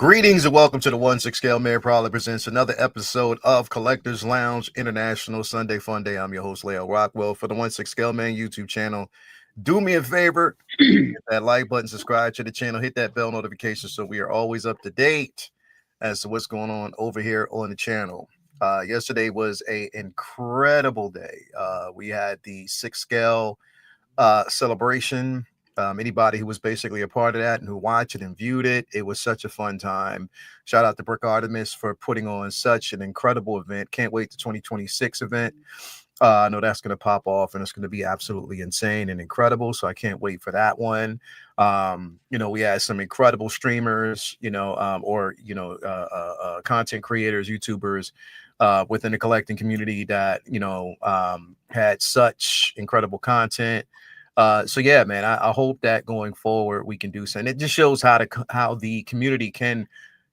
Greetings and welcome to the 1/6 Scale. Mayor proudly presents another episode of Collectors Lounge International Sunday Fun Day. I'm your host, Leo Rockwell, for the 1/6 Scale Man YouTube channel. Do me a favor, hit that like button, subscribe to the channel, hit that bell notification so we are always up to date as to what's going on over here on the channel. Yesterday was an incredible day. We had the 6 Scale celebration. Anybody who was basically a part of that and who watched it and viewed it, it was such a fun time. Shout out to Brick Artemis for putting on such an incredible event. Can't wait to 2026 event. I know that's going to pop off and it's going to be absolutely insane and incredible. So I can't wait for that one. We had some incredible streamers, content creators, YouTubers within the collecting community that, had such incredible content. So yeah, man, I hope that going forward we can do so. And it just shows how the community can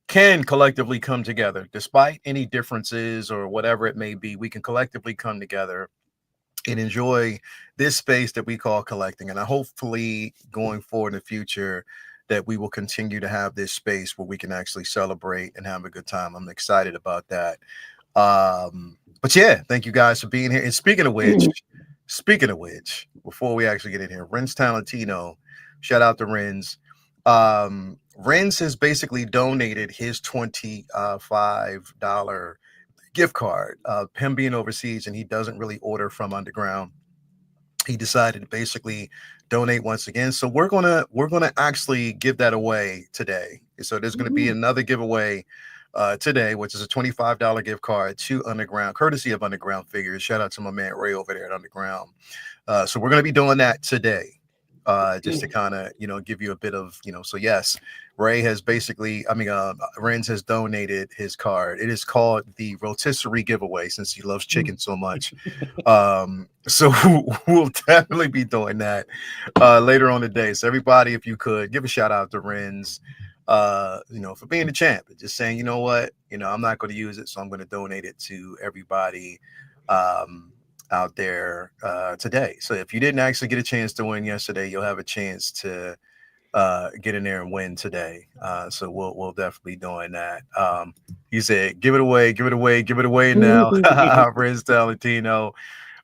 collectively come together despite any differences or whatever it may be. We can collectively come together and enjoy this space that we call collecting. And I hopefully going forward in the future that we will continue to have this space where we can actually celebrate and have a good time. I'm excited about that. But yeah, thank you guys for being here. And speaking of which, before we actually get in here, Renz Talentino, shout out to Renz. Renz has basically donated his $25 gift card. Him being overseas and he doesn't really order from underground. He decided to basically donate once again. So we're gonna actually give that away today. So there's gonna be another giveaway today, which is a $25 gift card to Underground, courtesy of Underground Figures. Shout out to my man Ray over there at Underground. So we're going to be doing that today, just to kind of, give you a bit of, so yes, Ray has basically, Renz has donated his card. It is called the rotisserie giveaway since he loves chicken so much. So we'll definitely be doing that later on today. So everybody, if you could give a shout out to Renz, for being the champ and just saying, you know what, I'm not going to use it, so I'm going to donate it to everybody out there today. So if you didn't actually get a chance to win yesterday, you'll have a chance to get in there and win today. So we'll definitely be doing that. He said, give it away now. Renz Talentino.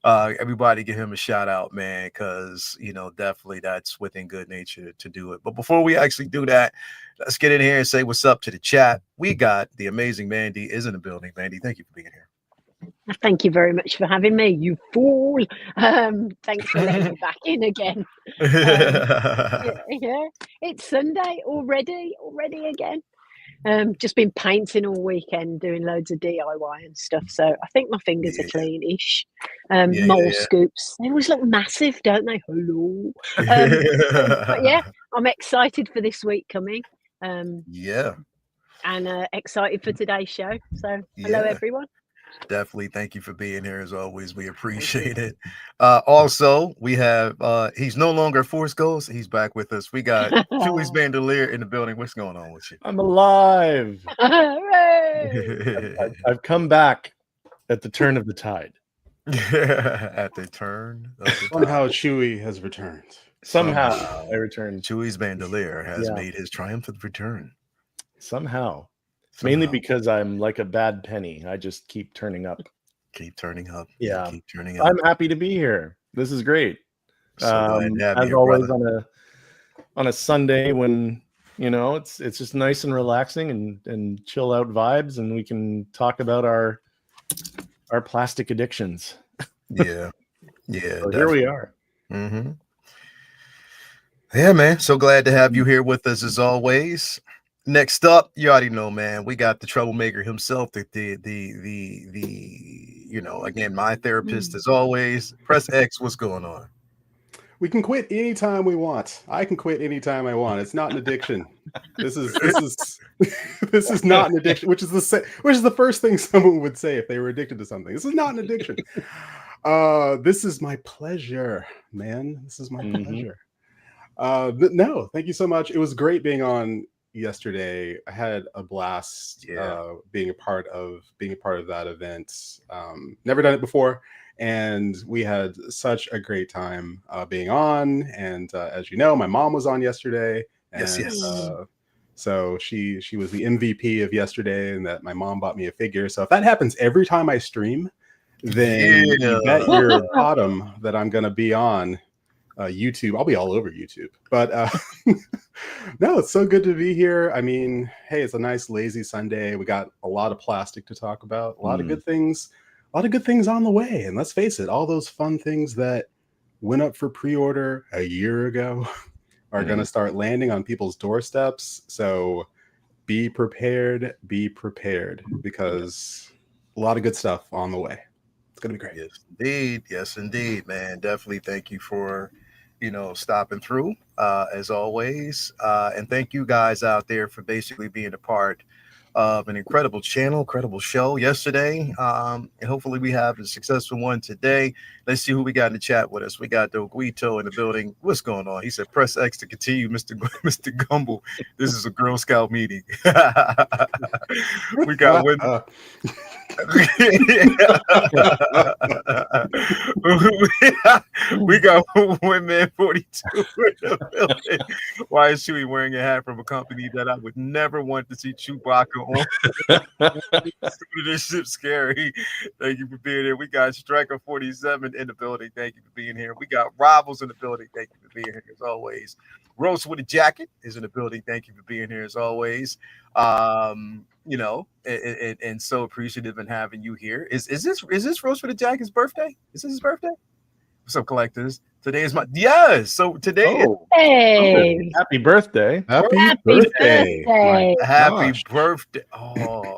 Everybody give him a shout out, man, because definitely that's within good nature to do it. But before we actually do that, let's get in here and say what's up to the chat. We got the amazing Mandy is in the building. Mandy, thank you for being here. Thank you very much for having me, you fool. Thanks for letting me back in again. Yeah, it's Sunday already again. Just been painting all weekend, doing loads of DIY and stuff. So I think my fingers are clean-ish. Mole scoops. They always look massive, don't they? Hello. But yeah, I'm excited for this week coming. And excited for today's show. So hello, everyone. Definitely. Thank you for being here as always. We appreciate it. Also, we have he's no longer Force Ghost. He's back with us. We got Chewy's Bandolier in the building. What's going on with you? I'm alive. I've come back at the turn of the tide. At the turn of the somehow Chewy has returned. Somehow I returned. Chewy's Bandolier has made his triumphant return. Somehow. Mainly because I'm like a bad penny. I just keep turning up. Keep turning up. Yeah. Keep turning up. I'm happy to be here. This is great. So as always on a Sunday when it's just nice and relaxing and chill out vibes, and we can talk about our plastic addictions. Yeah. So here we are. Mm-hmm. Yeah, man. So glad to have you here with us as always. Next up, you already know, man, we got the troublemaker himself, again, my therapist as always. Press X, what's going on? We can quit anytime we want. I can quit anytime I want. It's not an addiction. This is not an addiction, which is the first thing someone would say if they were addicted to something. This is not an addiction. This is my pleasure, man. This is my pleasure. No, thank you so much. It was great being on yesterday. I had a blast being a part of that event. Never done it before, and we had such a great time being on. And as you know, my mom was on yesterday. And, yes. So she was the MVP of yesterday, and that my mom bought me a figure. So if that happens every time I stream, then you bet your bottom that I'm going to be on YouTube. I'll be all over YouTube. But no, it's so good to be here. I mean, hey, it's a nice lazy Sunday. We got a lot of plastic to talk about, a lot of good things, on the way. And let's face it, all those fun things that went up for pre-order a year ago are going to start landing on people's doorsteps. So be prepared, because a lot of good stuff on the way. It's going to be great. Yes, indeed, man. Definitely thank you for, stopping through, as always. And thank you guys out there for basically being a part of an incredible channel, incredible show yesterday. And hopefully we have a successful one today. Let's see who we got in the chat with us. We got Doguito in the building. What's going on? He said, press X to continue, Mr. Gumble. This is a Girl Scout meeting. We got women. We got Women 42 in the building. Why is Chewy wearing a hat from a company that I would never want to see Chewbacca on? This shit's scary. Thank you for being here. We got Striker 47 in the building. Thank you for being here. We got Rivals in the building. Thank you for being here as always. Roast with a Jacket is in the building. Thank you for being here as always. And so appreciative in having you here. Is this Roast with a Jacket's birthday? Is this his birthday? What's up, collectors? Today is so today. Hey, happy birthday! Happy birthday! Happy birthday! Oh,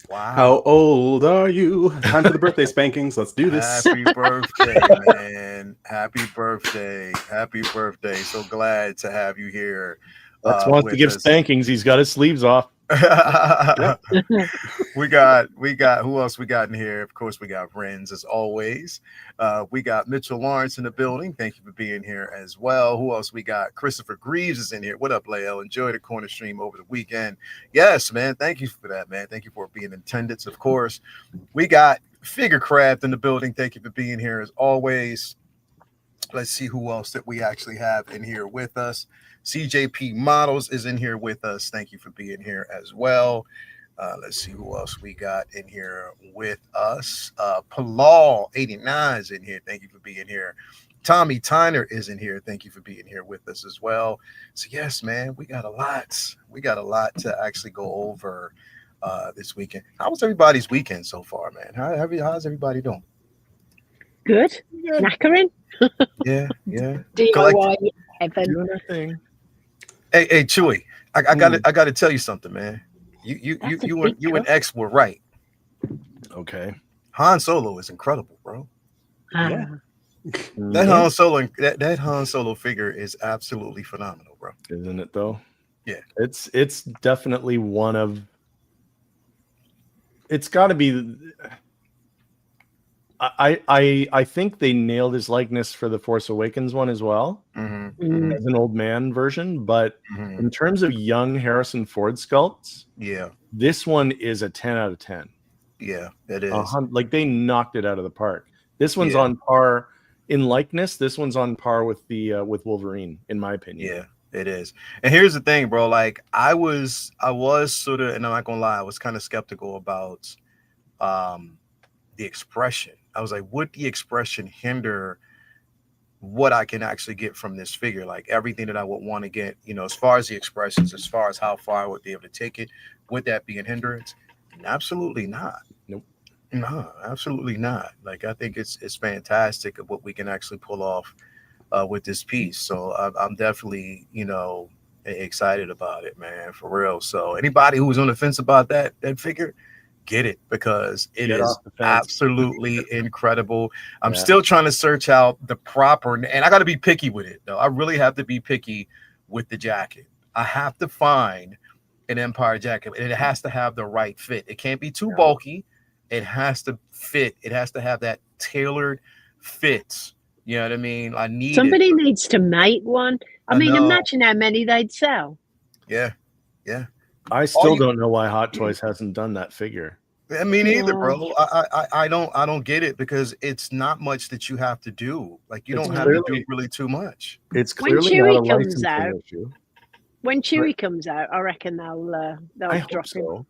wow! How old are you? Time for the birthday spankings. Let's do this. Happy birthday, man! Happy birthday! Happy birthday! So glad to have you here. Lex wants to give spankings. He's got his sleeves off. we got who else we got in here? Of course, we got Renz as always. We got Mitchell Lawrence in the building. Thank you for being here as well. Who else we got? Christopher Greaves is in here. What up, Leo? Enjoy the corner stream over the weekend. Yes, man. Thank you for that, man. Thank you for being in attendance. Of course, we got Figure Craft in the building. Thank you for being here as always. Let's see who else that we actually have in here with us. CJP Models is in here with us. Thank you for being here as well. Let's see who else we got in here with us. Palal 89 is in here. Thank you for being here. Tommy Tyner is in here. Thank you for being here with us as well. So yes, man, we got a lot. We got a lot to actually go over this weekend. How was everybody's weekend so far, man? How's everybody doing? Good. Knackering. Yeah. DIY heaven. Doing our thing. Hey, Chewy, I gotta tell you something, man. You and X were right. Okay. Han Solo is incredible, bro. Yeah. That Han Solo figure is absolutely phenomenal, bro. Isn't it though? Yeah. It's definitely one of. It's got to be. I think they nailed his likeness for the Force Awakens one as well, as an old man version. But in terms of young Harrison Ford sculpts, this one is a 10 out of 10. Yeah, it is. Like they knocked it out of the park. This one's on par in likeness. This one's on par with the with Wolverine, in my opinion. Yeah, it is. And here's the thing, bro. Like I was sort of, and I'm not gonna lie, I was kind of skeptical about the expression. I was like, would the expression hinder what I can actually get from this figure? Like everything that I would want to get, as far as the expressions, as far as how far I would be able to take it, would that be a hindrance? Absolutely not. Nope. No, absolutely not. Like I think it's fantastic of what we can actually pull off with this piece. So I'm definitely, excited about it, man, for real. So anybody who's on the fence about that figure, get it, because it is absolutely incredible. I'm still trying to search out the proper, and I got to be picky with it though. I really have to be picky with the jacket. I have to find an Empire jacket, and it has to have the right fit. It can't be too bulky. It has to fit. It has to have that tailored fit. You know what I mean? Somebody needs to make one. I mean, imagine how many they'd sell. Yeah. I still don't know why Hot Toys hasn't done that figure. I mean, either, bro. I don't get it, because it's not much that you have to do. Like you don't have to do really too much. It's clearly not a licensing issue. When Chewie comes out, I reckon they'll I hope drop him. so.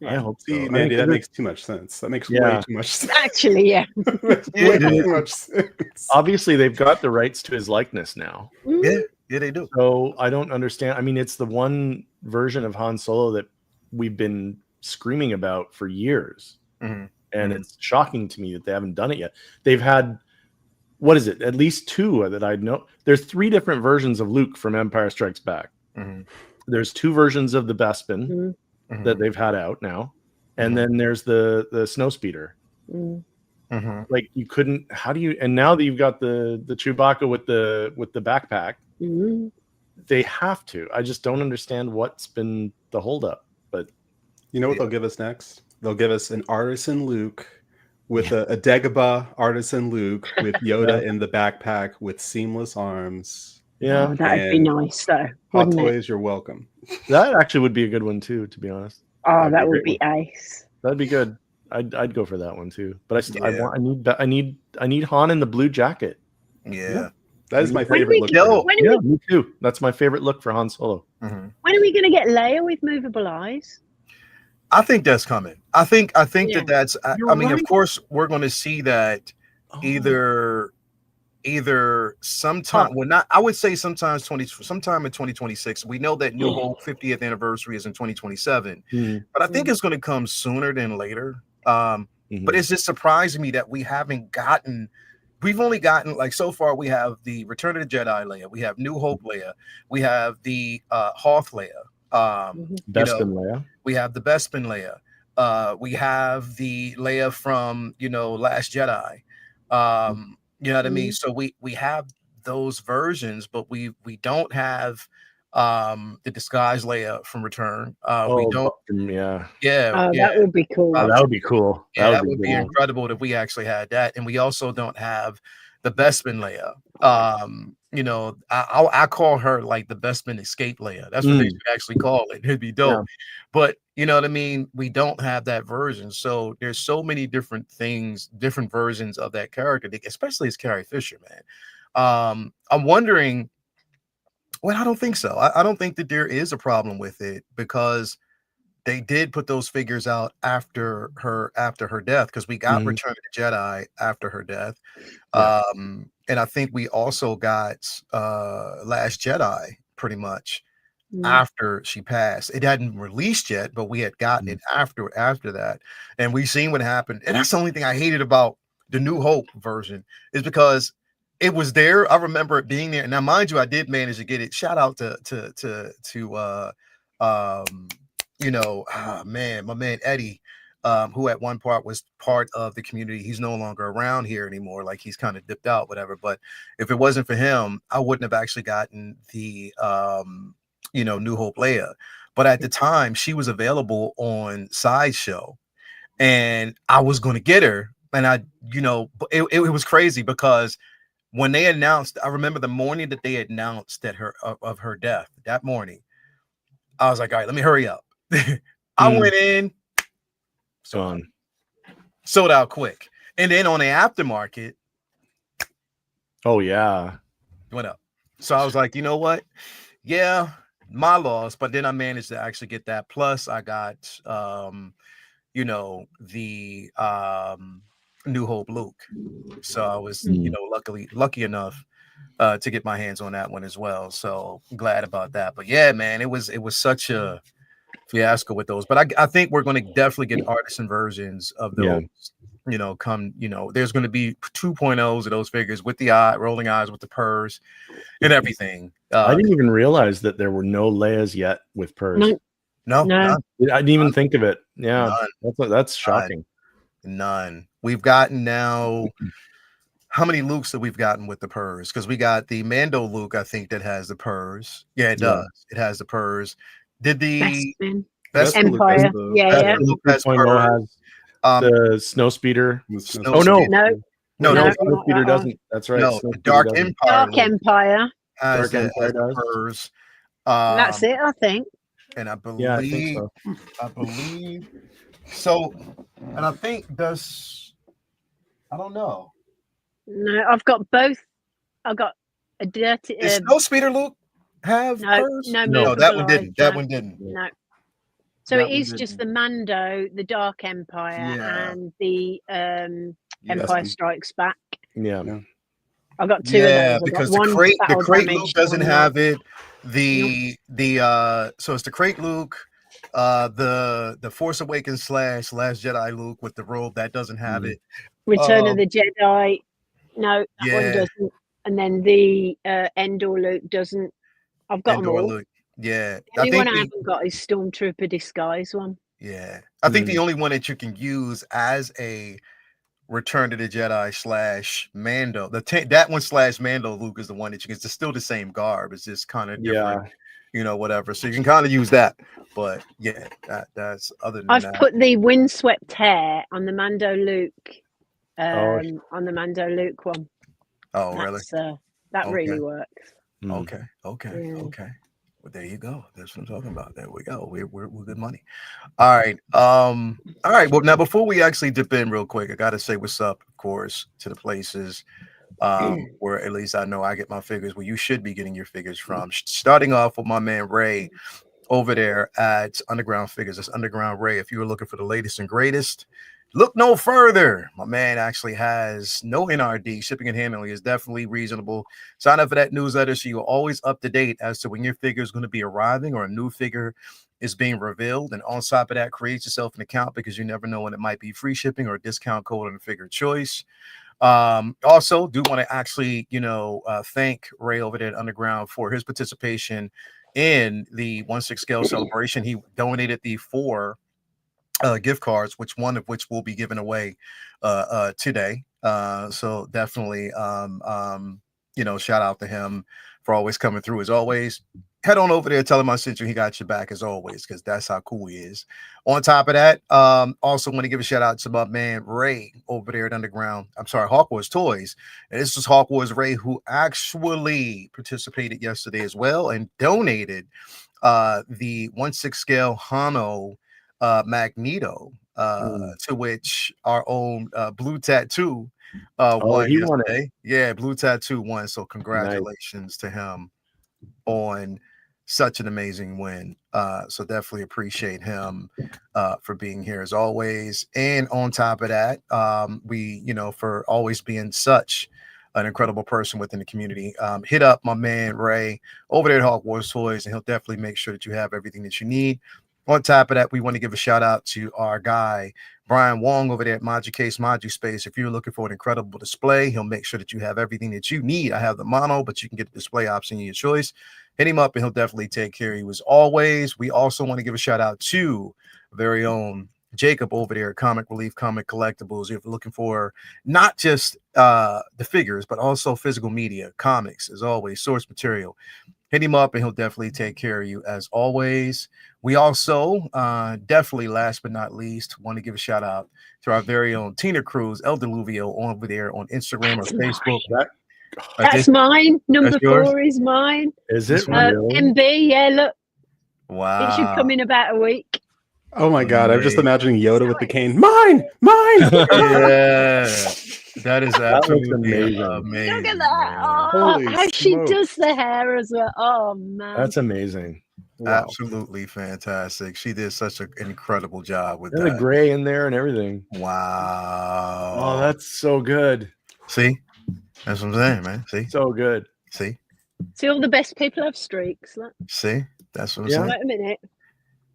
Yeah. I hope so. See, I Mandy, mean, that makes too much sense. That makes way too much sense. Actually, yeah. Makes way too much sense. obviously they've got the rights to his likeness now. Yeah, they do. So I don't understand. I mean, it's the one version of Han Solo that we've been screaming about for years. And it's shocking to me that they haven't done it yet. They've had, what is it? At least 2 that I know. There's 3 different versions of Luke from Empire Strikes Back. There's 2 versions of the Bespin that they've had out now. And then there's the Snowspeeder. Like you couldn't, how do you, and now that you've got the Chewbacca with the backpack, they have to. I just don't understand what's been the holdup. But you know what they'll give us next? They'll give us an Artisan Luke with a Dagobah Artisan Luke with Yoda in the backpack with seamless arms. Yeah, oh, that'd be nice though. Hot Toys, you're welcome. That actually would be a good one too, to be honest. Oh, that would be ace. That'd be good. I'd go for that one too. But I need Han in the blue jacket. Yeah. That is my favorite look. Me too. That's my favorite look for Han Solo. When are we going to get Leia with movable eyes? I think that's coming. I think that's. I mean, of course, we're going to see that either sometime. Well, not. I would say sometime in 2026. We know that New Hope 50th anniversary is in 2027, but I think it's going to come sooner than later. But it's just surprising me that we haven't gotten. We've only gotten, like, so far we have the Return of the Jedi Leia, we have New Hope Leia, we have the Hoth Leia, Bespin Leia. We have the Bespin Leia, we have the Leia from Last Jedi. You know what I mean? So we have those versions, but we don't have the disguised Leia from Return. We don't. That would be cool. That would be cool. Yeah, that would be incredible if we actually had that. And we also don't have the Bespin Leia. I call her like the Bespin Escape Leia. That's what they should actually call it. It'd be dope. Yeah. But you know what I mean? We don't have that version. So there's so many different things, different versions of that character, especially as Carrie Fisher, man. I'm wondering. Well, I don't think so. I don't think that there is a problem with it because they did put those figures out after her death, because we got Return of the Jedi after her death. And I think we also got Last Jedi pretty much after she passed. It hadn't released yet, but we had gotten it after that. And we've seen what happened. And that's the only thing I hated about the New Hope version, is because it was there. I remember it being there. Now, mind you, I did manage to get it. Shout out to my man Eddie, who at one part was part of the community. He's no longer around here anymore. Like, he's kind of dipped out, whatever. But if it wasn't for him, I wouldn't have actually gotten the New Hope Leia. But at the time, she was available on Sideshow, and I was going to get her. And it was crazy because when they announced, I remember the morning that they announced that of her death, that morning, I was like, all right, let me hurry up. I went in, sold out quick. And then on the aftermarket, went up. So I was like, you know what? Yeah, my loss. But then I managed to actually get that. Plus I got, the New Hope Luke. So I was, lucky enough to get my hands on that one as well. So glad about that. But yeah, man, it was such a fiasco with those. But I think we're going to definitely get artisan versions of those. There's going to be 2.0s of those figures with the rolling eyes, with the purrs and everything. I didn't even realize that there were no Leias yet with purrs. No. I didn't even think of it. Yeah, that's shocking. None. We've gotten now. How many Lukes that we've gotten with the purrs? Because we got the Mando Luke, I think, that has the purs. Yeah, it does. It has the purs. Did the Best Empire? Yeah. Luke has the Snowspeeder. Oh no, Snowspeeder doesn't. That's right. No, Dark Empire. Dark Empire has purs. That's it, I think. And I believe, so. And I think I don't know. No, I've got both. I've got a dirty. Is Snowspeeder Luke? have No, hers? no No, that movable one eyes, didn't. That no. one didn't. No. So That it one is just the didn't. Mando, the Dark Empire, Yeah. and the Empire Dusty. Strikes Back. Yeah. Yeah. I got two Yeah, of those. I got because the one crate battle Luke damaged, doesn't one not. have it. So it's the crate Luke, the Force Awakens / Last Jedi Luke with the robe that doesn't have it. Return of the Jedi. No, that one Yeah. doesn't. And then the Endor Luke doesn't. I've got them Endor all. Luke. Yeah. The only one I haven't got is Stormtrooper disguise one. Yeah. I think the only one that you can use as a Return of the Jedi / Mando, that one / Mando Luke is the one that you can. It's still the same garb. It's just kind of different, whatever. So you can kind of use that. But yeah, that's other than I've that. put the windswept hair on the Mando Luke, on the Mando Luke one. Oh, really? That really works. Okay. Well, there you go. That's what I'm talking about. There we go. We're good money. All right. All right. Well, now before we actually dip in real quick, I gotta say what's up, of course, to the places where at least I know I get my figures, where you should be getting your figures from. Starting off with my man Ray over there at Underground Figures. That's Underground Ray. If you were looking for the latest and greatest, look no further. My man actually has no NRD. Shipping and handling is definitely reasonable. Sign up for that newsletter so you're always up to date as to when your figure is going to be arriving or a new figure is being revealed. And on top of that, create yourself an account because you never know when it might be free shipping or a discount code on the figure of choice. Also, do want to actually, thank Ray over there at Underground for his participation in the 1/6 scale celebration. He donated the 4 gift cards, one of which will be given away today. So definitely, shout out to him for always coming through. As always, head on over there, tell him I sent you. He got your back as always, because that's how cool he is. On top of that, also want to give a shout out to my man Ray over there at Underground. I'm sorry, Hawk Wars Toys. And this was Hawk Wars Ray, who actually participated yesterday as well and donated the 1/6 scale Hano Magneto, to which our own Blue Tattoo won he won yesterday. Yeah, Blue Tattoo won. So congratulations to him on such an amazing win. So definitely appreciate him for being here as always. And on top of that, we, for always being such an incredible person within the community. Hit up my man Ray over there at Hawk Wars Toys, and he'll definitely make sure that you have everything that you need. On top of that, we want to give a shout out to our guy Brian Wong over there at Case Maju Space. If you're looking for an incredible display, he'll make sure that you have everything that you need. I have the mono, but you can get the display option of your choice. Hit him up and he'll definitely take care of you as always. We also want to give a shout out to very own Jacob over there at Comic Relief Comic Collectibles. If you're looking for not just the figures, but also physical media, comics, as always, source material, hit him up and he'll definitely take care of you as always. We also definitely, last but not least, want to give a shout out to our very own Tina Cruz, El Deluvio, over there on Instagram or Facebook. That's mine. Number that's yours? 4 is mine. Is it really? MB, yeah, look. Wow. It should come in about a week. Oh my God, I'm just imagining Yoda with the cane. Mine! Yeah. That is absolutely amazing. Look at that. Oh, how she does the hair as well. Oh, man. That's amazing. Wow. Absolutely fantastic. She did such an incredible job with that. The gray in there and everything. Wow. Oh, that's so good. See? That's what I'm saying, man. See? So good. See? See, all the best people have streaks. Look. See? That's what I'm saying. Wait a minute.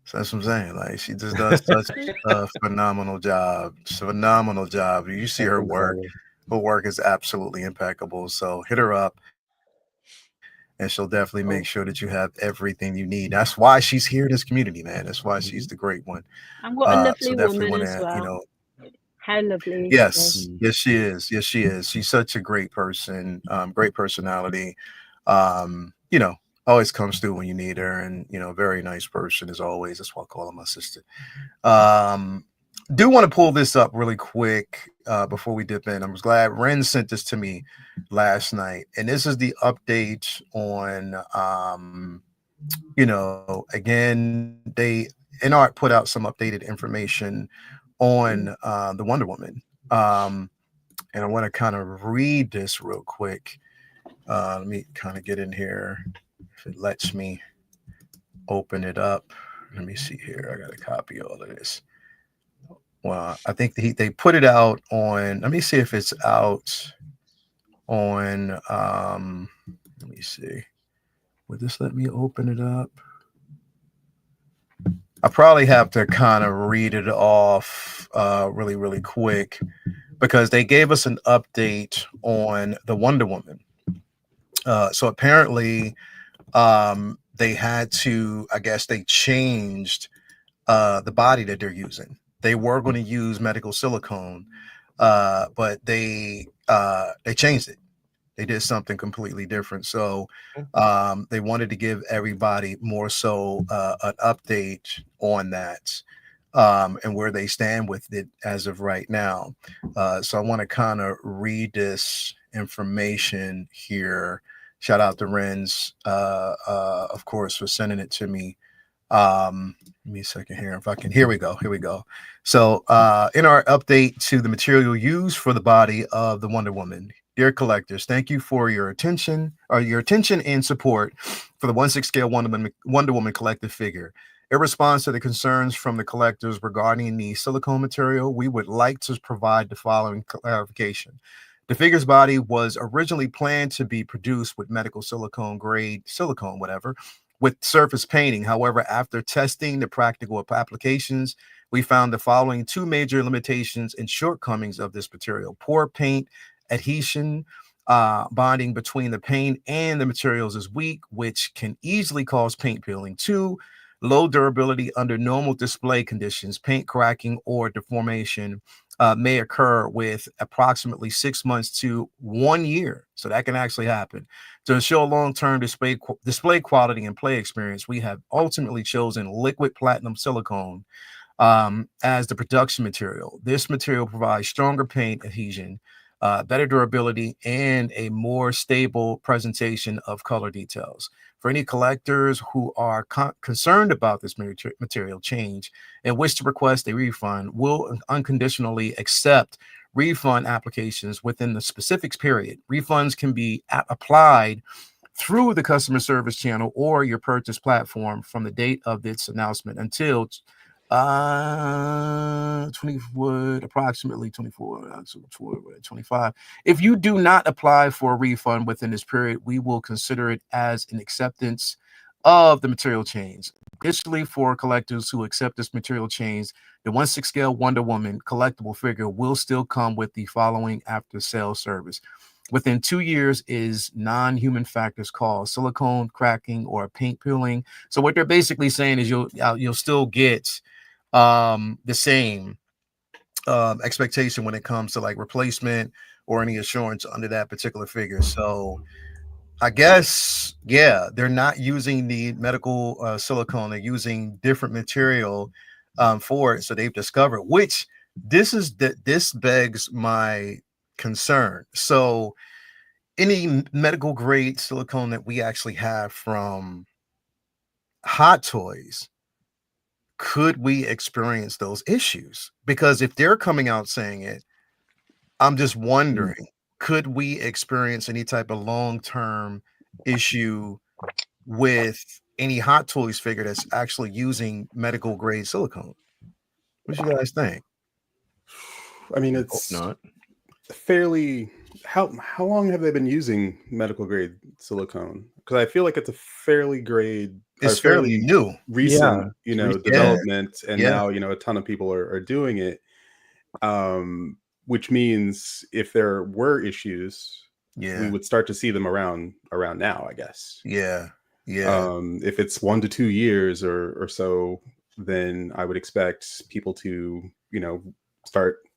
So that's what I'm saying. Like, she just does such a phenomenal job. Phenomenal job. You see her work. Her work is absolutely impeccable. So hit her up, and she'll definitely make sure that you have everything you need. That's why she's here in this community, man. That's why she's the great one. And what a lovely woman as well. How lovely. Yes, yes, she is. Yes, she is. She's such a great person, great personality. Always comes through when you need her, and very nice person as always. That's why I call her my sister. Do want to pull this up really quick before we dip in. I was glad Ren sent this to me last night, and this is the update on again, InArt put out some updated information on the Wonder Woman, and I want to kind of read this real quick. Let me kind of get in here. if it lets me open it up. Let me see here. I got to copy all of this. Well, I think they put it out on, let me see if it's out on, let me see. Would this let me open it up? I probably have to kind of read it off really, really quick because they gave us an update on the Wonder Woman. So apparently they had to, I guess they changed the body that they're using. They were going to use medical silicone, but they changed it. They did something completely different. So they wanted to give everybody more so an update on that and where they stand with it as of right now. So I want to kind of read this information here. Shout out to Renz, of course, for sending it to me. Give me a second here. If I can, here we go. So in our update to the material used for the body of the Wonder Woman, dear collectors, thank you for your attention and support for the 1/6 scale Wonder Woman collective figure. In response to the concerns from the collectors regarding the silicone material, we would like to provide the following clarification. The figure's body was originally planned to be produced with medical silicone grade silicone, whatever, with surface painting. However, after testing the practical applications, we found the following two major limitations and shortcomings of this material: poor paint adhesion, bonding between the paint and the materials is weak, which can easily cause paint peeling. Two, low durability under normal display conditions. Paint cracking or deformation may occur with approximately 6 months to 1 year. So that can actually happen. To ensure long-term display quality and play experience, we have ultimately chosen liquid platinum silicone as the production material. This material provides stronger paint adhesion, better durability, and a more stable presentation of color details. For any collectors who are concerned about this material change and wish to request a refund, we'll unconditionally accept refund applications within the specific period. Refunds can be applied through the customer service channel or your purchase platform from the date of its announcement until approximately 25. If you do not apply for a refund within this period, we will consider it as an acceptance of the material change. Additionally, for collectors who accept this material change, the 1/6 scale Wonder Woman collectible figure will still come with the following after sale service. Within 2 years is non-human factors called silicone cracking or paint peeling. So what they're basically saying is you'll still get the same expectation when it comes to like replacement or any assurance under that particular figure. So I guess, yeah, they're not using the medical silicone. They're using different material for it. So they've discovered, which this begs my concern. So any medical grade silicone that we actually have from Hot Toys, could we experience those issues? Because if they're coming out saying it, I'm just wondering, could we experience any type of long-term issue with any Hot Toys figure that's actually using medical grade silicone? What do you guys think? I mean, it's not fairly. How long have they been using medical grade silicone? Because I feel like it's a fairly fairly new, recent, development, and now a ton of people are doing it. Which means if there were issues, we would start to see them around now, I guess. Yeah. If it's 1 to 2 years or so, then I would expect people to, start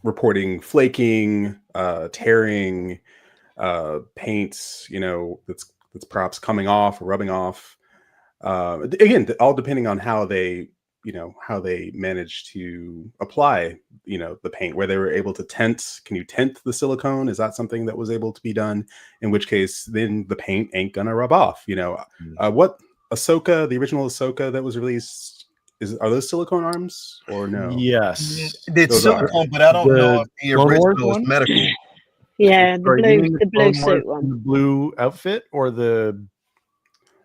reporting flaking, tearing, paints, that's perhaps coming off or rubbing off. Again, all depending on how they manage to apply, the paint, where they were able to tint. Can you tint the silicone? Is that something that was able to be done? In which case, then the paint ain't gonna rub off. What Ahsoka, the original Ahsoka that was released, are those silicone arms or no? Yes, it's silicone, but I don't know if the original is medical. Yeah, the blue suit one. The blue outfit or the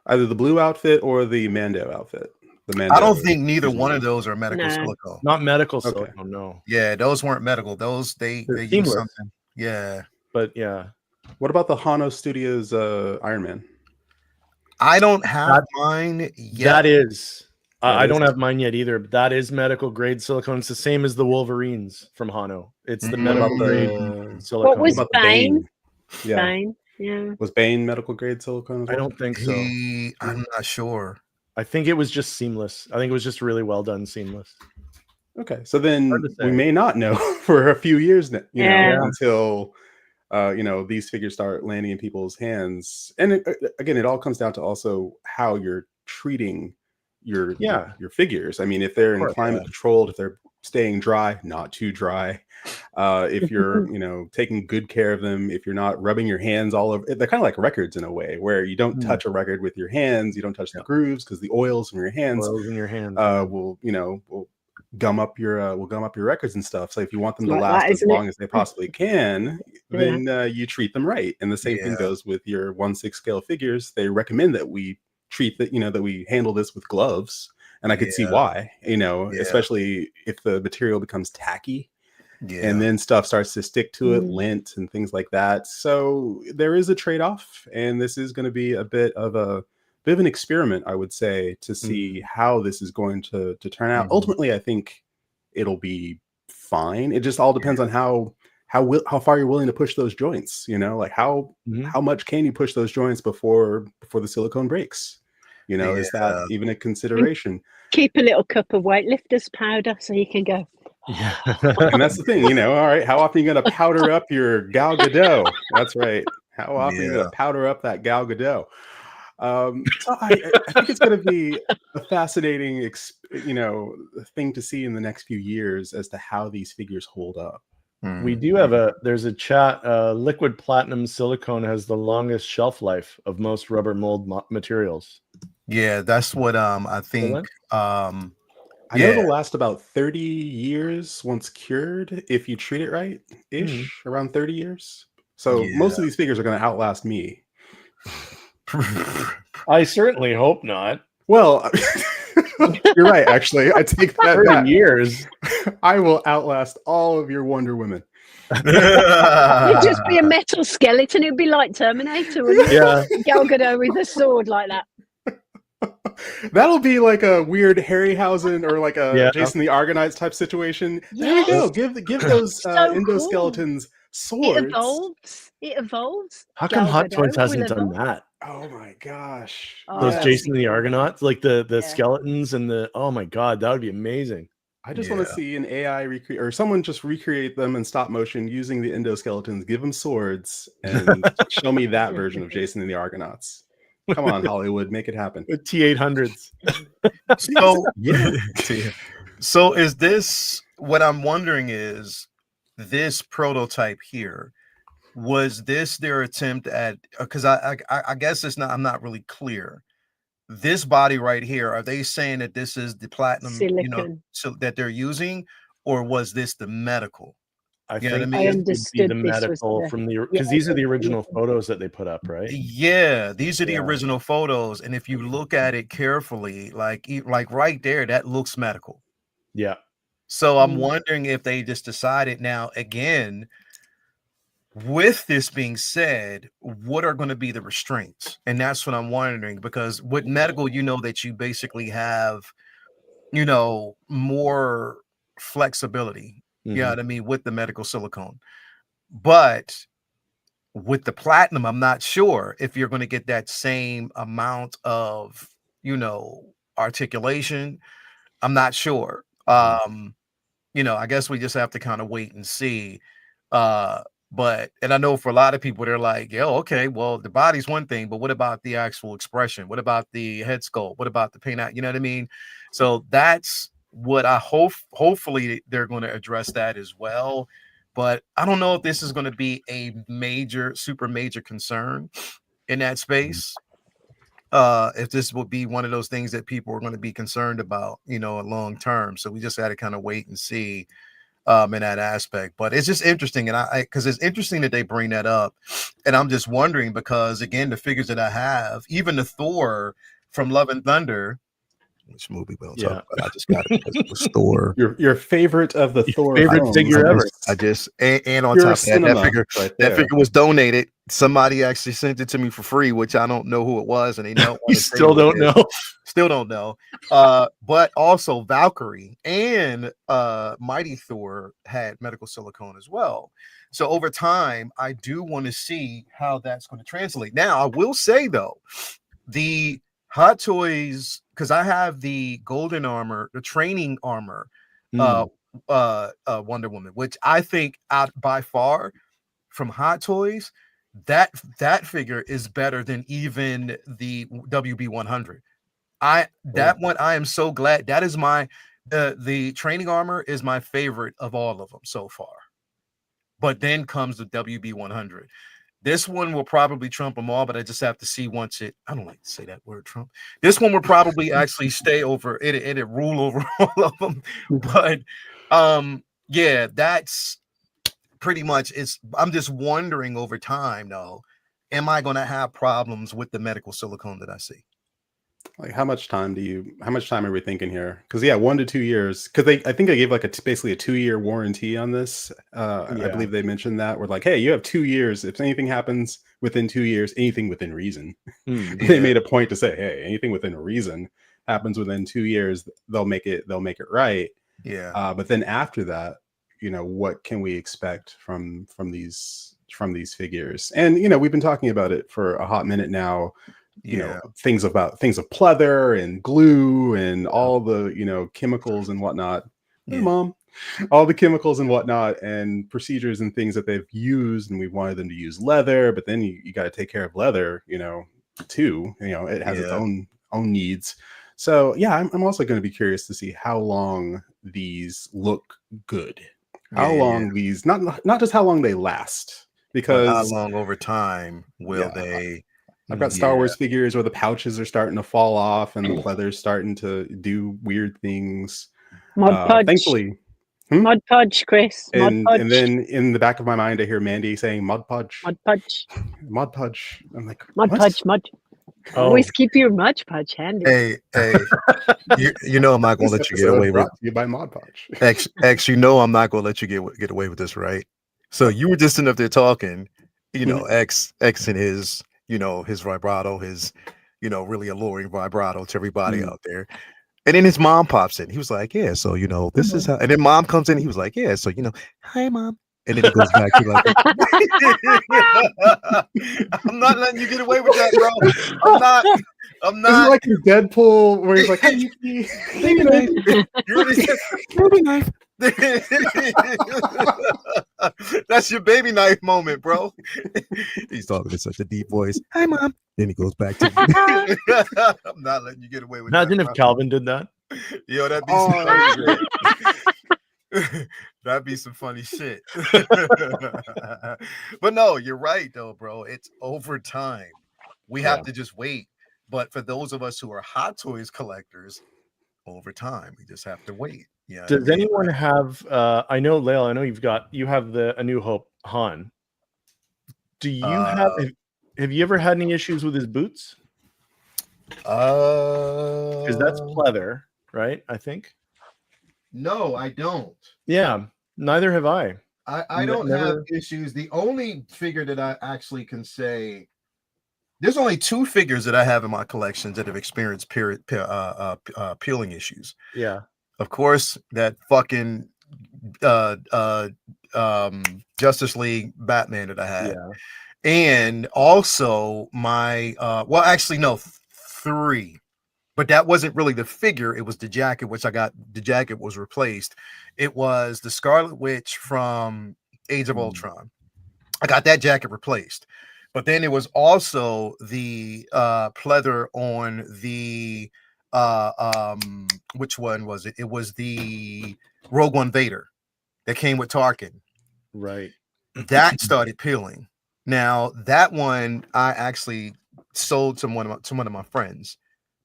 Either the blue outfit or the Mando outfit. The Mando. I don't think neither one of those are medical silicone. Not medical Okay. silicone, no. Yeah, those weren't medical. Those they use seamless. something. Yeah. But yeah. What about the Hano Studios Iron Man? I don't have mine yet. That is. I don't have mine yet either, but that is medical grade silicone. It's the same as the Wolverines from Hano. It's the medical grade silicone. What was Bane? Yeah. Bane, yeah. Was Bane medical grade silicone as well? I don't think so. I'm not sure. I think it was just seamless. I think it was just really well done seamless. Okay, so then we may not know for a few years now, until these figures start landing in people's hands. And again, it all comes down to also how you're treating your figures. I mean, if they're in climate controlled, if they're staying dry, not too dry, if you're taking good care of them, if you're not rubbing your hands all over, they're kind of like records in a way, where you don't touch a record with your hands, you don't touch the grooves, because the oils from your hands will gum up your records and stuff. So if you want them to last as long as they possibly can, then you treat them right. And the same thing goes with your 1/6 scale figures. They recommend that we treat that, that we handle this with gloves. And I could see why, especially if the material becomes tacky and then stuff starts to stick to it, lint and things like that. So there is a trade-off, and this is going to be a bit of an experiment, I would say, to see how this is going to turn out. Ultimately, I think it'll be fine. It just all depends on how far you're willing to push those joints. Like how much can you push those joints before the silicone breaks? Is that even a consideration? Keep a little cup of weightlifter's powder so you can go. Yeah. And that's the thing, all right. How often are you going to powder up your Gal Gadot? That's right. How often are you going to powder up that Gal Gadot? So I think it's going to be a fascinating, thing to see in the next few years as to how these figures hold up. We do have there's a chat. Liquid platinum silicone has the longest shelf life of most rubber mold materials. Yeah, that's what I think. I know it'll last about 30 years once cured if you treat it right, around 30 years. So most of these figures are going to outlast me. I certainly hope not. Well, you're right. Actually, I take that 30 back. years. I will outlast all of your Wonder Women. You'd just be a metal skeleton. It'd be like Terminator, wouldn't it? Yeah. Gal Gadot with a sword like that. That'll be like a weird Harryhausen or like a Jason the Argonauts type situation. There we go. Give those endoskeletons swords. It evolves. How come Hot Toys hasn't done that? Oh my gosh. Those Jason the Argonauts, like the skeletons and oh my God, that would be amazing. I just want to see an AI recreate, or someone just recreate them in stop motion using the endoskeletons, give them swords, and show me that version of Jason and the Argonauts. Come on, Hollywood, make it happen. The T-800s. So is this, what I'm wondering is, this prototype here, was this their attempt at, because I guess it's not, I'm not really clear. This body right here, are they saying that this is the platinum silicone, so that they're using, or was this the medical? I think I understood the medical from because these are the original photos that they put up, right? Yeah, these are the original photos, and if you look at it carefully, like right there, that looks medical. Yeah. So I'm wondering if they just decided now again. With this being said, what are going to be the restraints? And that's what I'm wondering, because with medical, that you basically have, more flexibility. You know what I mean? With the medical silicone. But with the platinum, I'm not sure if you're going to get that same amount of, articulation. I'm not sure. I guess we just have to kind of wait and see. But I know for a lot of people, they're like, okay, well, the body's one thing, but what about the actual expression? What about the head sculpt? What about the paint out? You know what I mean? So that's what I hopefully they're going to address that as well. But I don't know if this is going to be a super major concern in that space. If this would be one of those things that people are going to be concerned about, long term. So we just had to kind of wait and see. In that aspect, but it's just interesting, and because it's interesting that they bring that up, And I'm just wondering because, again, the figures that I have, even the Thor from Love and Thunder, which movie we don't talk about, I just got it because it was Thor. Your favorite of the Thor favorite films. figure ever. And on Pure top of that figure was donated. Somebody actually sent it to me for free, which I don't know who it was, and they don't. We still don't know. Still don't know. But also Valkyrie and Mighty Thor had medical silicone as well. So over time, I do want to see how that's going to translate. Now, I will say though, the Hot Toys, because I have the golden armor, the training armor, Wonder Woman, which I think out by far from Hot Toys, that figure is better than even the WB 100. One I am so glad. That is my the training armor is my favorite of all of them so far. But then comes the WB 100. This one will probably trump them all, but I just have to see once it. I don't like to say that word, Trump. This one will probably actually stay over it. It rule over all of them. But yeah, that's pretty much. I'm just wondering over time, though, am I going to have problems with the medical silicone that I see? Like how much time are we thinking here? Because 1 to 2 years. Because I think they gave like basically a 2-year warranty on this. I believe they mentioned that. We're like, hey, you have 2 years. If anything happens within 2 years, anything within reason. They made a point to say, hey, anything within reason happens within 2 years, they'll make it right. Yeah. But then after that, what can we expect from these figures? And we've been talking about it for a hot minute now. Things of pleather and glue and all the chemicals and whatnot. Hey, Mom, all the chemicals and whatnot and procedures and things that they've used, and we wanted them to use leather, but then you got to take care of leather, too. It has its own needs. So I'm also going to be curious to see how long these look good, how long these not just how long they last, because how long over time will they. I've got Star Wars figures where the pouches are starting to fall off and the pleather's starting to do weird things. Mod Podge. Thankfully. Mod Podge, Chris. And then in the back of my mind, I hear Mandy saying Mod Podge. Mod Podge. Mod Podge. I'm like, Mod Podge. Always keep your Mod Podge handy. Hey, I'm not going to let you get away with it. By Mod Podge. X, I'm not going to let you get away with this, right? So you were just sitting up there talking, X and his his vibrato, his, really alluring vibrato to everybody out there. And then his mom pops in. He was like, yeah, so, this is how, and then Mom comes in. He was like, yeah, so, hi, Mom. And then he goes back to like, I'm not letting you get away with that, bro. I'm not. It's like in Deadpool where he's like, hey, baby knife. Baby knife. That's your baby knife moment, bro. He's talking in such a deep voice. Hi, Mom. Then he goes back to I'm not letting you get away with Imagine if Calvin did that. Yo, that'd be some funny shit. That'd be some funny shit. But no, you're right though, bro. It's over time. We have to just wait. But for those of us who are Hot Toys collectors, over time, we just have to wait. Yeah. Does anyone have? I know, Layla. I know you have A New Hope Han. Do you have you ever had any issues with his boots? Because that's pleather, right? I think. No, I don't. Yeah, neither have I. I don't have issues. The only figure that I actually can say. There's only 2 figures that I have in my collections that have experienced peeling issues. Yeah. Of course, that fucking Justice League Batman that I had. Yeah. And also my 3. But that wasn't really the figure. It was the jacket, which I got. The jacket was replaced. It was the Scarlet Witch from Age of Ultron. I got that jacket replaced. But then it was also the pleather on the which one was it? It was the Rogue One Vader that came with Tarkin. Right. That started peeling. Now that one I actually sold to one of my friends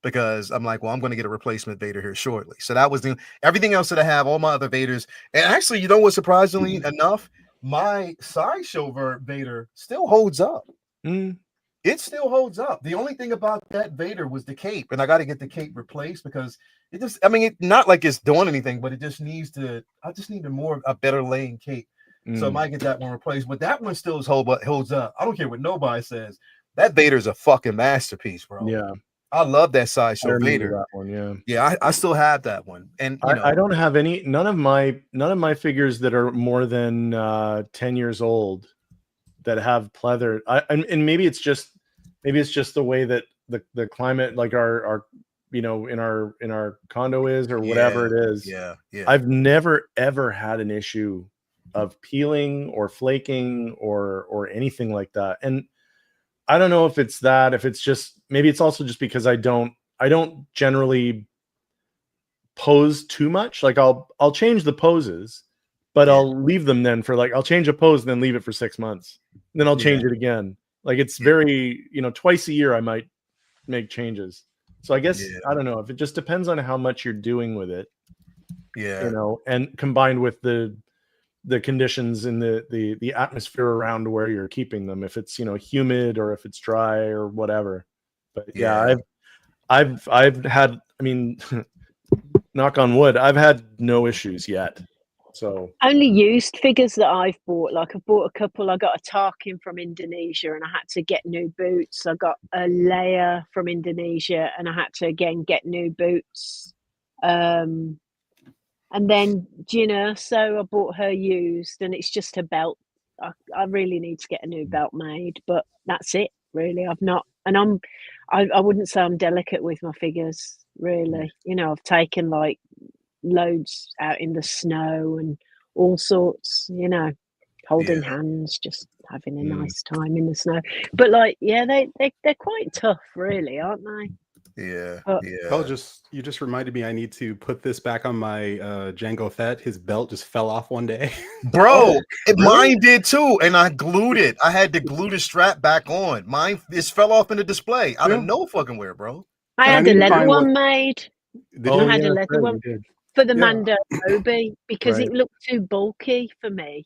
because I'm like, well, I'm going to get a replacement Vader here shortly. So that was everything else that I have, all my other Vaders. And actually, what's surprisingly enough, my sideshow Vader still holds up. Mm. It still holds up. The only thing about that Vader was the cape, and I got to get the cape replaced because it just, I mean, it's not like it's doing anything, but it just needs to, I just need a better laying cape. So I might get that one replaced, but that one still holds up. I don't care what nobody says. That Vader's a fucking masterpiece, bro. Yeah. I love that sideshow Vader. That one, yeah. Yeah, I still have that one. And you know, I don't have none of my figures that are more than 10 years old that have pleather. And maybe it's just the way that the climate, like our in our condo is, or whatever it is. Yeah. I've never ever had an issue of peeling or flaking or anything like that. And I don't know if it's that, if it's just, maybe it's also just because I don't generally pose too much. Like I'll change the poses, but I'll leave them then for I'll change a pose and then leave it for 6 months. And then I'll change it again. Like it's very, twice a year I might make changes. So I guess, I don't know, if it just depends on how much you're doing with it. Yeah. And combined with the conditions in the atmosphere around where you're keeping them, if it's humid or if it's dry or whatever. But I've had, I mean, knock on wood, I've had no issues yet. So only used figures that I've bought, like I bought a couple. I got a Tarkin from Indonesia and I had to get new boots. I got a Leia from Indonesia and I had to again get new boots. And then Gina, so I bought her used, and it's just a belt. I really need to get a new belt made, but that's it, really. I've not, and I wouldn't say I'm delicate with my figures, really. I've taken loads out in the snow and all sorts, holding hands, just having a nice time in the snow. But they're quite tough, really, aren't they? Yeah. Oh, you just reminded me I need to put this back on my Jango Fett. His belt just fell off one day. Bro, mine did too, and I glued it. I had to glue the strap back on. Mine just fell off in the display out of no fucking where, bro. I had a leather one made. I had a leather one for the Mando Obi because it looked too bulky for me.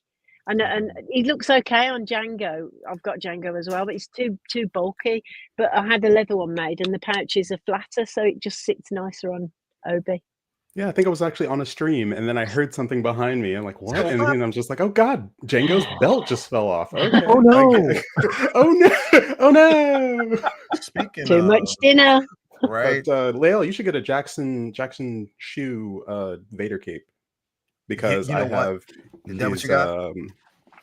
And he looks okay on Django. I've got Django as well, but it's too bulky. But I had a leather one made, and the pouches are flatter, so it just sits nicer on Obi. Yeah, I think I was actually on a stream, and then I heard something behind me. I'm like, "What?" And then I'm just like, "Oh God, Django's belt just fell off." Okay. Oh no! Oh no! Oh no! Speaking too much dinner, right? But, Lael, you should get a Jackson Shoe Vader cape. Because I have is that what you got?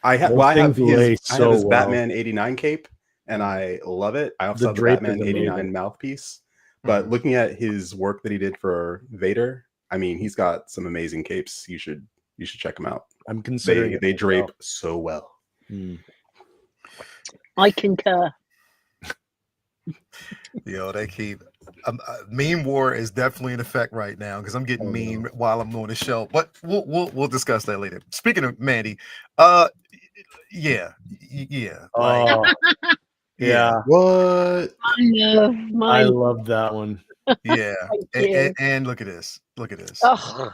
I have his Batman 89 cape, and I love it. I also have the Batman 89 mouthpiece. But looking at his work that he did for Vader, I mean, he's got some amazing capes. You should check them out. I'm considering they drape so well. I concur. They keep meme war is definitely in effect right now because I'm getting meme while I'm on the show. But we'll discuss that later. Speaking of Mandy, yeah. Yeah. What? I love that one. Yeah. and look at this. Oh.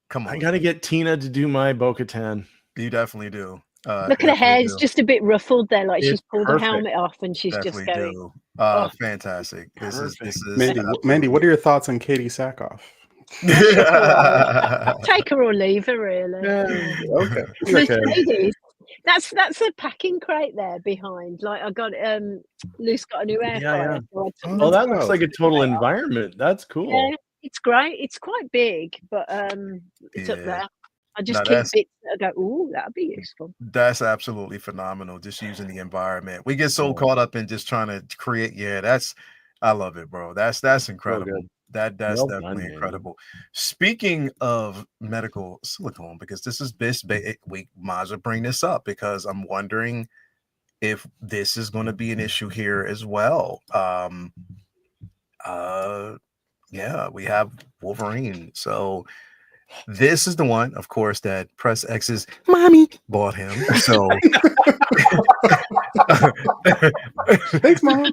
Come on. I gotta get Tina to do my Bo-Katan. You definitely do. Look at her hair; it's just a bit ruffled there, like she's pulled her helmet off and she's definitely just going. Fantastic! This is Mandy. What are your thoughts on Katie Sackhoff? Take her or leave her, really. Okay. Ladies, that's a packing crate there behind. Like I got Luce got a new air fryer. So that looks like a total environment. That's cool. Yeah, it's great. It's quite big, but it's up there. I just keep bits that I go, ooh, that'd be useful. That's absolutely phenomenal. Just using the environment. We get so caught up in just trying to create. Yeah, I love it, bro. That's incredible. That's definitely incredible. Speaking of medical silicone, because this is we might as well bring this up because I'm wondering if this is going to be an issue here as well. Yeah, we have Wolverine. So this is the one, of course, that Press X's mommy bought him. So thanks, Mom.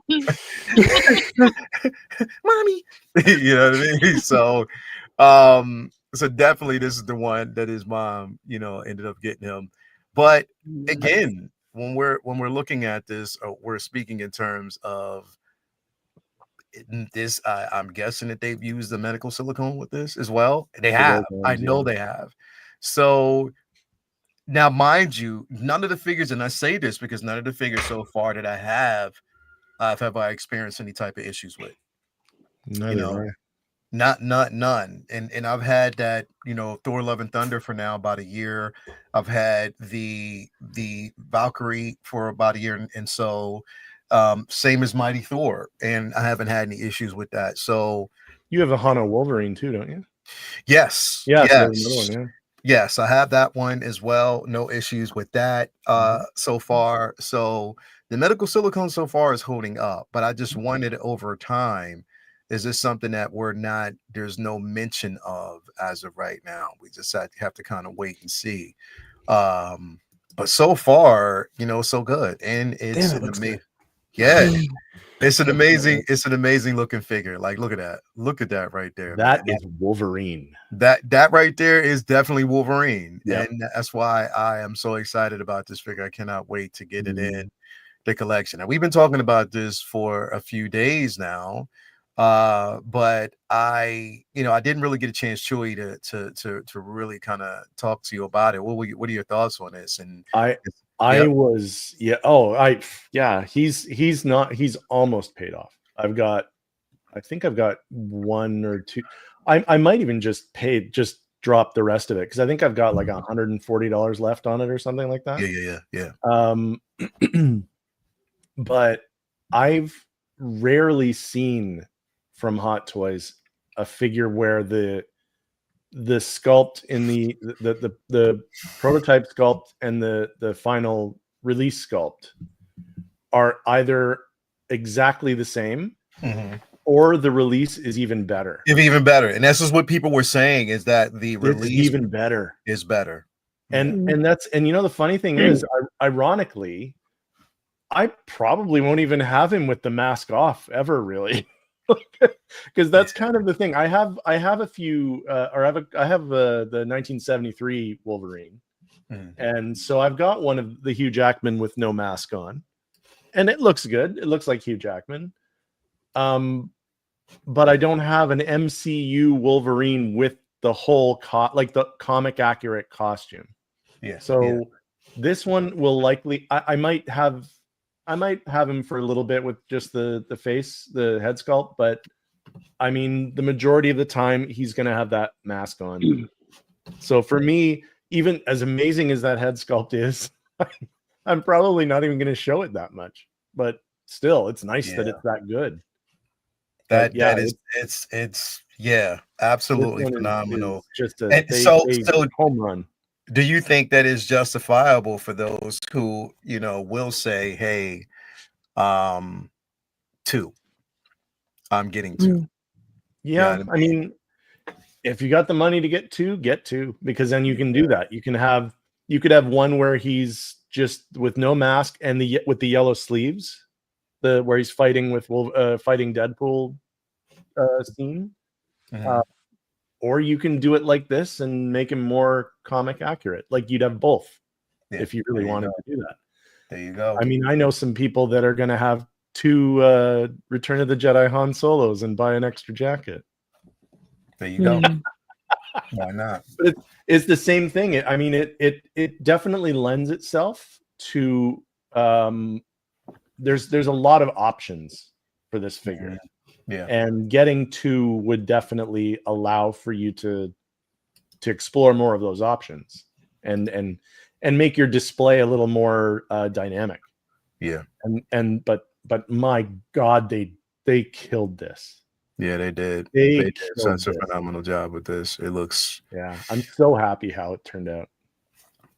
Mommy. You know what I mean? So so definitely this is the one that his mom, ended up getting him. But again, when we're looking at this, we're speaking in terms of this. I'm guessing that they've used the medical silicone with this as well. They have. I know they have. So now, mind you, none of the figures, and I say this because none of the figures so far that I have I experienced any type of issues with. None. And I've had that, Thor Love and Thunder for now about a year. I've had the Valkyrie for about a year, and so same as Mighty Thor, and I haven't had any issues with that. So you have a Hana Wolverine too, don't you? Yes. Yes. Yes, I have that one as well. No issues with that so far. So the medical silicone so far is holding up, but I just wondered over time, is this something that there's no mention of as of right now? We just have to kind of wait and see. But so far, so good. And it's amazing. Yeah. It's an amazing looking figure. Like, look at that right there. That is Wolverine. That right there is definitely Wolverine. Yep. And that's why I am so excited about this figure. I cannot wait to get it in the collection. And we've been talking about this for a few days now. But I didn't really get a chance, Chewy, to really kind of talk to you about it. What are your thoughts on this? And he's almost paid off. I think I've got one or two. I might even just drop the rest of it, because I think I've got like $140 left on it or something like that. Yeah. But I've rarely seen from Hot Toys a figure where the sculpt in the prototype sculpt and the final release sculpt are either exactly the same, or the release is even better. Even better. And this is what people were saying, is that the release even better is better. And the funny thing is, ironically, I probably won't even have him with the mask off ever, really. Because that's kind of the thing. I have a few, I have the 1973 Wolverine, and so I've got one of the Hugh Jackman with no mask on, and it looks good. It looks like Hugh Jackman, but I don't have an MCU Wolverine with the whole the comic accurate costume. This one will likely. I might have him for a little bit with just the face, the head sculpt, but I mean, the majority of the time he's going to have that mask on. So for me, even as amazing as that head sculpt is, I'm probably not even going to show it that much, but still, it's nice that it's that good. It's absolutely phenomenal. Just a home run. Do you think that is justifiable for those who, will say, hey, 2, I'm getting 2. Yeah. I mean, if you got the money to get 2, because then you can do that. You could have one where he's just with no mask and with the yellow sleeves, where he's fighting Deadpool scene. Or you can do it like this and make him more comic accurate. Like, you'd have both if you really wanted to do that. There you go. I mean, I know some people that are going to have 2 Return of the Jedi Han Solos and buy an extra jacket. There you go. Why not? But it's the same thing. I mean, it definitely lends itself to. There's a lot of options for this figure. Yeah. And getting 2 would definitely allow for you to explore more of those options and make your display a little more dynamic. Yeah. But my God, they killed this. Yeah, they did. They did such a phenomenal job with this. It looks. Yeah, I'm so happy how it turned out.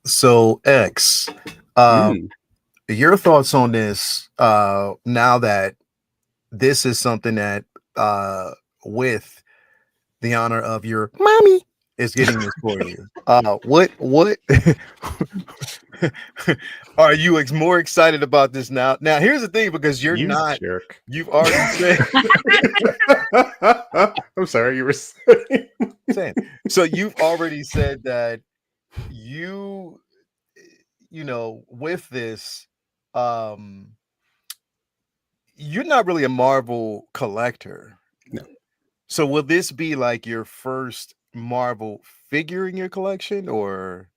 So X, your thoughts on this? Now that this is something that, with the honor of your mommy, is getting this for you. What are you more excited about this now? Now, here's the thing, because you're not. Jerk. You've already said. I'm sorry, you were saying. So you've already said that you with this, um, you're not really a Marvel collector. No. So will this be like your first Marvel figure in your collection, or?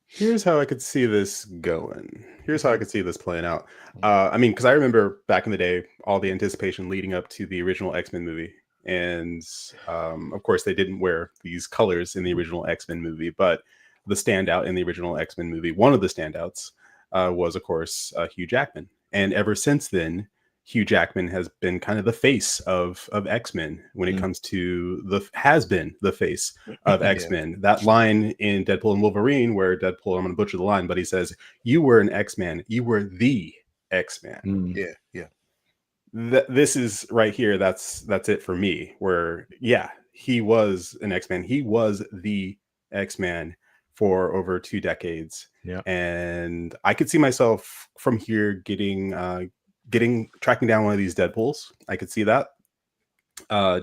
Here's how I could see this going. Here's how I could see this playing out. I mean, because I remember back in the day, all the anticipation leading up to the original X-Men movie. And of course, they didn't wear these colors in the original X-Men movie. But the standout in the original X-Men movie, one of the standouts, was, of course, Hugh Jackman. And ever since then, Hugh Jackman has been kind of the face of X-Men when it comes to has been the face of X-Men. Yeah. That line in Deadpool and Wolverine, where Deadpool, I'm going to butcher the line, but he says, "You were an X-Man. You were the X-Man." Yeah. This is right here. That's it for me. Where he was an X-Man. He was the X-Man for over 2 decades. Yeah, and I could see myself from here tracking down one of these Deadpools. I could see that,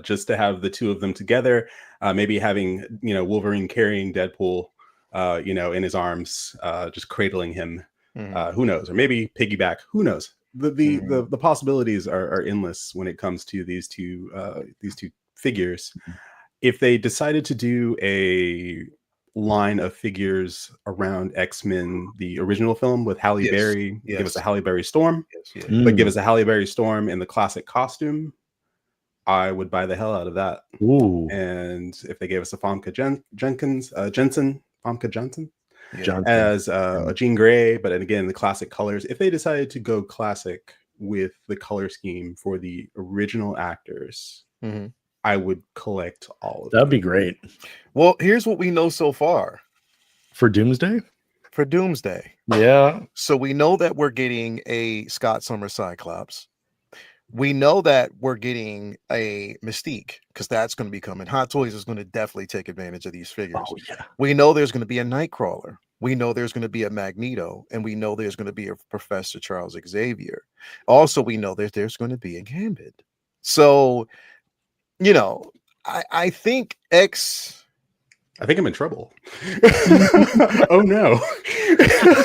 just to have the two of them together, maybe having Wolverine carrying Deadpool in his arms, just cradling him. Who knows? Or maybe piggyback, who knows? The possibilities are endless when it comes to these two figures. If they decided to do a line of figures around X-Men, the original film with Halle Berry, give us a Halle Berry Storm, but give us a Halle Berry Storm in the classic costume, I would buy the hell out of that. Ooh. And if they gave us a Famke Jensen Johnson as a Jean Grey, but again, the classic colors, if they decided to go classic with the color scheme for the original actors, I would collect all of That'd be great. Well, here's what we know so far. For Doomsday? For Doomsday. Yeah. So we know that we're getting a Scott Summers Cyclops. We know that we're getting a Mystique, because that's going to be coming. Hot Toys is going to definitely take advantage of these figures. Oh, yeah. We know there's going to be a Nightcrawler. We know there's going to be a Magneto, and we know there's going to be a Professor Charles Xavier. Also, we know that there's going to be a Gambit. So, I think I think I'm in trouble. Oh no.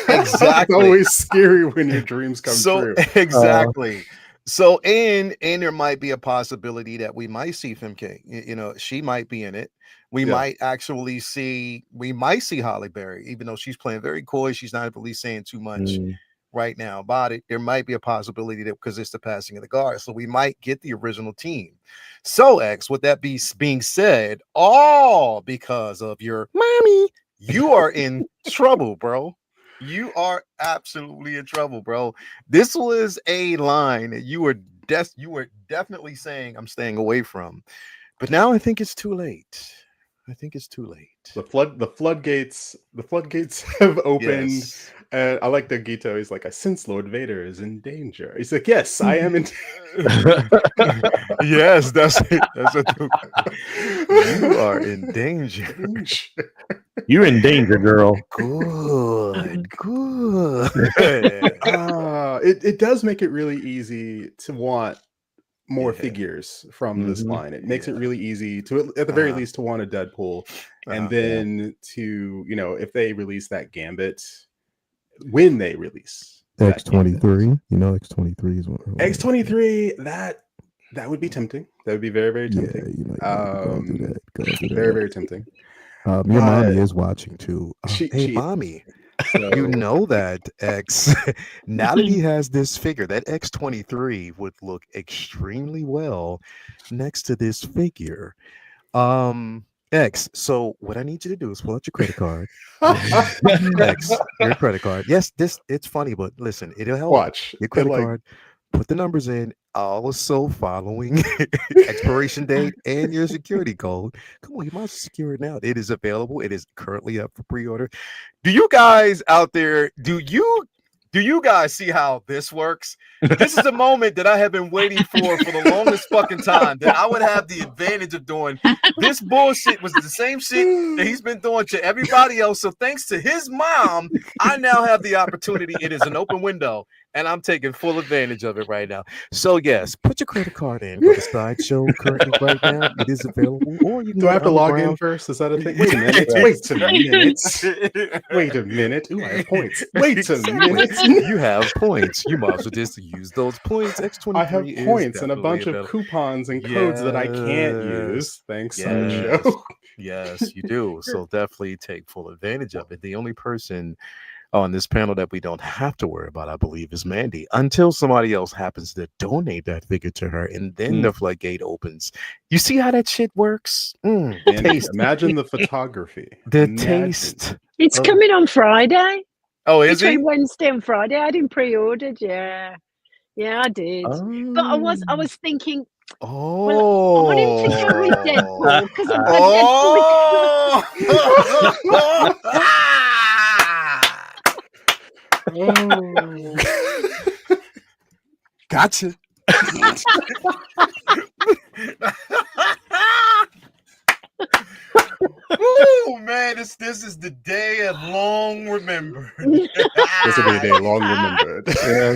Exactly. It's always scary when your dreams come true. Exactly. So and there might be a possibility that we might see Femke. She might be in it. We might actually see Halle Berry, even though she's playing very coy. She's not really saying too much right now about it. There might be a possibility that because it's the passing of the guard, so we might get the original team. So X, with that being said, all because of your mommy, you are in trouble, bro. You are absolutely in trouble, bro. This was a line that you were definitely saying I'm staying away from, but now I think it's too late. The floodgates have opened. Yes. I like the Gito. He's like, I sense Lord Vader is in danger. He's like, yes, I am in. Yes, that's it. You are in danger. You're in danger, girl. Good. It does make it really easy to want more figures from this line. It makes it really easy to, at the very least, to want a Deadpool, and then to, if they release that Gambit, when they release X-23, X-23 is one. X-23, that would be tempting. That would be very, very tempting. Go do that. Very, very tempting. Your mommy is watching too. Hey, mommy. So, you know that X, now that he has this figure, that X-23 would look extremely well next to this figure. X, so what I need you to do is pull out your credit card. X, your credit card. Yes, it's funny, but listen, it'll help. Watch your credit card. Put the numbers in, also following expiration date and your security code. Come on, you might secure it now. It is available. It is currently up for pre-order. Do you guys out there, do you guys see how this works? This is the moment that I have been waiting for the longest fucking time, that I would have the advantage of doing this bullshit. Was the same shit that he's been doing to everybody else. So thanks to his mom, I now have the opportunity. It is an open window. and I'm taking full advantage of it right now. So yes, put your credit card in. Go to Sideshow currently right now. It is available, or you can Do go I have to log in Underground. first? Is that a thing? Wait a minute. Wait a minute. Wait a minute. Ooh, I have points. Wait a minute. You have points. You might as well just use those points. X23 I have is points and a definitely bunch of available. coupons and codes that I can't use. Thanks, Yes. Sideshow. Yes, you do. So definitely take full advantage of it. The only person on this panel that we don't have to worry about, I believe, is Mandy, until somebody else happens to donate that figure to her, and then the floodgate opens. You see how that shit works? Mandy, Taste. imagine the photography. The Imagine. taste. It's coming on Friday. Oh, is Between he? Wednesday and Friday. I had him pre-ordered. Yeah, I did. But I was thinking, well, I want him to go with Deadpool because Gotcha. Oh man, this is the day of long remembered. This will be a day long remembered. Yeah.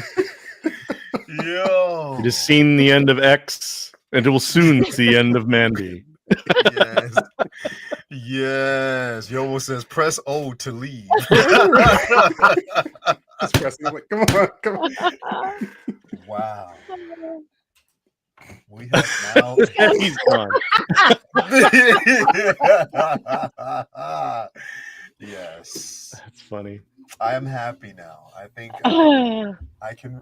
Yo, It has seen the end of X, and it will soon see the end of Mandy. yes, yes. Yomo says press O to leave. Just pressing like, come on. Wow. We have now. He's gone. Yes, That's funny. I am happy now. I think I can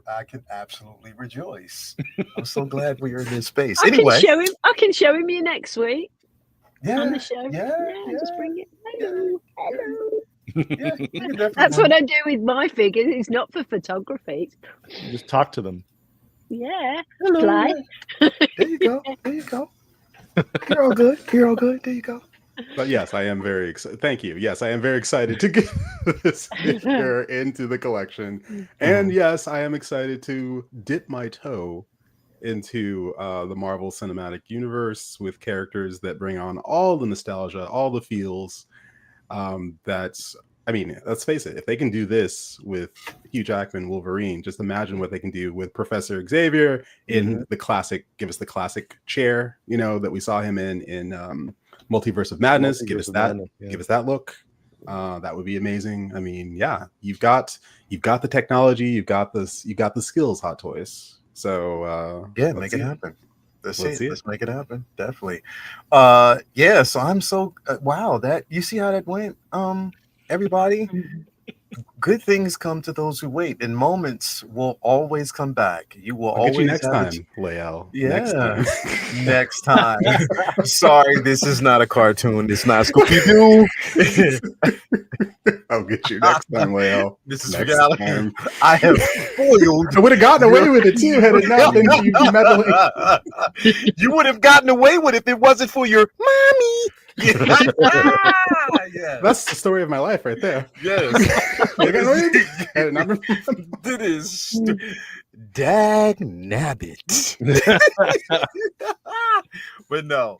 absolutely rejoice. I'm so glad we are in this space. I Anyway, can show him you next week on the show. yeah, Just bring it. Hello. yeah, we can definitely That's do what I do with my figures. It's not for photography. Just talk to them. Yeah, Hello. play. There you go. There you go. You're all good. You're all good. There you go. But yes, I am very excited. Thank you. Yes, I am very excited to get this figure into the collection. And yes, I am excited to dip my toe into the Marvel Cinematic Universe with characters that bring on all the nostalgia, all the feels. I mean, let's face it, if they can do this with Hugh Jackman, Wolverine, just imagine what they can do with Professor Xavier in the classic, give us the classic chair, that we saw him in Multiverse of Madness. Give us that look. That would be amazing. I mean, yeah, you've got the technology, you've got the skills, Hot Toys. So Yeah, make it happen. Let's make it happen. Definitely. So I'm so wow, that you see how that went. Everybody, good things come to those who wait, and moments will always come back. You will I'll get always you next have time, Lael. Yeah, next time. Sorry, this is not a cartoon. It's not Scooby-Doo. I'll get you next time, Lael. This is Next reality. time. I have spoiled. I would have gotten away with it too had it not been for you meddling. You would have gotten away with it if it wasn't for your mommy. Yeah. That's the story of my life right there. Yes. It is. Dag nabbit. But no.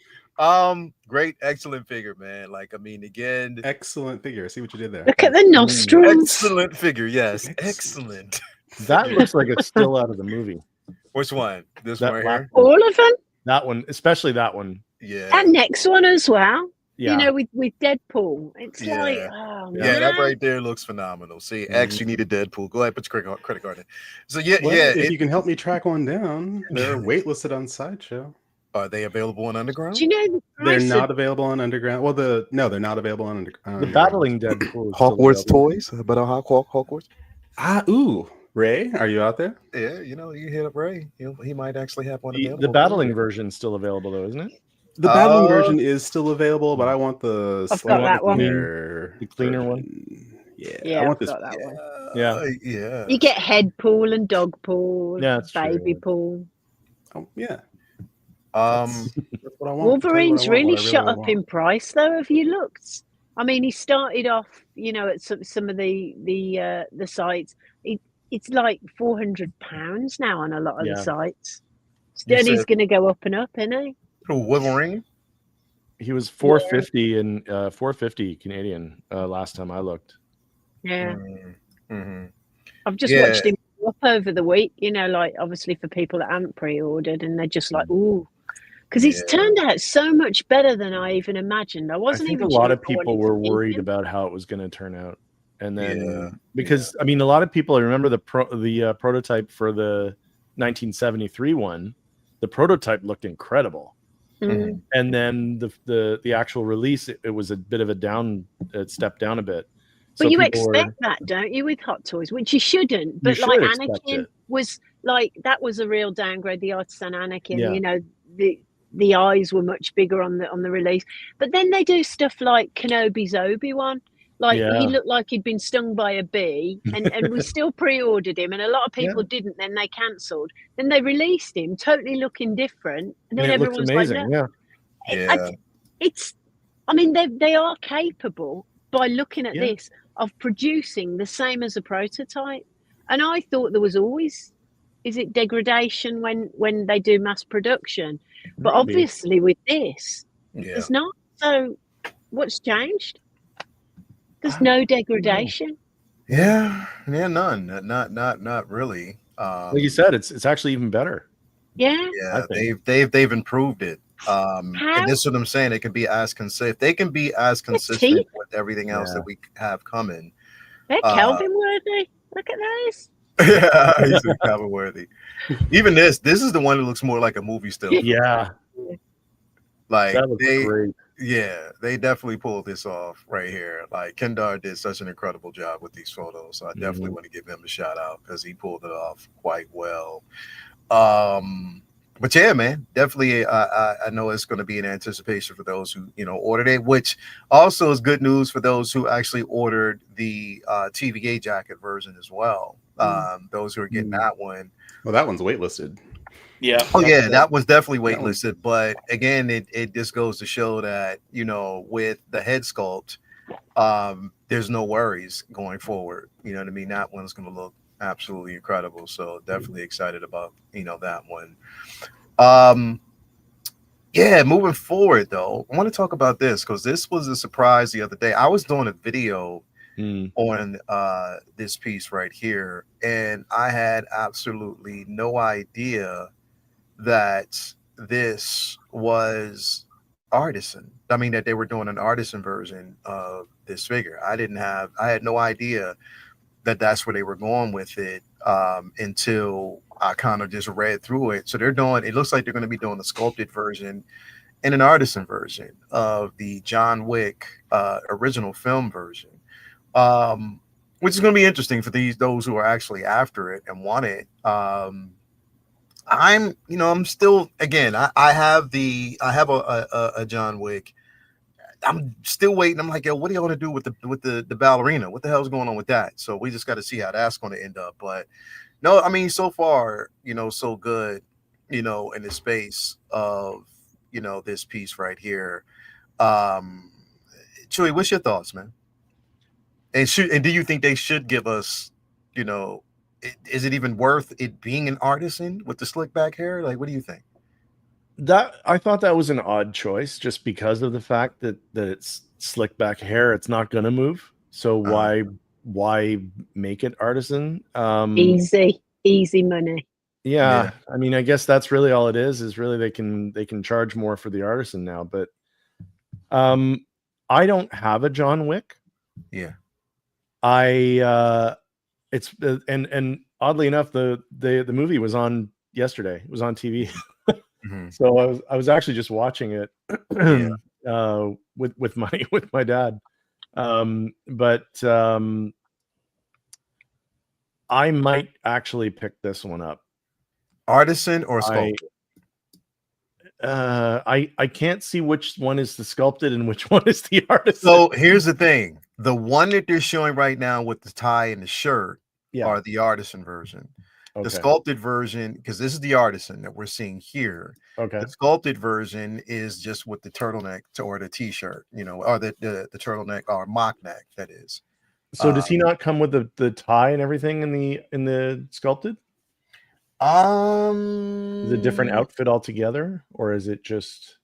Great, excellent figure, man. Like, I mean, again, Excellent figure. See what you did there. Look at the nostrils. excellent figure. Yes, excellent. That looks like it's still out of the movie. Which one? This That one right black here? All of them. That one, especially that one. Yeah. That next one as well. Yeah. With Deadpool. It's Yeah. like, oh, Yeah, that man. right there looks phenomenal. See, X, you need a Deadpool. Go ahead, put your credit card in. So Well, yeah. if you can help me track one down, they're waitlisted on Sideshow. Are they available on Underground? Do you know the They're price not available on Underground. Well, they're not available on Underground. The battling Deadpool. is still Hogwarts available. toys, but Hogwarts. Ooh, Ray, are you out there? Yeah, you hit up Ray. He might actually have one available. The battling version is still available though, isn't it? The battling version is still available, but I want the I've got that one. The cleaner one. Yeah, I want I've this. got that one. Yeah. You get head pool and dog pool, Yeah, that's baby true. pool. Oh, yeah. Um, That's what I want. Wolverine's really shot up want. in price, though. Have you looked? I mean, he started off, at some of the sites. It's like £400 now on a lot of the sites. Then he's going to go up and up, isn't he? Wolverine. He was 450 and 450 Canadian last time I looked. Yeah. Mm-hmm. I've just watched him up over the week, you know, like obviously for people that haven't pre-ordered, and they're just like, ooh, because it's turned out so much better than I even imagined. I I wasn't think a even lot sure of if I people wanted to were meet worried him. about how it was going to turn out, and then Yeah, because I mean, a lot of people, I remember the prototype for the 1973 one. The prototype looked incredible, Mm. and then the actual release, it was a bit of a step down a bit. But So you people expect were, that, don't you, with Hot Toys? Which you shouldn't. you But like should expect Anakin it. was like, that was a real downgrade. The Artisan Anakin, Yeah. you know, the eyes were much bigger on the release. But then they do stuff like Kenobi's Obi-Wan. Like he Yeah. looked like he'd been stung by a bee, and we still pre-ordered him, and a lot of Yeah. people didn't. Then they cancelled. Then they released him, totally looking different, and then And it looks everyone's like, amazing. "No." Yeah. It's. I mean, they are capable by looking at Yeah. this of producing the same as a prototype, and I thought there was always, is it degradation when they do mass production? But Maybe. obviously with this, yeah. there's not. So what's changed? There's no degradation. Yeah, none. Not really. Like you said, it's actually even better. Yeah. Yeah, I think. they've improved it. And How? this is what I'm saying. It can be as consistent. If they can be as consistent teeth. with everything else that we have coming. They're Kelvin worthy. Look at those. Yeah, he's Calvin worthy. Even this is the one that looks more like a movie still. Yeah. Like That looks great. Yeah, they definitely pulled this off right here. Like Kendar did such an incredible job with these photos. So I definitely want to give him a shout out because he pulled it off quite well. But yeah, man, definitely. I know it's going to be in anticipation for those who ordered it, which also is good news for those who actually ordered the TVA jacket version as well. Those who are getting that one. Well, that one's waitlisted. Yeah. Oh yeah, that was definitely waitlisted. But again, it just goes to show that with the head sculpt, there's no worries going forward. You know what I mean? That one's going to look absolutely incredible. So definitely excited about that one. Yeah, moving forward though, I want to talk about this because this was a surprise the other day. I was doing a video on this piece right here, and I had absolutely no idea that this was Artisan. I mean, that they were doing an Artisan version of this figure. I had no idea that that's where they were going with it until I kind of just read through it. So it looks like they're going to be doing a sculpted version and an Artisan version of the John Wick original film version, which is going to be interesting for those who are actually after it and want it. I'm still, again, I have a John Wick. I'm still waiting. I'm like, yo, what do you want to do with the ballerina? What the hell's going on with that? So we just got to see how that's going to end up. But no, I mean, so far, so good, in the space of, this piece right here. Chewy, what's your thoughts, man? And do you think they should give us, is it even worth it being an Artisan with the slick back hair? Like, what do you think? That I thought that was an odd choice just because of the fact that it's slick back hair. It's not going to move. So why make it Artisan? Easy money. Yeah. I mean, I guess that's really all it is really they can charge more for the Artisan now. But I don't have a John Wick. Yeah. It's and oddly enough, the movie was on yesterday. It was on TV. So I was actually just watching it with my dad. But I might actually pick this one up. Artisan or sculpted? I can't see which one is the sculpted and which one is the Artisan. So here's the thing. The one that they're showing right now with the tie and the shirt are the Artisan version. Okay. The sculpted version, because this is the Artisan that we're seeing here. Okay. The sculpted version is just with the turtleneck or the t-shirt, or the turtleneck or mock neck, that is. So does he not come with the tie and everything in the sculpted? Is it a different outfit altogether, or is it just?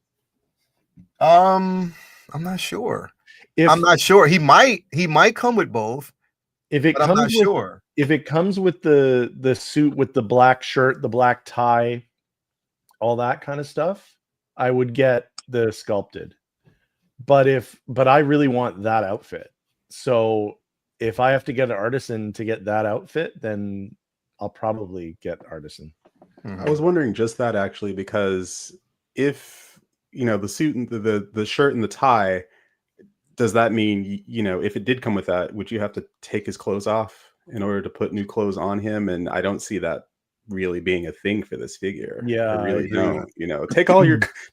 I'm not sure. I'm not sure. He might come with both. If it comes, I'm not sure. if it comes with the suit with the black shirt, the black tie, all that kind of stuff, I would get the sculpted. But I really want that outfit. So if I have to get an Artisan to get that outfit, then I'll probably get Artisan. I was wondering just that actually, because if the suit and the shirt and the tie, does that mean if it did come with that, would you have to take his clothes off in order to put new clothes on him? And I don't see that really being a thing for this figure. Yeah, I really don't.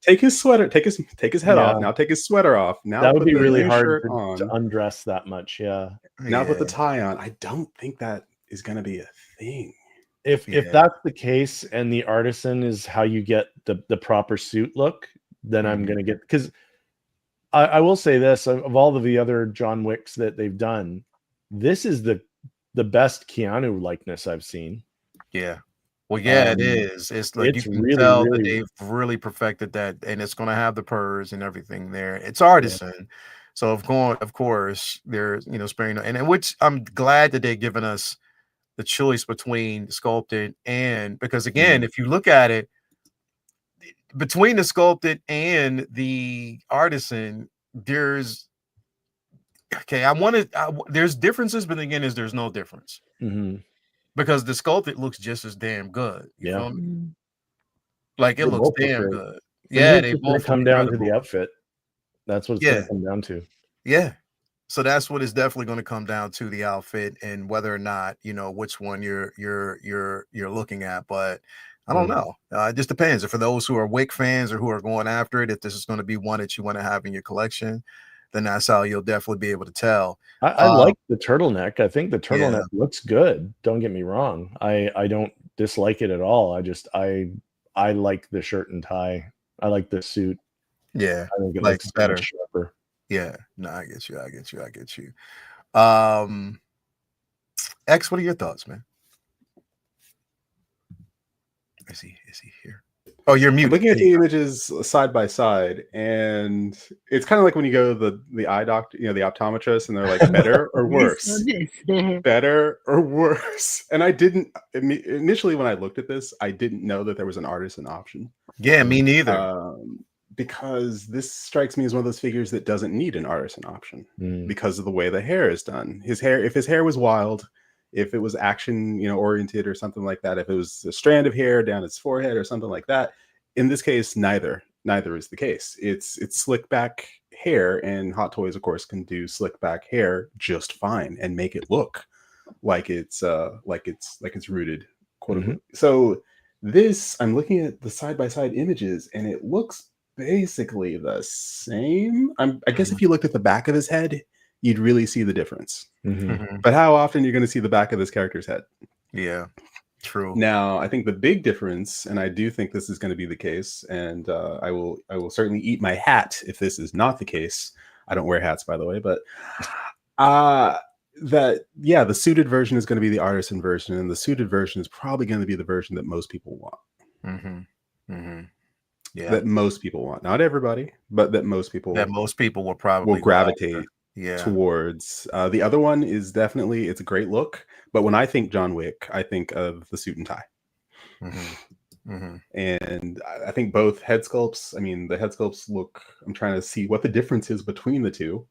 Take his sweater, take his head off. Now take his sweater off. Now that would be really hard to undress that much. Yeah. Now put the tie on. I don't think that is going to be a thing. If that's the case, and the Artisan is how you get the proper suit look, then I'm gonna get, because I will say this, of all of the other John Wicks that they've done, this is the best Keanu likeness I've seen. Yeah. Well, yeah, it is. It's like it's you can really, tell really, that they've really perfected that, and it's going to have the purrs and everything there. It's Artisan, so of course, there's sparing, and which I'm glad that they've given us the choice between sculpted and, because again, if you look at it, between the sculpted and the Artisan, there's there's differences, but again, there's no difference. Because the sculpted looks just as damn good. You feel me? Like it looks damn good. Yeah, they both come down to the outfit. That's what it's going to come down to. Yeah. So that's what it's definitely going to come down to, the outfit, and whether or not which one you're looking at. But I don't know. It just depends. If for those who are Wick fans or who are going after it, if this is going to be one that you want to have in your collection, then that's how you'll definitely be able to tell. I like the turtleneck. I think the turtleneck looks good. Don't get me wrong. I don't dislike it at all. I like the shirt and tie. I like the suit. Yeah, I think it like looks better. Sharper. Yeah, no, I get you. X, what are your thoughts, man? Is he here? Oh, you're muted. Looking at the images side by side, and it's kind of like when you go to the eye doctor, the optometrist, and they're like, better or worse? Better or worse? And I didn't initially, when I looked at this, I didn't know that there was an Artisan option. Yeah, me neither. Because this strikes me as one of those figures that doesn't need an Artisan option because of the way the hair is done. His hair, if his hair was wild, if it was action, oriented or something like that, if it was a strand of hair down his forehead or something like that, in this case, neither is the case. It's slick back hair, and Hot Toys, of course, can do slick back hair just fine and make it look like it's rooted, quote unquote. So this, I'm looking at the side by side images, and it looks basically the same. I guess if you looked at the back of his head, you'd really see the difference. But how often you're going to see the back of this character's head? Yeah, true. Now, I think the big difference, and I do think this is going to be the case, and I will certainly eat my hat if this is not the case. I don't wear hats, by the way, but the suited version is going to be the Artisan version, and the suited version is probably going to be the version that most people want. Yeah, that most people want. Not everybody, but that most people will probably gravitate towards. The other one is definitely, it's a great look, but when I think John Wick, I think of the suit and tie. And I think both head sculpts, the head sculpts look, I'm trying to see what the difference is between the two,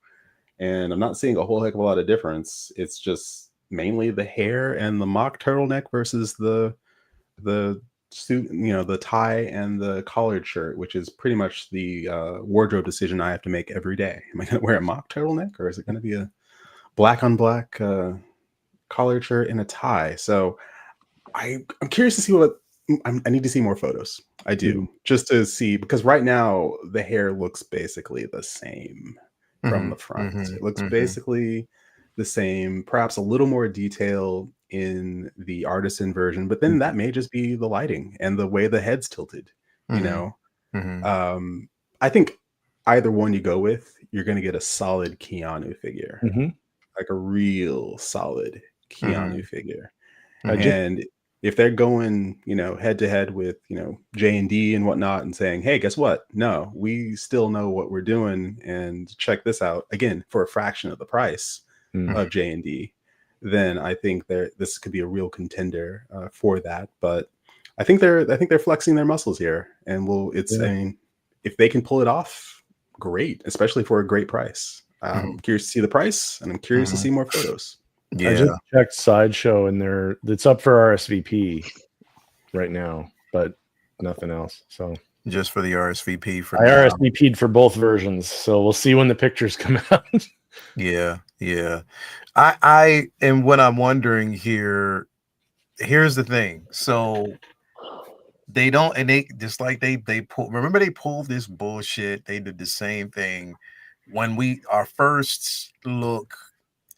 and I'm not seeing a whole heck of a lot of difference. It's just mainly the hair and the mock turtleneck versus the suit, the tie and the collared shirt, which is pretty much the wardrobe decision I have to make every day. Am I going to wear a mock turtleneck, or is it going to be a black on black collared shirt and a tie? So I'm curious to see what I need to see more photos. I do, just to see, because right now the hair looks basically the same from the front. It looks basically the same, perhaps a little more detail in the Artisan version, but then that may just be the lighting and the way the head's tilted. I think either one you go with, you're going to get a solid Keanu figure, like a real solid Keanu figure. And if they're going, head to head with, J&D and whatnot, and saying, hey, guess what? No, we still know what we're doing, and check this out again for a fraction of the price of J&D. then I think this could be a real contender for that. But I think they're flexing their muscles here, and I mean, if they can pull it off, great, especially for a great price. I'm curious to see the price, and I'm curious to see more photos. Yeah, I just checked Sideshow, and it's up for RSVP right now, but nothing else. So just for the RSVP for I now. RSVP'd for both versions, so we'll see when the pictures come out. Yeah. I and what I'm wondering here's the thing. So they don't, and they just like they pulled this bullshit. They did the same thing when our first look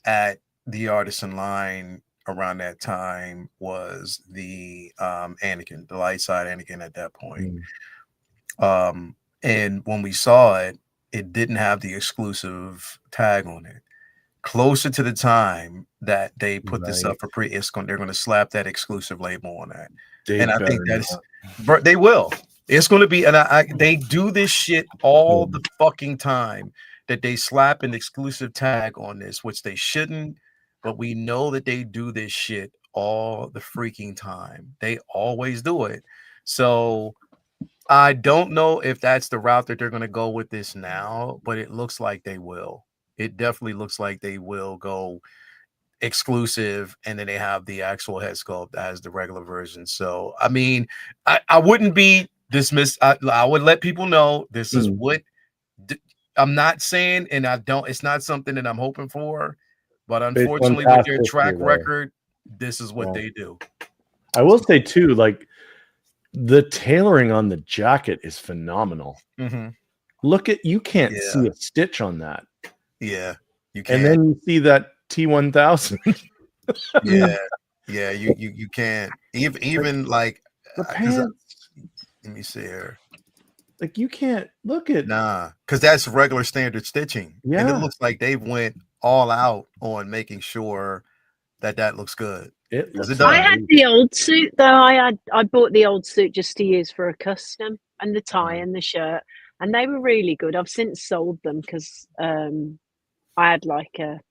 at the Artisan line around that time was the Anakin, the light side Anakin at that point. And when we saw it, it didn't have the exclusive tag on it. Closer to the time that they put this up for they're going to slap that exclusive label on that. And I think they will. It's going to be, and they do this shit all the fucking time, that they slap an exclusive tag on this, which they shouldn't, but we know that they do this shit all the freaking time. They always do it. So I don't know if that's the route that they're going to go with this now, but it looks like they will. It definitely looks like they will go exclusive, and then they have the actual head sculpt as the regular version. So, I mean, I wouldn't be dismissed. I would let people know this is what I'm not saying, and it's not something that I'm hoping for, but unfortunately with their track record, this is what they do. I will say too, like, the tailoring on the jacket is phenomenal. Look at, you can't see a stitch on that. Yeah, you can. And then you see that T1000. Yeah, you can't even like the pants. Let me see here. Like, you can't look at because that's regular standard stitching. Yeah, and it looks like they've went all out on making sure that looks good. I had the old suit though. I bought the old suit just to use for a custom, and the tie and the shirt, and they were really good. I've since sold them because I had like a,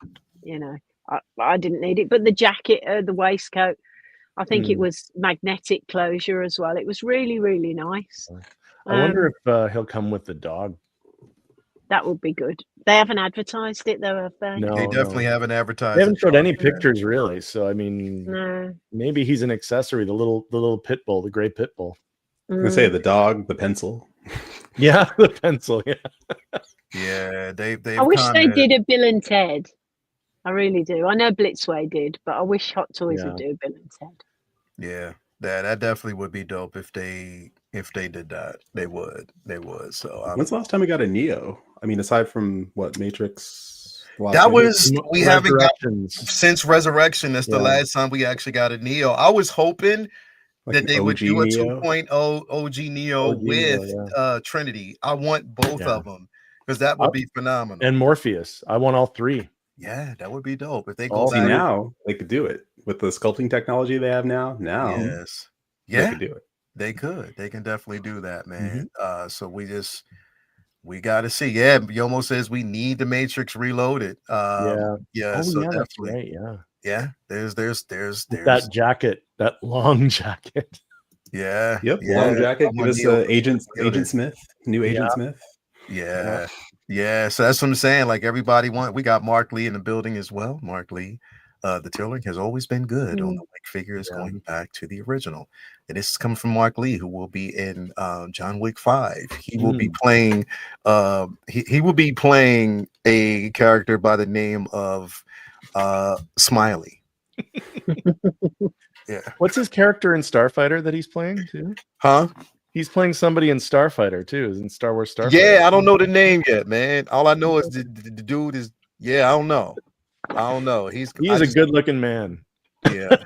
I didn't need it, but the jacket, the waistcoat, I think it was magnetic closure as well. It was really, really nice. I wonder if he'll come with the dog. That would be good. They haven't advertised it though, have they? No, they definitely haven't advertised. They haven't showed any pictures really. So I mean, maybe he's an accessory. The little pit bull, the gray pit bull. I'm gonna say the dog, the pencil. Yeah, the pencil. Yeah. Yeah, they. I wish they did a Bill and Ted. I really do. I know Blitzway did, but I wish Hot Toys would do a Bill and Ted. Yeah, that definitely would be dope if they did that. They would. So when's the last time we got a Neo? I mean, aside from what, Matrix? That was, we haven't got since Resurrection. That's the last time we actually got a Neo. I was hoping that they would do a 2.0 OG Neo with Trinity. I want both of them because that would be phenomenal. And Morpheus. I want all three. Yeah, that would be dope if they go back. Now they could do it with the sculpting technology they have now. Yes, they could do it. They could. They can definitely do that, man. So we got to see. Yeah, Yomo says we need the Matrix Reloaded. So definitely. Right, yeah. There's that jacket, that long jacket. Yeah. Yep. Long jacket. Give us Agent Smith, new Agent Smith. Yeah. So that's what I'm saying. Like, everybody we got Mark Lee in the building as well. Mark Lee. The tailoring has always been good on the Wick figures going back to the original. And this is coming from Mark Lee, who will be in John Wick 5. He will be playing he will be playing a character by the name of Smiley. Yeah. What's his character in Starfighter that he's playing too? Huh? He's playing somebody in Starfighter too, in Star Wars Starfighter. Yeah, I don't know the name yet, man. All I know is the dude is I don't know. He's a good-looking man. Yeah,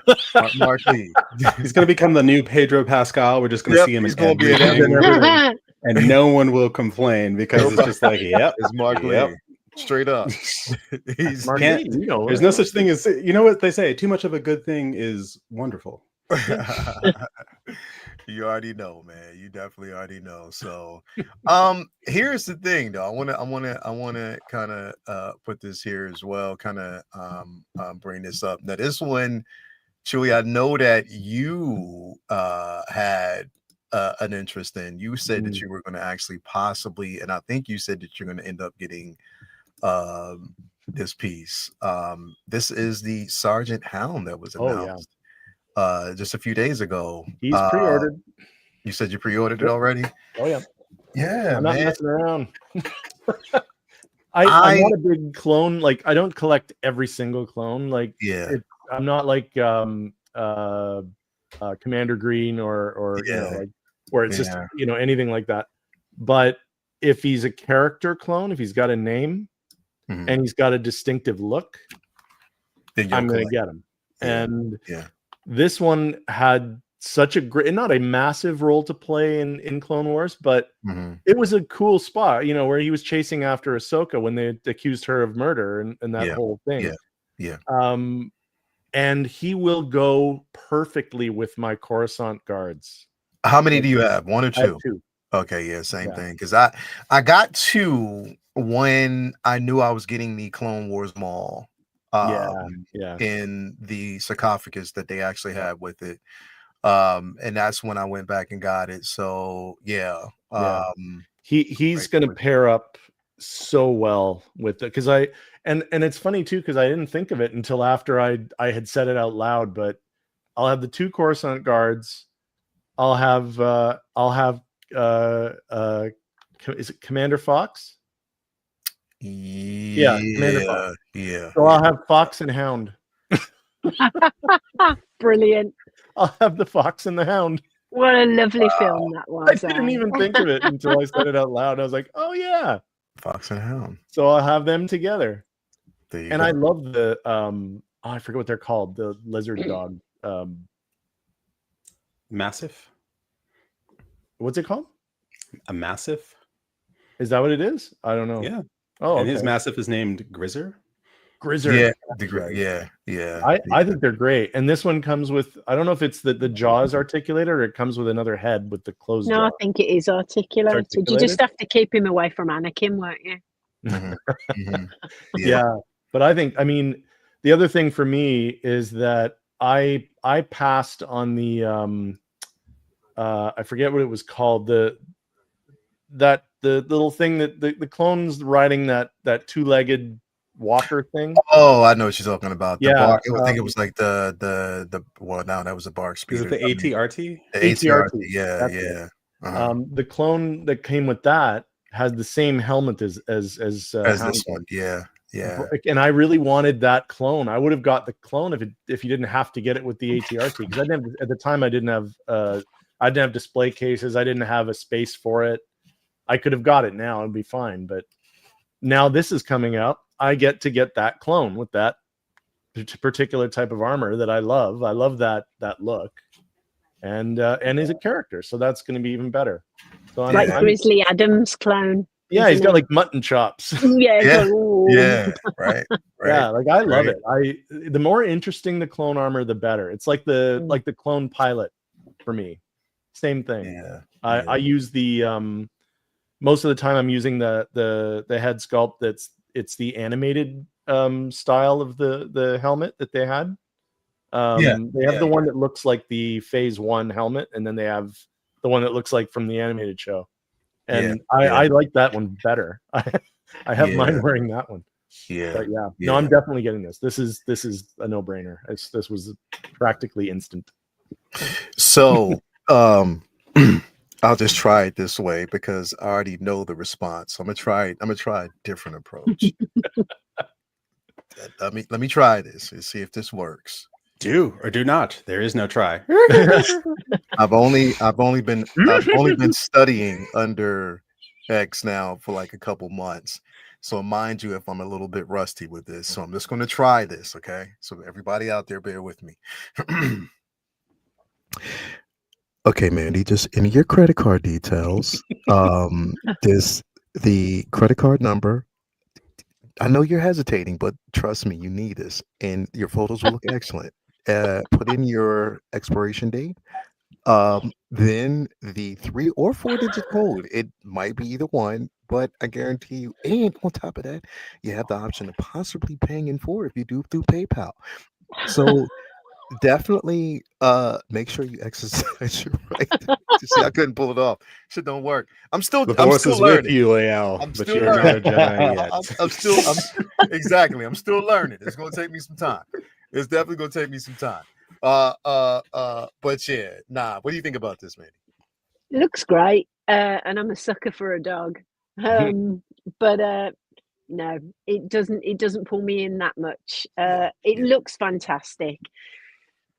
Mark Lee. He's going to become the new Pedro Pascal. We're just going to see him in everything, and no one will complain because it's just like, it's Mark Lee. Straight up. He's there's no such thing as, you know what they say, too much of a good thing is wonderful. You already know, man. You definitely already know. So, here's the thing, though. I wanna kind of put this here as well. Kind of bring this up. Now, this one, Chewy, I know that you had an interest in. You said that you were going to actually possibly, and I think you said that you're going to end up getting this piece. This is the Sergeant Hound that was announced just a few days ago. He's pre-ordered. You said you pre-ordered it already? Oh yeah. Yeah, I'm man. not messing around. I'm not a big clone. Like, I don't collect every single clone. Like, I'm not like Commander Green or you know, like, where it's just, you know, anything like that. But if he's a character clone, if he's got a name and he's got a distinctive look, then I'm going to get him. And this one had such a great, not a massive role to play in Clone Wars, but it was a cool spot, you know, where he was chasing after Ahsoka when they accused her of murder and that whole thing. And he will go perfectly with my Coruscant guards. How many do you have? One or two? I have two. Okay, same thing. Because I got two when I knew I was getting the Clone Wars Maul. In the sarcophagus that they actually had with it. And that's when I went back and got it. So he's gonna pair up so well with it, because and it's funny too, because I didn't think of it until after I had said it out loud, but I'll have the two Coruscant guards. I'll have is it Commander Fox? Commander Fox. So I'll have Fox and Hound. Brilliant. I'll have the Fox and the Hound. What a lovely film that was. I didn't even think of it until I said it out loud. I was like, oh yeah, Fox and Hound. So I'll have them together. And I love the I forget what they're called, the lizard dog. Massive. What's it called? A massive. Is that what it is? I don't know. Yeah. Oh, and his massive is named Grizzer. Grizzer. I think they're great. And this one comes with, I don't know if it's the jaw is articulated or it comes with another head with the closed jaw. I think it is articulated. You just have to keep him away from Anakin, won't you? But I think, I mean, the other thing for me is that I passed on the I forget what it was called, the little thing that the clones riding that two-legged walker thing. Oh, I know what you're talking about. I think it was like the well, now that was a bark speeder. Is it the ATRT? The ATRT, the clone that came with that has the same helmet as this one. And I really wanted that clone. I would have got the clone if you didn't have to get it with the ATRT, because at the time I didn't have display cases. I didn't have a space for it. I could have got it now. It'd be fine. But now this is coming out. I get to get that clone with that particular type of armor that I love. I love that look, and he's a character, so that's going to be even better. So like Grizzly Adams clone. Yeah, he's got like mutton chops. Right. Yeah, like I love it. The more interesting the clone armor, the better. It's like the clone pilot for me. Same thing. I use the most of the time I'm using the head sculpt it's the animated style of the helmet that they had. They have the one that looks like the Phase 1 helmet, and then they have the one that looks like from the animated show. And I like that one better. I have mine wearing that one. But no, I'm definitely getting this. This is a no-brainer. This was practically instant. So I'll just try it this way because I already know the response. So I'm gonna try a different approach. let me try this and see if this works. Do or do not. There is no try. I've only been studying under X now for like a couple months. So mind you, if I'm a little bit rusty with this, so I'm just going to try this. Okay, so everybody out there, bear with me. Okay, Mandy, just enter your credit card details. The credit card number. I know you're hesitating, but trust me, you need this, and your photos will look excellent. Put in your expiration date, Then the 3 or 4 digit code. It might be either one, but I guarantee you. And on top of that, you have the option of possibly paying in full if you do through PayPal. So definitely make sure you exercise your right. See, I couldn't pull it off. Shit don't work. I'm The still force is with learning. you, Leal, I'm but still you're not a learning. Jedi yet. Exactly. I'm still learning. It's gonna take me some time. It's definitely gonna take me some time. But yeah, nah. What do you think about this, man? Looks great, and I'm a sucker for a dog. But no, it doesn't. It doesn't pull me in that much. It looks fantastic,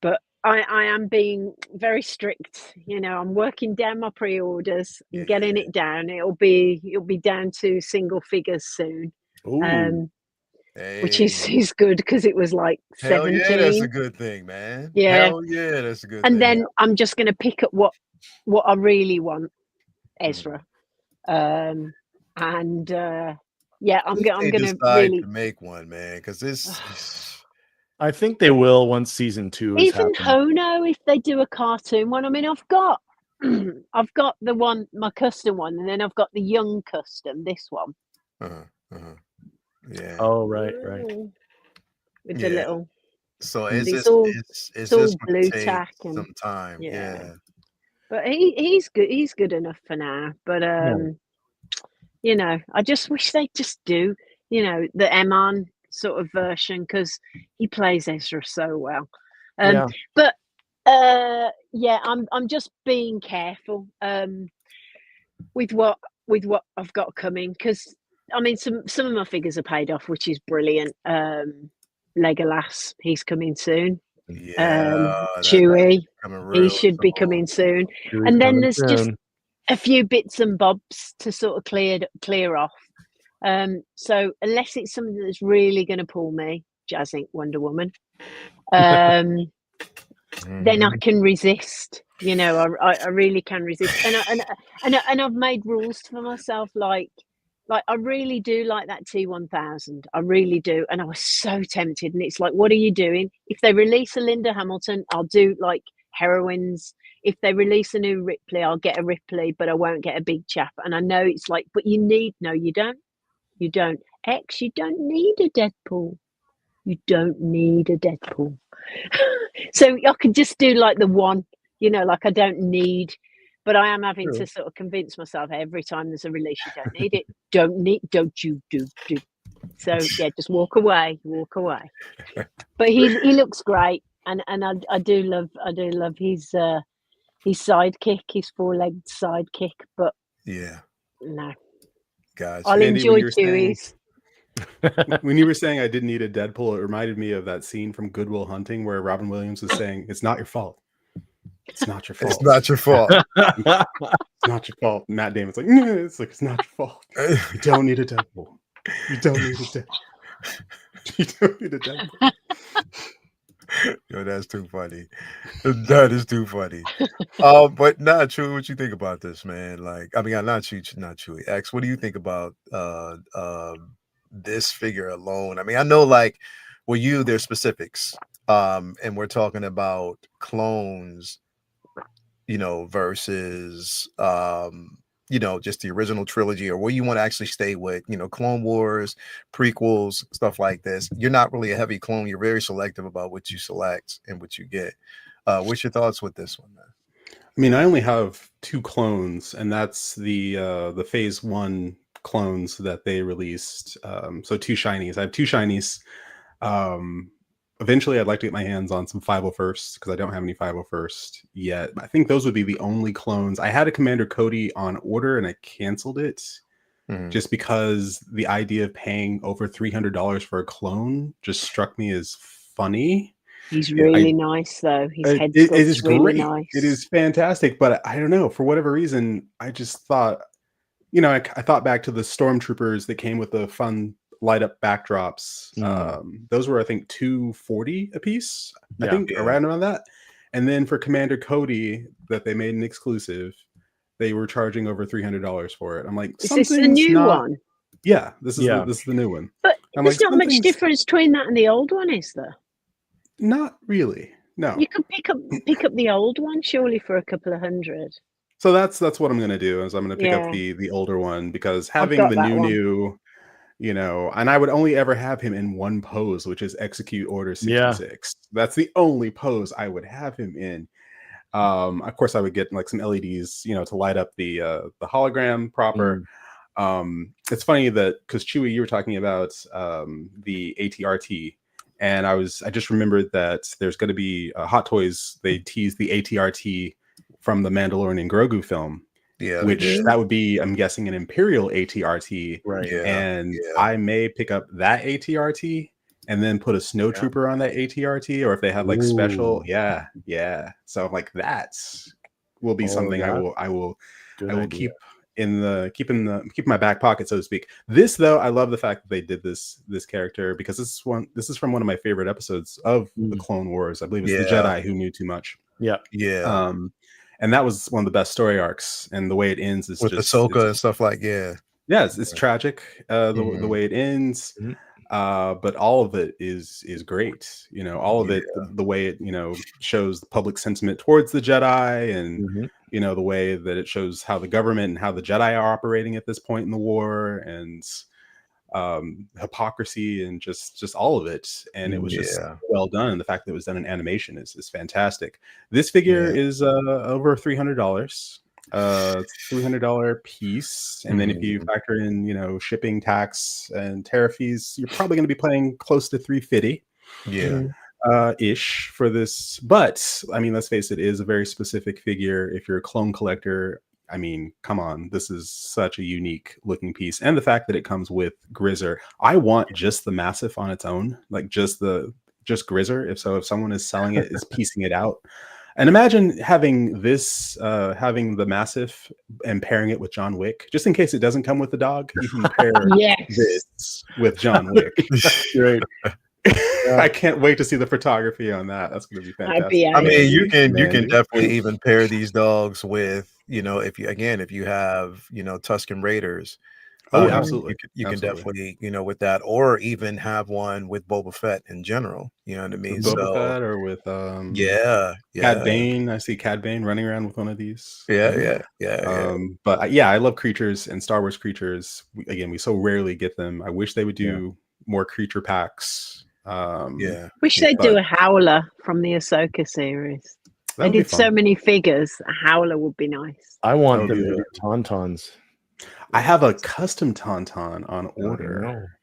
but I am being very strict. You know, I'm working down my pre-orders and getting it down. It'll be down to single figures soon. Ooh. Which is good because it was like Hell 17. yeah, that's a good thing, man. Yeah. Hell yeah, that's a good And thing. then I'm just going to pick up what I really want, Ezra. And yeah, I'm going to really to make one, man, because this. I think they will once season 2 is even happening. Hono, if they do a cartoon one. I mean, I've got I've got the one, my custom one, and then I've got the young custom, this one. Yeah. Oh, right. With the little. So it's just all gonna blue take tack and some time. Yeah. But he's good. He's good enough for now. But you know, I just wish they'd just do, you know, the Eman sort of version because he plays Ezra so well. But yeah, I'm just being careful with what I've got coming because I mean some of my figures are paid off, which is brilliant. Legolas, he's coming soon. Chewie, he should be coming soon. Chewie's and then coming there's soon. just a few bits and bobs to sort of clear off. So unless it's something that's really going to pull me, Jazz Inc. Wonder Woman, then I can resist. You know, I really can resist. And I've made rules for myself, like I really do like that T1000. I really do. And I was so tempted. And it's like, what are you doing? If they release a Linda Hamilton, I'll do like heroines. If they release a new Ripley, I'll get a Ripley, but I won't get a big chap. And I know it's like, but you don't. You don't. X, you don't need a Deadpool. You don't need a Deadpool. So I could just do like the one, you know, like I don't need, but I am having to sort of convince myself every time there's a release, you don't need it. Don't you do. So yeah, just walk away. But he looks great. And I do love his sidekick, his 4-legged sidekick, but no. Guys, I'll Andy, enjoy Chewie's. When you were saying I didn't need a Deadpool, it reminded me of that scene from Good Will Hunting where Robin Williams was saying, "It's not your fault. It's not your fault. It's not your fault. It's not your fault." Matt Damon's like, it's not your fault. You don't need a Deadpool. You don't need a Deadpool. You don't need a Deadpool. Yo, that's too funny. That is too funny. But not Chewy. What you think about this, man? Like, I mean, not Chewy. X, what do you think about this figure alone? I mean, I know, like, well, there's specifics, and we're talking about clones, you know, versus you know, just the original trilogy, or where you want to actually stay with, you know, Clone Wars, prequels, stuff like this. You're not really a heavy clone. You're very selective about what you select and what you get. What's your thoughts with this one, man? I mean, I only have 2 clones, and that's the Phase 1 clones that they released. So 2 shinies. I have 2 shinies. Eventually, I'd like to get my hands on some 501st because I don't have any 501st yet. I think those would be the only clones. I had a Commander Cody on order and I canceled it just because the idea of paying over $300 for a clone just struck me as funny. He's really nice, though. His head it is really great. nice. It is fantastic, but I don't know. For whatever reason, I just thought, you know, I thought back to the Stormtroopers that came with the fun light up backdrops. Those were, I think, $240 a piece. I think around that. And then for Commander Cody, that they made an exclusive, they were charging over $300 for it. I'm like, is this the new one? Yeah, this is the new one. But there's not much difference between that and the old one, is there? Not really. No. You could pick up the old one surely for a couple of hundred. So that's what I'm gonna do. Is I'm gonna pick up Yeah. the older one because I've having got the that one. new, you know, and I would only ever have him in one pose, which is execute order 66. That's the only pose I would have him in. Of course, I would get like some LEDs, you know, to light up the hologram proper. It's funny that because Chewy, you were talking about the ATRT, and I just remembered that there's going to be Hot Toys. They teased the ATRT from the Mandalorian and Grogu film, which that would be, I'm guessing, an Imperial ATRT, Right? And I may pick up that ATRT and then put a snow trooper on that ATRT, or if they have like special, So like that will be something I will keep in my back pocket, so to speak. This though, I love the fact that they did this character because this is from one of my favorite episodes of the Clone Wars. I believe it's the Jedi Who Knew Too Much. And that was one of the best story arcs, and the way it ends is with Ahsoka and stuff like it's tragic the way it ends. But all of it is great, you know, all of it, the way it, you know, shows the public sentiment towards the Jedi, and you know, the way that it shows how the government and how the Jedi are operating at this point in the war, and hypocrisy, and just all of it. And it was just well done. The fact that it was done in animation is fantastic. This figure is over $300. $300 piece, and then if you factor in, you know, shipping, tax, and tariff fees, you're probably going to be paying close to $350 ish for this. But I mean, let's face it is a very specific figure. If you're a clone collector, I mean, come on, this is such a unique looking piece. And the fact that it comes with Grizzer, I want just the Massif on its own, like just Grizzer. If someone is selling it, is piecing it out. And imagine having this, having the Massif and pairing it with John Wick, just in case it doesn't come with the dog. You can pair this with John Wick. Great. I can't wait to see the photography on that. That's going to be fantastic. I mean, you can definitely even pair these dogs with, you know, if you have, you know, Tusken Raiders. Absolutely. You can definitely, you know, with that, or even have one with Boba Fett in general. You know what I mean? With Boba Fett, or with Cad Bane. I see Cad Bane running around with one of these. But I love creatures and Star Wars creatures. We so rarely get them. I wish they would do more creature packs. Wish they'd do a Howler from the Ahsoka series. They did so many figures. A Howler would be nice. I want them to do Tauntauns. I have a custom Tauntaun on order,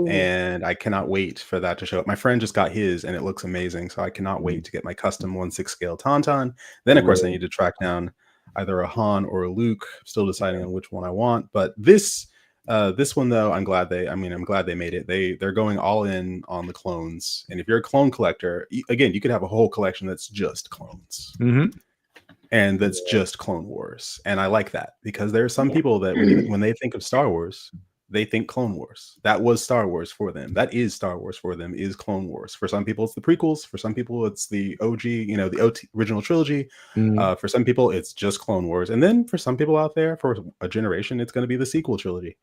and I cannot wait for that to show up. My friend just got his, and it looks amazing, so I cannot wait to get my custom 1/6 scale Tauntaun. Then, of course, I need to track down either a Han or a Luke. Still deciding on which one I want, but this one though, I'm glad they made it. They're going all in on the clones, and if you're a clone collector, again, you could have a whole collection that's just clones. And that's just Clone Wars. And I like that because there are some people that when they think of Star Wars, they think Clone Wars. That was Star Wars for them. That is Star Wars for them, is Clone Wars. For some people, it's the prequels. For some people, it's the OG, you know, the original trilogy. For some people, it's just Clone Wars. And then for some people out there, for a generation, it's going to be the sequel trilogy.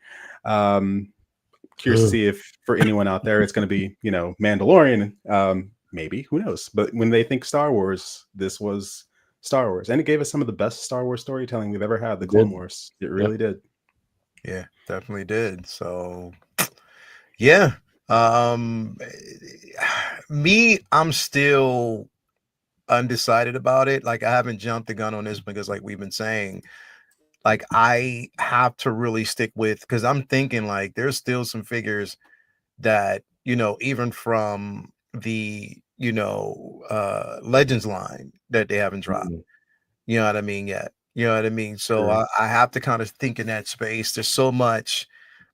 Curious to see if for anyone out there, it's going to be, you know, Mandalorian. Maybe, who knows? But when they think Star Wars, this was Star Wars, and it gave us some of the best Star Wars storytelling we've ever had. The Clone Wars, it really did. Yeah, definitely did. So, yeah, I'm still undecided about it. Like, I haven't jumped the gun on this because, like we've been saying, like I have to really stick with, because I'm thinking like there's still some figures that, you know, even from the, you know, Legends line that they haven't dropped. You know what I mean? Yet. You know what I mean? So I have to kind of think in that space. There's so much.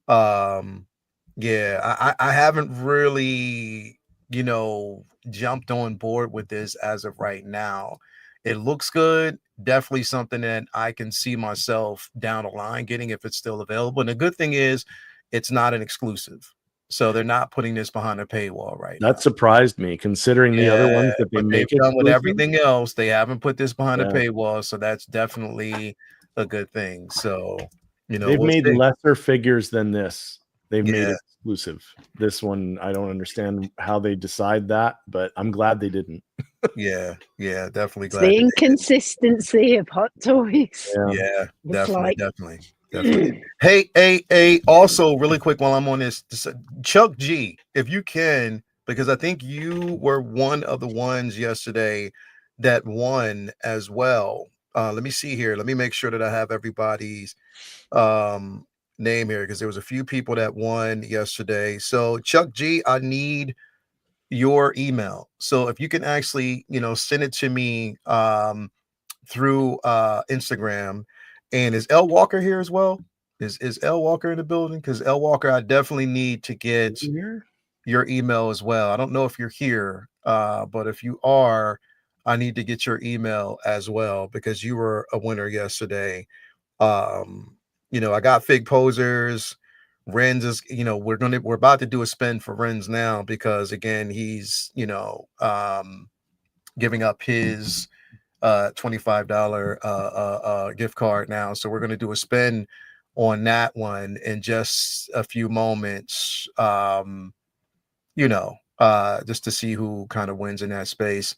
I haven't really, you know, jumped on board with this as of right now. It looks good. Definitely something that I can see myself down the line getting if it's still available. And the good thing is it's not an exclusive. So they're not putting this behind a paywall right now. That surprised me, considering the other ones that they make done with everything else. They haven't put this behind a paywall, so that's definitely a good thing. So, you know, they've made lesser figures than this They've made it exclusive. This one, I don't understand how they decide that, but I'm glad they didn't. Yeah, definitely It's glad. the inconsistency of Hot Toys. Yeah, It's definitely. Hey. Also, really quick, while I'm on this, Chuck G, if you can, because I think you were one of the ones yesterday that won as well. Let me see here. Let me make sure that I have everybody's name here, because there was a few people that won yesterday. So Chuck G, I need your email. So if you can actually, send it to me through Instagram. And is L Walker here as well? Is L Walker in the building? Because L Walker, I definitely need to get your email as well. I don't know if you're here, but if you are, I need to get your email as well, because you were a winner yesterday. I got Fig Posers. Renz is, we're about to do a spin for Renz now, because again, he's, giving up his $25 gift card now. So we're going to do a spin on that one in just a few moments. Just to see who kind of wins in that space.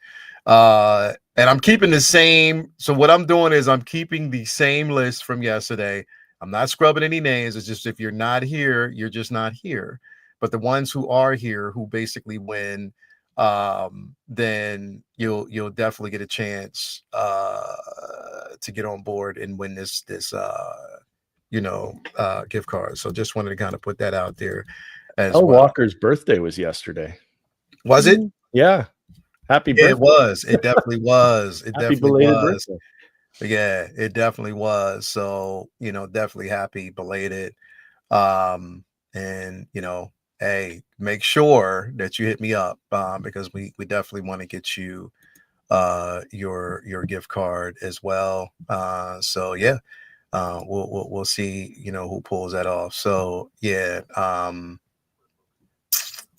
And I'm keeping the same. So what I'm doing is I'm keeping the same list from yesterday. I'm not scrubbing any names. It's just, if you're not here, you're just not here. But the ones who are here, who basically win, then you'll definitely get a chance to get on board and win this gift card. So just wanted to kind of put that out there as well. Walker's birthday was yesterday. Was it? Yeah. Happy birthday. It was. It definitely was. It Happy definitely belated was. birthday. Yeah, it definitely was. So, definitely happy belated. And hey, make sure that you hit me up, because we definitely want to get you your gift card as well. So yeah, we'll see, who pulls that off. So yeah,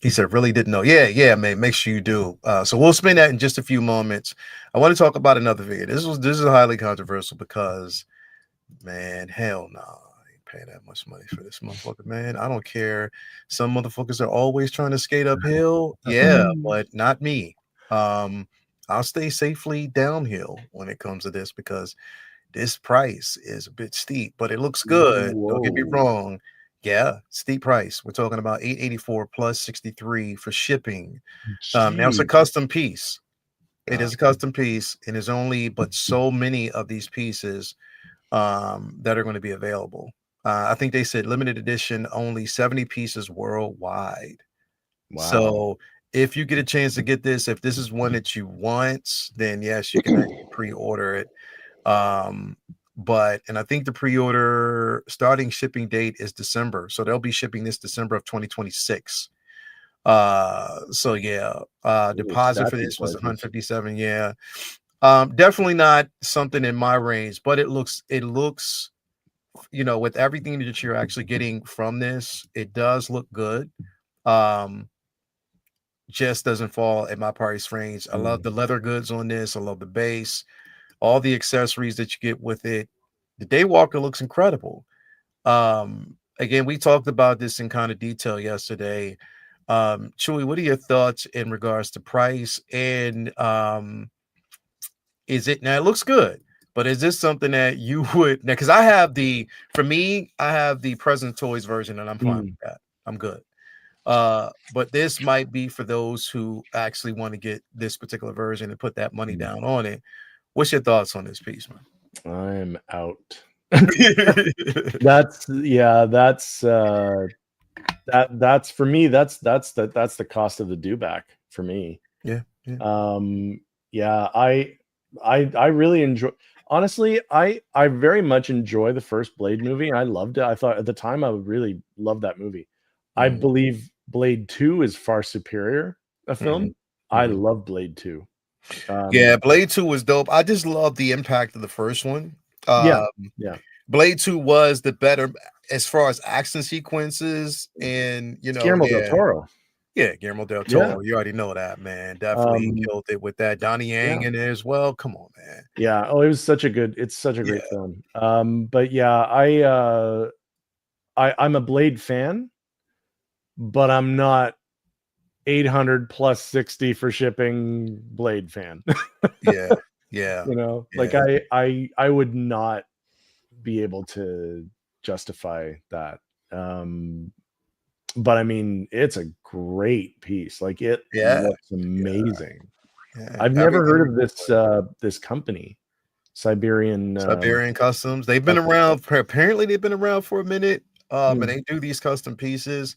he said, really didn't know. Yeah, man, make sure you do. So we'll spin that in just a few moments. I want to talk about another video. This is highly controversial, because, man, hell no. I ain't paying that much money for this motherfucker, man. I don't care. Some motherfuckers are always trying to skate uphill. Yeah, but not me. I'll stay safely downhill when it comes to this, because this price is a bit steep, but it looks good. Whoa. Don't get me wrong. Yeah, steep price. We're talking about $884 plus $63 for shipping. Now it's a custom piece. It is a custom piece, and there's only but so many of these pieces that are going to be available. I think they said limited edition, only 70 pieces worldwide. Wow. So if you get a chance to get this, if this is one that you want, then yes, you can actually pre-order it. And I think the pre-order starting shipping date is December, so they'll be shipping this December of 2026. So yeah, deposit for this was 157. Yeah, definitely not something in my range, but it looks with everything that you're actually getting from this, it does look good. Just doesn't fall in my price range. I love the leather goods on this. I love the base, all the accessories that you get with it. The Daywalker looks incredible. Again, we talked about this in kind of detail yesterday. Chewy, what are your thoughts in regards to price? And is it, now it looks good, but is this something that you would, now, because I have the Present Toys version, and I'm fine with that. I'm good. But this might be for those who actually want to get this particular version and put that money down on it. What's your thoughts on this piece, man? I'm out. That's for me. That's the cost of the dewback for me. Yeah. I really enjoy. Honestly, I very much enjoy the first Blade movie. I loved it. I thought at the time I would really love that movie. I believe Blade 2 is far superior a film. I love Blade 2. Yeah, Blade 2 was dope. I just love the impact of the first one. Yeah. Blade 2 was the better as far as action sequences, and Guillermo del Toro. Yeah, Guillermo del Toro. You already know that, man. Definitely killed it with that. Donnie Yang in there as well. Come on, man. Yeah. Oh, it's such a great film. But yeah, I'm a Blade fan. but I'm not 800 plus 60 for shipping blade fan. Yeah. Yeah. You know, Yeah. like I would not be able to justify that. But I mean, it's a great piece. Like it looks amazing. Yeah. I've never heard of this this company, Siberian Customs. They've been around. Apparently, they've been around for a minute. And they do these custom pieces.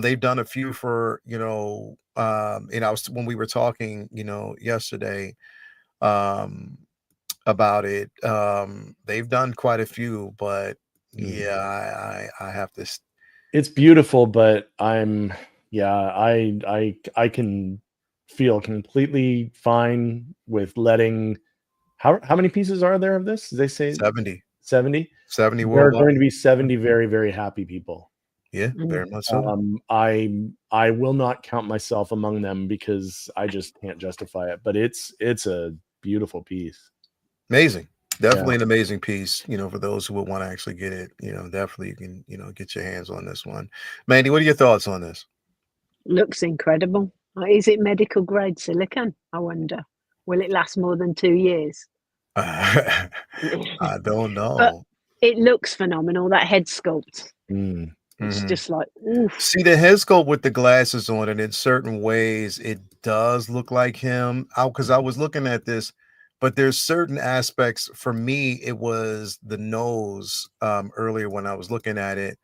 They've done a few for and I was when we were talking, yesterday, about it. They've done quite a few, but I have this. It's beautiful, but I can feel completely fine with letting. How many pieces are there of this? Did they say 70. 70? 70 There are worldwide. going to be 70 very, very happy people. Yeah, very much so. I will not count myself among them because I just can't justify it. But it's a beautiful piece. Amazing. Definitely an amazing piece, for those who would want to actually get it, definitely you can, get your hands on this one. Mandy, what are your thoughts on this? Looks incredible. Is it medical grade silicone? I wonder. Will it last more than 2 years? I don't know. But it looks phenomenal. That head sculpt. It's Mhm. just like, oof. See the head sculpt with the glasses on, and in certain ways, it does look like him. Because I was looking at this, but there's certain aspects. For me, it was the nose earlier when I was looking at it.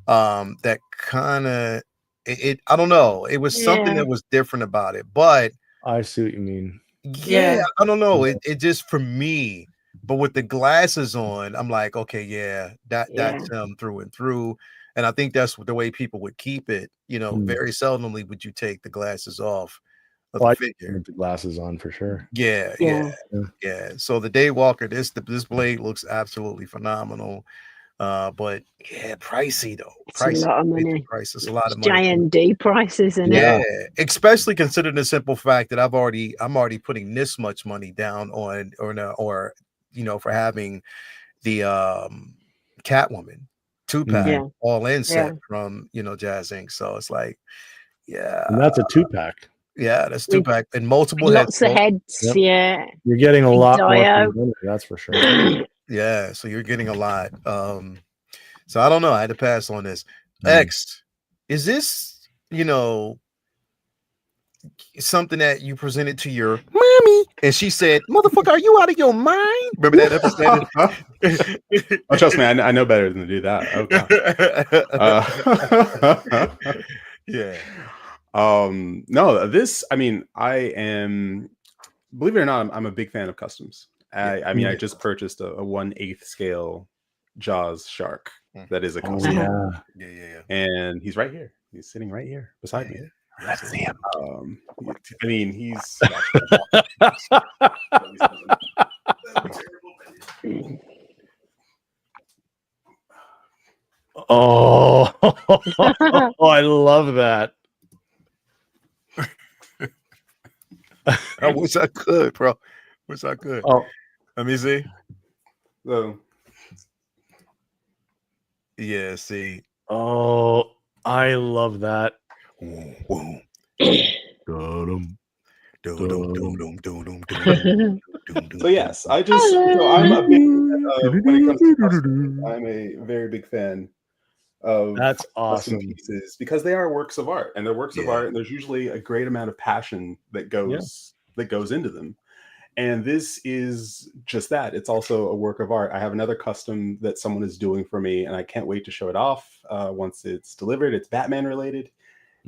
That kind of it. I don't know. It was something that was different about it, but I see what you mean. Yeah, I don't know. It just for me, but with the glasses on, I'm like, okay, that's him through and through. And I think that's the way people would keep it. Very seldomly would you take the glasses off of the figure. With the glasses on for sure. Yeah. So the Daywalker, this blade looks absolutely phenomenal. But pricey though. It's a lot of money. It's a lot of money. J&D prices, isn't Yeah, it? especially considering the simple fact that I'm already putting this much money down on or for having the Catwoman 2-pack all in set from Jazz Inc. So it's like, and that's a 2-pack. Yeah, that's 2-pack and multiple lots of heads. Yep. Yeah, you're getting a lot more. That's for sure. Yeah, so you're getting a lot. So I don't know. I had to pass on this. X, is this something that you presented to your mommy and she said, "Motherfucker, are you out of your mind?" Remember that episode? Oh, trust me, I know better than to do that. Okay. Yeah. No, this. I mean, I am. Believe it or not, I'm a big fan of customs. I mean, I just purchased a 1/8 scale Jaws shark that is a custom. Yeah. And he's right here. He's sitting right here beside me. Let's see him. I mean, he's. Oh, I love that. I wish I could, bro. Wish I could. Oh, let me see. So, yeah, see. Oh, I love that. Boom. So yes, I'm a big when it comes to customs, I'm a very big fan of that's custom awesome pieces because they are works of art, and they're works of art, and there's usually a great amount of passion that goes into them. And this is just that. It's also a work of art. I have another custom that someone is doing for me, and I can't wait to show it off once it's delivered. It's Batman related,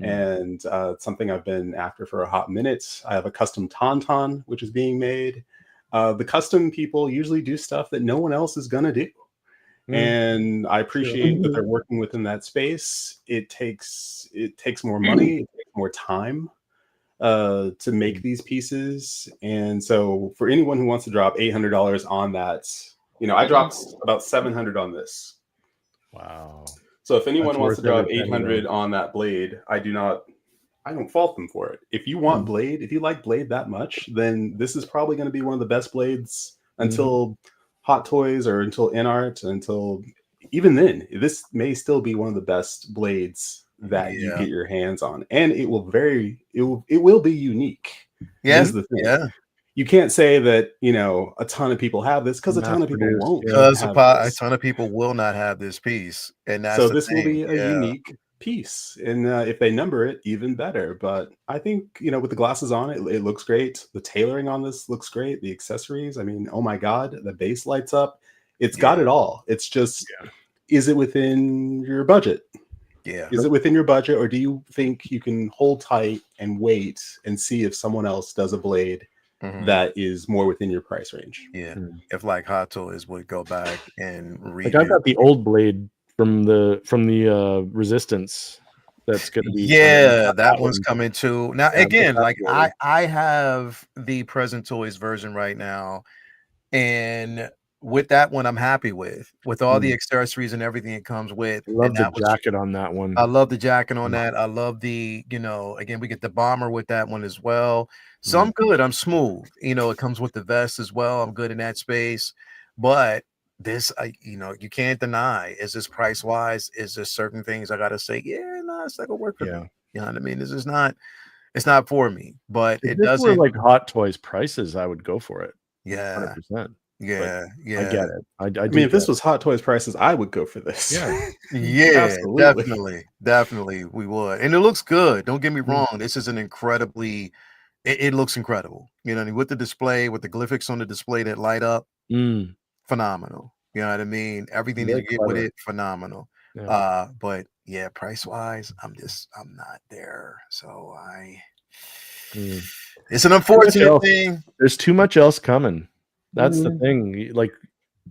and it's something I've been after for a hot minute. I have a custom Tauntaun, which is being made. The custom people usually do stuff that no one else is going to do. And I appreciate that they're working within that space. It takes more money, it takes more time to make these pieces. And so for anyone who wants to drop $800 on that, I dropped about $700 on this. Wow. So if anyone wants to drop $800 on that blade, I don't fault them for it. If you want blade, if you like blade that much, then this is probably going to be one of the best blades until Hot Toys or until InArt, until even then, this may still be one of the best blades that you Yeah. get your hands on, and it will be unique. Yeah. Is the thing. Yeah. You can't say that, a ton of people have this, because a ton of people Mass-produced, won't Because have a this. ton of people will not have this piece, and that's So the this will thing. be a unique piece, and if they number it, even better. But I think, with the glasses on it, it looks great. The tailoring on this looks great. The accessories, I mean, oh my god, the base lights up. It's got it all. It's just, is it within your budget? Yeah. Is it within your budget, or do you think you can hold tight and wait and see if someone else does a blade that is more within your price range? Yeah. If like Hot Toys would go back and redo. Like I've got the old blade from the Resistance. That's going to be that one's coming too. Now again, like blade. I have the Present Toys version right now, and with that one I'm happy with all the accessories and everything it comes with. I love the jacket on that one. I love the jacket on that. I love the, again, we get the bomber with that one as well. So I'm good. I'm smooth. It comes with the vest as well. I'm good in that space. But this, you can't deny, is this price wise? Is there certain things I got to say, no, it's not going to work for me. You know what I mean? This is not, it's not for me, but if it this doesn't. were like Hot Toys prices, I would go for it. Yeah. 100%. Yeah. I get it. I mean, if this was Hot Toys prices, I would go for this. Yeah, definitely we would. And it looks good. Don't get me wrong. This is an incredibly, it looks incredible. You know what I mean? With the display, with the glyphics on the display that light up, phenomenal. You know what I mean? Everything that you get with it, phenomenal. Yeah. But yeah, price wise, I'm not there. So it's an unfortunate thing. There's too much else coming. That's the thing. Like,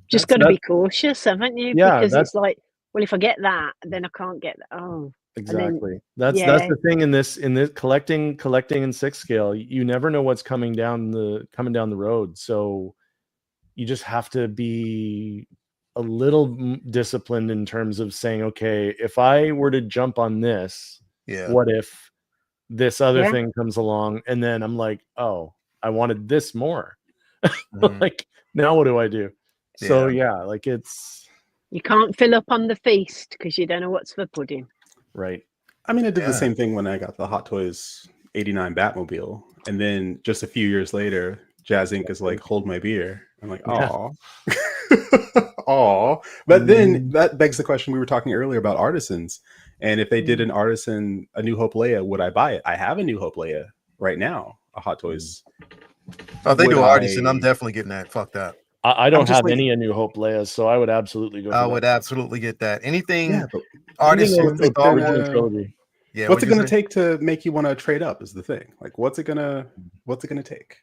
just got to be cautious, haven't you? Yeah, because it's like, well, if I get that, then I can't get that. Oh, exactly. That's the thing in this collecting in 6 scale. You never know what's coming down the road. So you just have to be a little disciplined in terms of saying, okay, if I were to jump on this, what if this other thing comes along, and then I'm like, oh, I wanted this more. Like, now what do I do? So like, it's, you can't fill up on the feast because you don't know what's for pudding. Right. I mean, I did the same thing when I got the Hot Toys '89 Batmobile, and then just a few years later, Jazz Inc. is like, hold my beer. I'm like, oh, oh. But then that begs the question we were talking earlier about Artisans, and if they did an Artisan, a New Hope Leia, would I buy it? I have a New Hope Leia right now, a Hot Toys. Oh, they do Artisan. I'm definitely getting that. Fuck that. I don't have any A New Hope Leias, so I would absolutely go. I would absolutely get that. Anything Artisan. Artisan. What's it going to take to make you want to trade up? Is the thing. Like, what's it gonna take?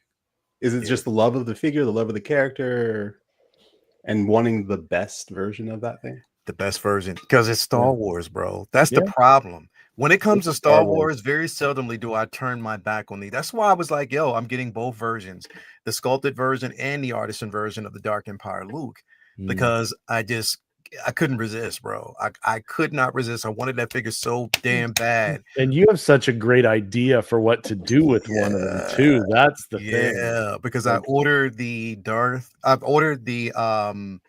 Is it just the love of the figure, the love of the character, and wanting the best version of that thing? The best version, because it's Star Wars, bro. That's the problem. When it comes to Star Wars, very seldomly do I turn my back on these. That's why I was like, yo, I'm getting both versions, the sculpted version and the Artisan version of the Dark Empire Luke, because I couldn't resist, bro. I could not resist. I wanted that figure so damn bad. And you have such a great idea for what to do with one of them too. That's the thing. Yeah, because I ordered the I've ordered the eyes,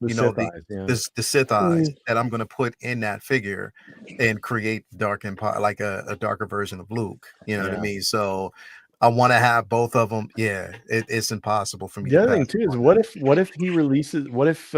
the Sith eyes that I'm going to put in that figure and create Dark Empire, like a darker version of Luke. You know what I mean? So I want to have both of them. Yeah, it's impossible for me. The other thing too is what if he releases? What if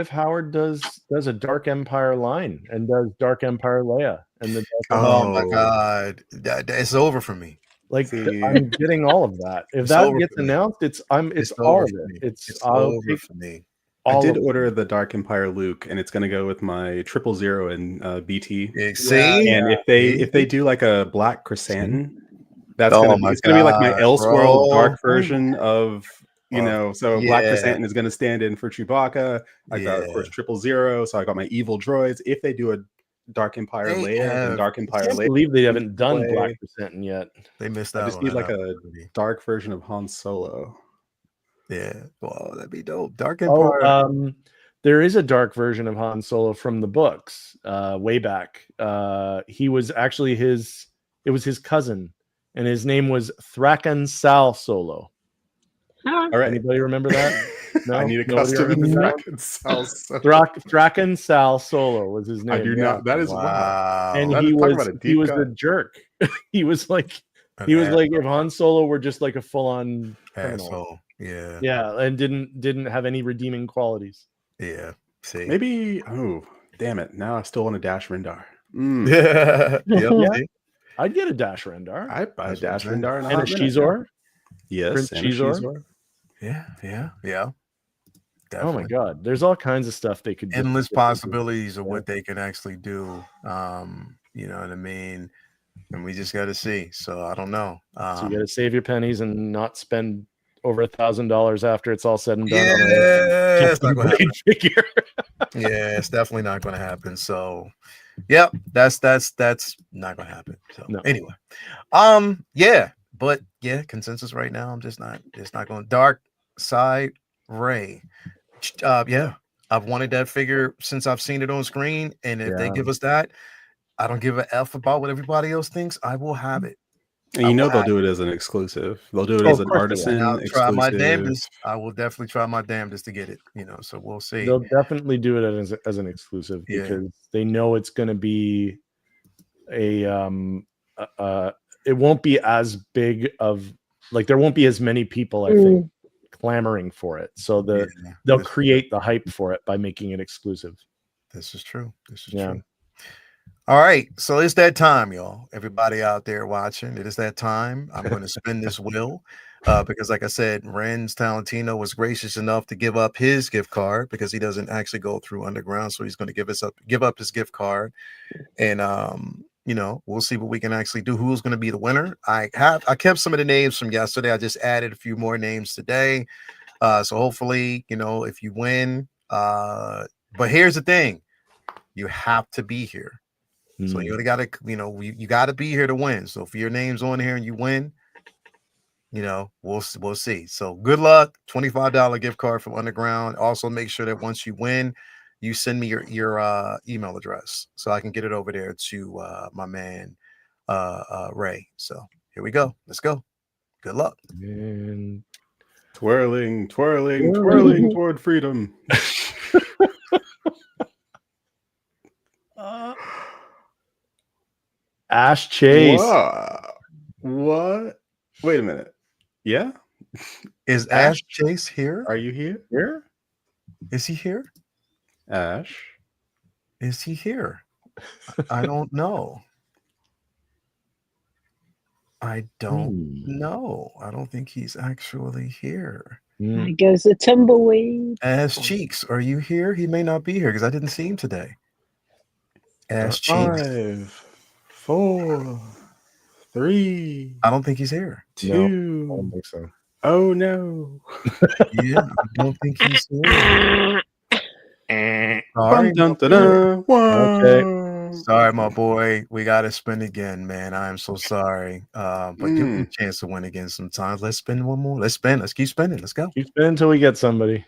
Howard does a Dark Empire line and does Dark Empire Leia and the my god, it's over for me. Like, I'm getting all of that. If that gets announced, it's all of it. It's over for me. I did order the Dark Empire Luke, and it's going to go with my 000 and BT. And if they do like a black chrysanthemum, that's going to be like my Elseworld dark version of So black chrysanthemum is going to stand in for Chewbacca. I got, of course, 000. So I got my evil droids. If they do a Dark Empire Leia and Dark Empire Leia, I can't believe they haven't done black chrysanthemum yet. They missed out. I just need like a dark version of Han Solo. Yeah, well, that'd be dope. Dark Empire. There is a dark version of Han Solo from the books, way back. He was actually it was his cousin, and his name was Thrakan Sal Solo. All right. Anybody remember that? No, I need a nobody custom already knows? Draken Sal Solo. Draken Sal Solo was his name. I do not. That is wow. Wow. And That he is- talk was about a he deep was cut. the jerk. he was like An if Han Solo were just like a full-on criminal. asshole. Yeah. Yeah, and didn't have any redeeming qualities. Yeah. See. Maybe. Oh, damn it! Now I still want a Dash Rendar. Yeah. Yeah. See? I'd get a Dash Rendar I buy a That's what I'm Dash saying. Rendar in a and a hot minute. Shizor. Yes, Prince and a Shizor. Shizor. Yeah. Oh Definitely. my god, there's all kinds of stuff they could Endless do. possibilities of Yeah. what they can actually do. You know what I mean? And we just got to see. So I don't know. So you got to save your pennies and not spend over $1,000 after it's all said and done. on a yeah, it's not gonna happen. blade figure. Yeah, it's definitely not going to happen. So, yep, that's not going to happen. So, No. anyway, yeah, but yeah, consensus right now. I'm just not going. Dark Side Ray. Yeah, I've wanted that figure since I've seen it on screen, and if they Yeah. give us that, I don't give a f about what everybody else thinks. I will have it. And you know they'll do it as an exclusive. They'll do it Oh, as of an course they will. artisan And I'll try exclusive. my damnedest. I will definitely try my damnedest to get it. You know, so we'll see. They'll definitely do it as an exclusive Yeah. because they know it's going to be it won't be as big of like there won't be as many people I think clamoring for it. So they'll this- create the hype for it by making it exclusive. This is true. This is Yeah. true. All right, so it's that time, y'all. Everybody out there watching, it is that time. I'm going to spin this wheel because, like I said, Renz Talentino was gracious enough to give up his gift card because he doesn't actually go through Underground, so he's going to give up his gift card, and you know, we'll see what we can actually do. Who's going to be the winner? I kept some of the names from yesterday. I just added a few more names today, so hopefully, you know, if you win, but here's the thing: you have to be here. So you got to, you know, you got to be here to win. So if your name's on here and you win, you know, we'll see. So good luck. $25 gift card from Underground. Also make sure that once you win, you send me your email address so I can get it over there to my man Ray. So here we go. Let's go. Good luck. And Twirling toward freedom. Ash Chase. What? Wait a minute. Yeah? Is Ash Chase here? Are you here? Here? Is he here? Ash? Is he here? I don't know. I don't know. I don't think he's actually here. There goes the tumbleweed. Ash Cheeks, are you here? He may not be here because I didn't see him today. Ash Cheeks. 5, 4, 3, I don't think he's here. 2. I don't think so. Oh no. Yeah, I don't think he's here. Sorry, Dun, dun, dun, Okay. sorry, my boy. We got to spin again, man. I am so sorry. But give me a chance to win again sometimes. Let's spin one more. Let's spin. Let's keep spinning. Let's go. Keep spinning until we get somebody.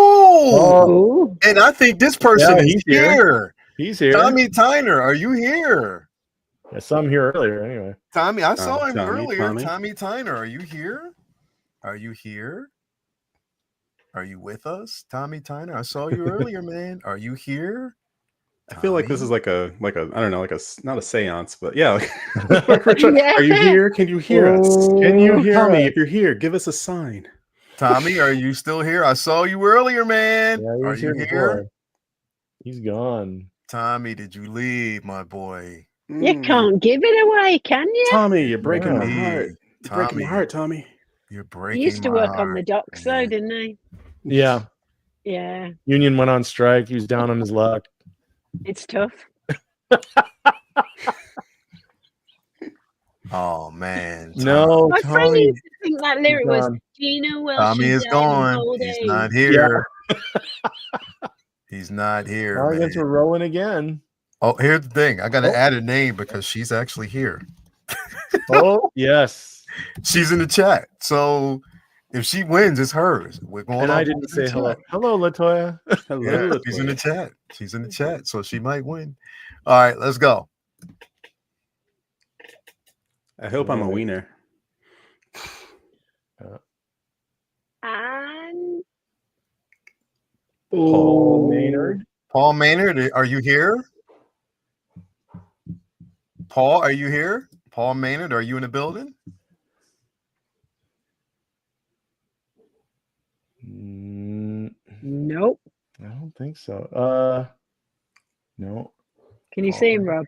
Oh, and I think this person Yeah, is he's here. here. He's here. Tommy Tyner, are you here? I saw him here earlier anyway. Tommy, I saw him Tommy, earlier. Tommy. Tommy Tyner, are you here? Are you here? Are you with us, Tommy Tyner? I saw you earlier, man. Are you here? I feel like this Tommy? is like a I don't know, like a not a seance, but yeah. Like we're trying- Yeah. Are you here? Can you hear us? Can you hear Tommy, us? if you're here, give us a sign. Tommy, are you still here? I saw you earlier, man. Yeah, he Are was you here here? before. He's gone. Tommy, did you leave, my boy? You can't give it away, can you? Tommy, you're breaking my Yeah. heart. You're breaking Tommy, my heart, Tommy. you're He breaking used to my work on heart, the docks, though, man. didn't he? Yeah. Yeah, Union went on strike. He was down on his luck. it's tough. Oh man, No, My friend Tommy. used to think that lyric was gone. Gina will. Tommy is gone. He's not here. He's not here, I guess we're man. rolling again. Oh, here's the thing. I got to Oh. add a name because she's actually here. Oh, yes. She's in the chat. So if she wins, it's hers. We're going. And off I of didn't the say chat. hello. Hello, Latoya. Hello, Yeah, she's in the chat. She's in the chat, so she might win. All right, let's go. I hope I'm a wiener. And Paul Maynard. Paul Maynard, are you here? Paul, are you here? Paul Maynard, are you in the building? nope. I don't think so. No. Can you see him, Rob?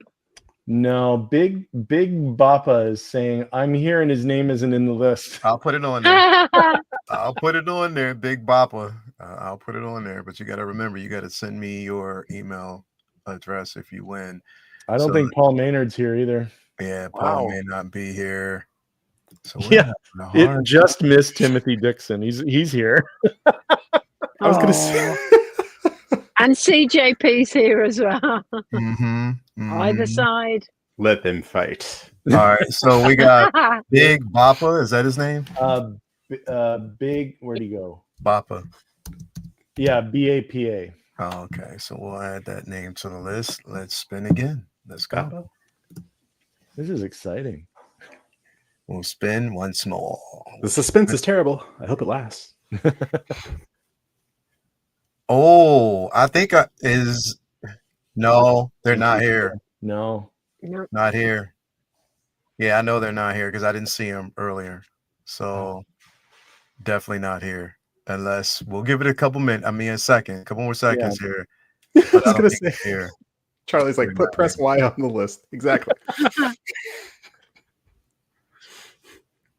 No. Big Bappa is saying, I'm here and his name isn't in the list. I'll put it on there. I'll put it on there, Big Bappa. I'll put it on there, but you got to remember, you got to send me your email address if you win. I don't think Paul Maynard's here either. Yeah, Paul may not be here. So it just missed Timothy Dixon. He's here. I was gonna say. And CJP's here as well. Mm-hmm. Either side. Let them fight. All right, so we got Big Bappa. Is that his name? Big. Where'd he go? Bappa. Yeah, BAPA. Oh, okay, so we'll add that name to the list. Let's spin again. Let's go. This is exciting. We'll spin once more. The suspense is terrible. I hope it lasts. Oh, I think no, they're not here. No, not here. Yeah, I know they're not here because I didn't see them earlier. So definitely not here. Unless we'll give it a couple minutes. I mean, a couple more seconds here. I was gonna say here. Charlie's like, press Y on the list. Exactly.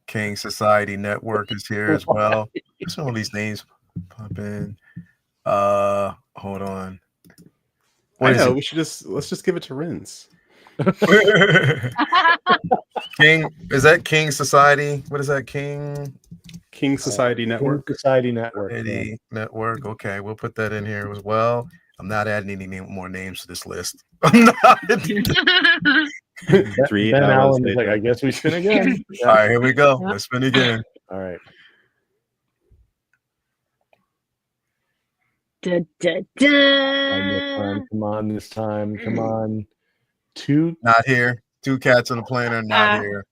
King Society Network is here as well. Just all these names pop in. Hold on. We should let's just give it to Rins. King, is that King Society? What is that? King Society Network. King Society Network. Network. Okay, we'll put that in here as well. I'm not adding any more names to this list. I'm not. 3 Ben hours Allen is like, I guess we spin again. All right, here we go. Let's spin again. All right. Da, da, da. Come on this time. Come on. Two. Not here. 2 cats on the planner. Not here.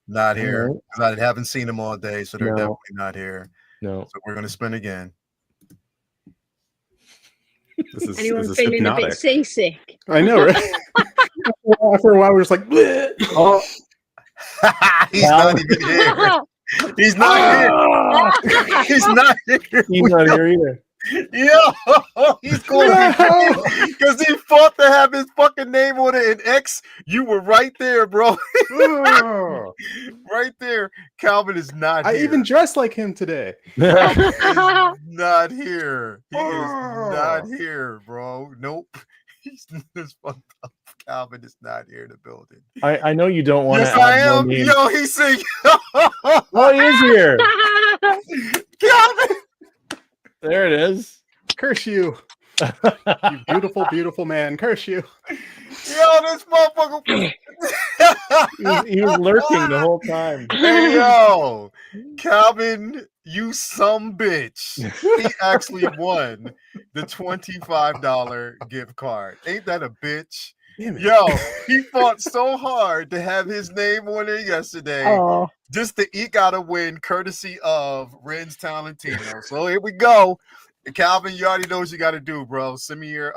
Not here. I haven't seen them all day, so they're definitely not here. No. So we're going to spin again. Anyone feeling hypnotic. A bit seasick? I know, right? After a while, we're just like, bleh. Oh, he's not even here. He's not here. He's not here. He's not here either. Yo, he's going because he fought to have his fucking name on it. And X, you were right there, bro. Right there. Calvin is not here. I even dressed like him today. Not here. He is not here, bro. Nope. He's this fucked up. Calvin is not here in the building. I know you don't want to. Yes, I am. Yo, he's saying. Oh, he is here. Calvin. There it is. Curse you. You beautiful, beautiful man. Curse you. Yo, this motherfucker. he was lurking the whole time. Hey, yo. Calvin, you some bitch. He actually won the $25 gift card. Ain't that a bitch? Yo, he fought so hard to have his name on it yesterday. Oh. Just to eke out a win courtesy of Ren's Talentino. So here we go. Calvin, you already know what you got to do, bro. Send me your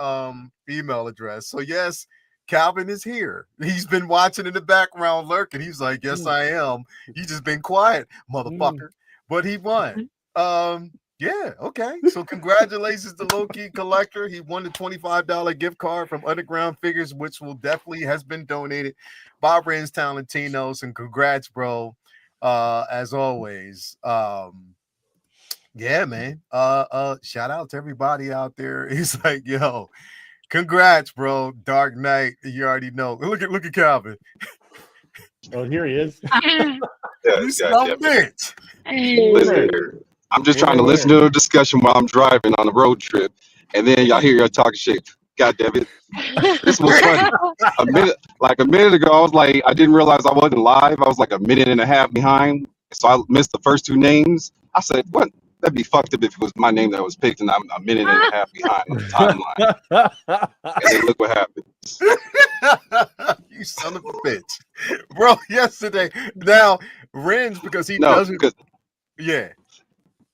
email address. So yes, Calvin is here. He's been watching in the background lurking. He's like, yes, I am. He's just been quiet, motherfucker. But he won. Yeah, okay. So congratulations to Low Key Collector. He won the $25 gift card from Underground Figures, which will definitely has been donated by Ren's Talentinos. And congrats, bro. As always. Yeah, man. Shout out to everybody out there. He's like, yo, congrats, bro. Dark Knight. You already know. Look at Calvin. Oh, here he is. You son of a bitch. Listen, I'm just trying to listen to the discussion while I'm driving on a road trip, and then y'all hear y'all talking shit. God damn it. This was funny. A minute ago, I was like, I didn't realize I wasn't live. I was like a minute and a half behind. So I missed the first 2 names. I said, what that'd be fucked up if it was my name that was picked and I'm a minute and a half behind on the timeline. And then look what happened. You son of a bitch, bro. Yesterday, now Renz because he doesn't. Yeah.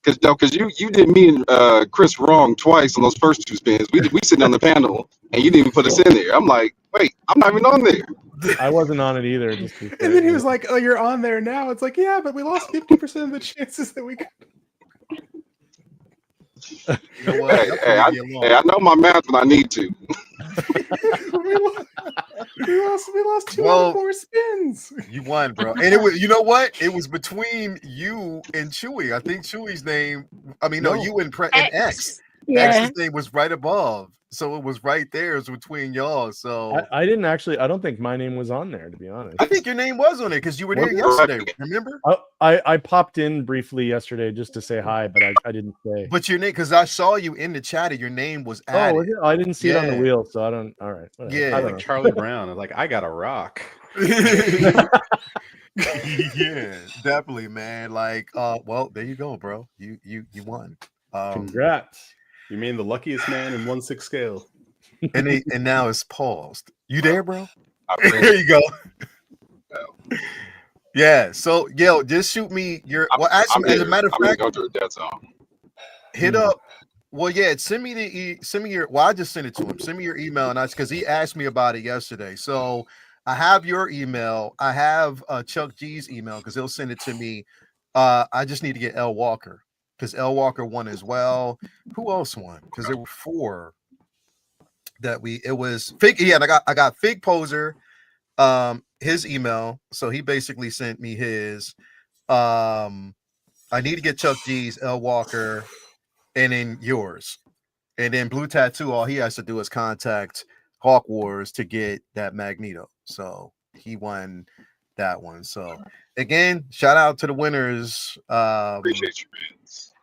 Because you did me and Chris wrong twice on those first 2 spins. We sitting on the panel and you didn't even put us in there. I'm like, wait, I'm not even on there. I wasn't on it either. Just and then he was like, "Oh, you're on there now." It's like, yeah, but we lost 50% of the chances that we could. You know what? I know my math when I need to. we lost 2 out of 4 spins. You won, bro. And it was, you know what? It was between you and Chewy. I think Chewy's name. I mean, no, you and X. Yeah. X's name was right above, so it was right there. It was between y'all. So I didn't actually. I don't think my name was on there, to be honest. I think your name was on it because you were there yesterday. Remember? I popped in briefly yesterday just to say hi, but I didn't say. But your name, because I saw you in the chat, and your name was added. Oh, was it? I didn't see it on the wheel, so I don't. All right. Whatever. Yeah, I like Charlie Brown. I'm like, I got a rock. Yeah, definitely, man. Like, well, there you go, bro. You won. Congrats. You mean the luckiest man in 1/6 scale. And now it's paused. You there, bro? There you go. Yeah. So, yo, just shoot me your. Well, actually, as a matter of fact, go to a dead zone. Hit up. Well, yeah. Send me your. Well, I just sent it to him. Send me your email, and because he asked me about it yesterday. So I have your email. I have Chuck G's email because he'll send it to me. I just need to get L Walker. Because L Walker won as well. Who else won? Because there were 4 that it was Fig. Yeah, and I got Fig Poser, his email. So he basically sent me his. I need to get Chuck G's, L Walker, and then yours. And then Blue Tattoo, all he has to do is contact Hawk Wars to get that Magneto. So he won that one. So again, shout out to the winners. Appreciate you, man.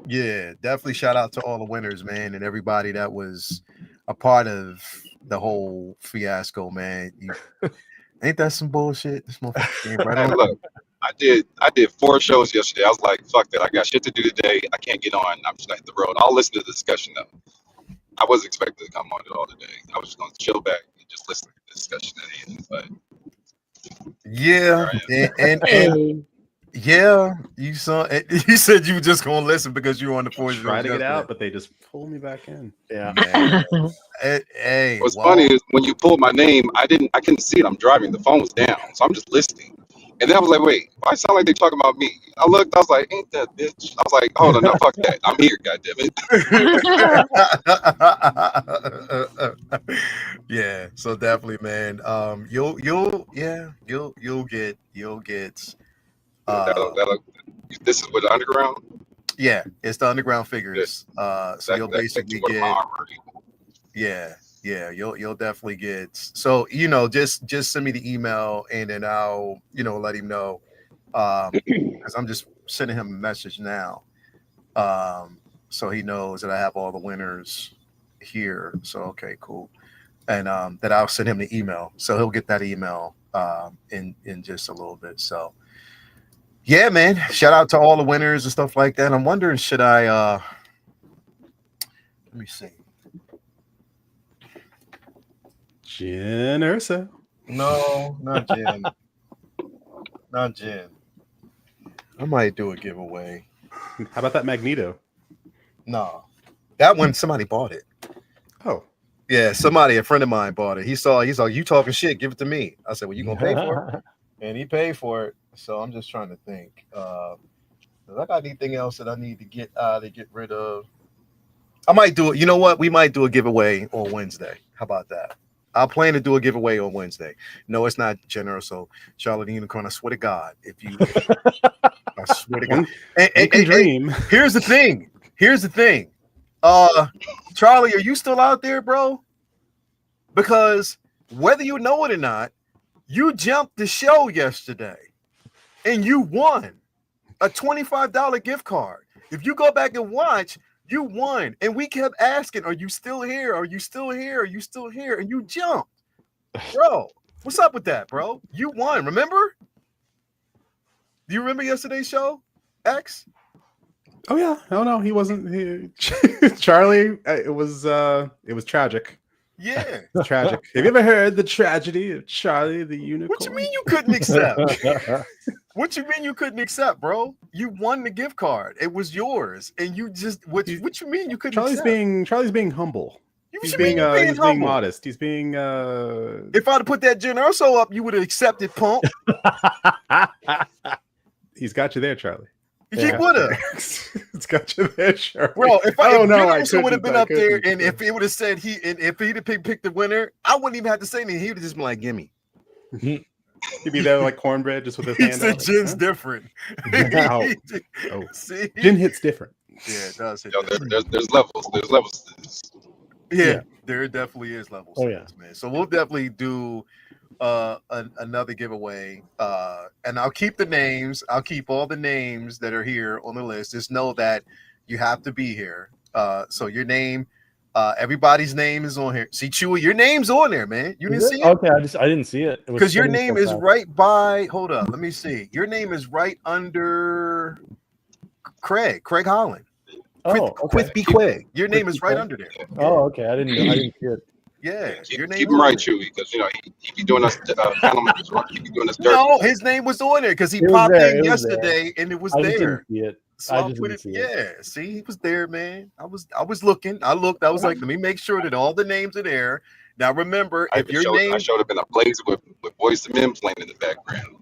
Yeah, definitely shout out to all the winners, man, and everybody that was a part of the whole fiasco, man. Ain't that some bullshit? This motherfucker came right on. Look, I did 4 shows yesterday. I was like, fuck that. I got shit to do today. I can't get on. I'm just gonna hit the road. I'll listen to the discussion though. I wasn't expecting to come on it all today. I was just gonna chill back and just listen to the discussion at the end. But yeah, and yeah, you saw. You said you were just gonna listen because you were on the force. Try to get out, but they just pulled me back in. Yeah. Hey, what's funny is when you pulled my name, I couldn't see it. I'm driving. The phone was down, so I'm just listening. And then I was like, wait, why sound like they talking about me? I looked. I was like, ain't that bitch? I was like, hold on, no, fuck that. I'm here, goddammit. Yeah. So definitely, man. You'll get. This is with the underground. Yeah, it's the underground figures. So you'll basically get. Yeah, you'll definitely get. So just send me the email and then I'll let him know. Because I'm just sending him a message now. So he knows that I have all the winners here. So okay, cool. And that I'll send him the email. So he'll get that email in just a little bit. So yeah, man. Shout out to all the winners and stuff like that. I'm wondering, should I let me see. Jen Ursa. No, not Jen. Not Jen. I might do a giveaway. How about that Magneto? No. That one, somebody bought it. Oh. Yeah, a friend of mine bought it. He's like, you talking shit, give it to me. I said, well, you gonna pay for it? And he paid for it. So I'm just trying to think. Does I got anything else that I need to get rid of? I might do it. You know what? We might do a giveaway on Wednesday. How about that? I'll plan to do a giveaway on Wednesday. No, it's not generous. So Charlotte the Unicorn, I swear to God, I swear to God. And dream. Here's the thing. Charlie, are you still out there, bro? Because whether you know it or not, you jumped the show yesterday and you won a $25 gift card. If you go back and watch, you won. And we kept asking, are you still here? Are you still here? Are you still here? And you jumped. Bro, what's up with that, bro? You won, remember? Do you remember yesterday's show, X? Oh yeah, no, he wasn't. Charlie, it was tragic. Yeah. It's tragic. Have you ever heard the tragedy of Charlie the Unicorn? What you mean you couldn't accept? What you mean you couldn't accept, bro? You won the gift card. It was yours, and you just what you mean you couldn't Charlie's accept? being humble. He's being modest. He's being If I'd have put that Jen Urso up, you would have accepted, punk. He's got you there, Charlie. He would have. It's got you there, Charlie. Bro, if Jen Urso would have been up there, and if it would have said if he'd have picked the winner, I wouldn't even have to say anything. He would have just been like, "Gimme." He'd be there like cornbread, just with his He hand said out. Jen's different. Oh, see, Jen hits different. Yeah, it does. Hit There's levels. There's levels to this. Yeah, there definitely is levels. Oh, to yeah. this, man. So we'll definitely do another giveaway. And I'll keep the names. I'll keep all the names that are here on the list. Just know that you have to be here. So your name, everybody's name is on here. See, Chewy, your name's on there, man. You didn't see it? Okay, I didn't see it. Because your name is right by. Hold up, let me see. Your name is right under Craig Holland. Quith B. Quig. Your name is right under there. Oh, okay. I didn't see it. Yeah, your name. Keep him right, Chewy, because he be doing us panel members wrong. He be doing us dirty. No, his name was on there because he popped in yesterday and it was there. So I put it. Yeah, see, he was there, man. I was looking. I looked. I was like, let me make sure that all the names are there. Now remember, if your name, I showed up in a blaze with Boys II Men playing in the background.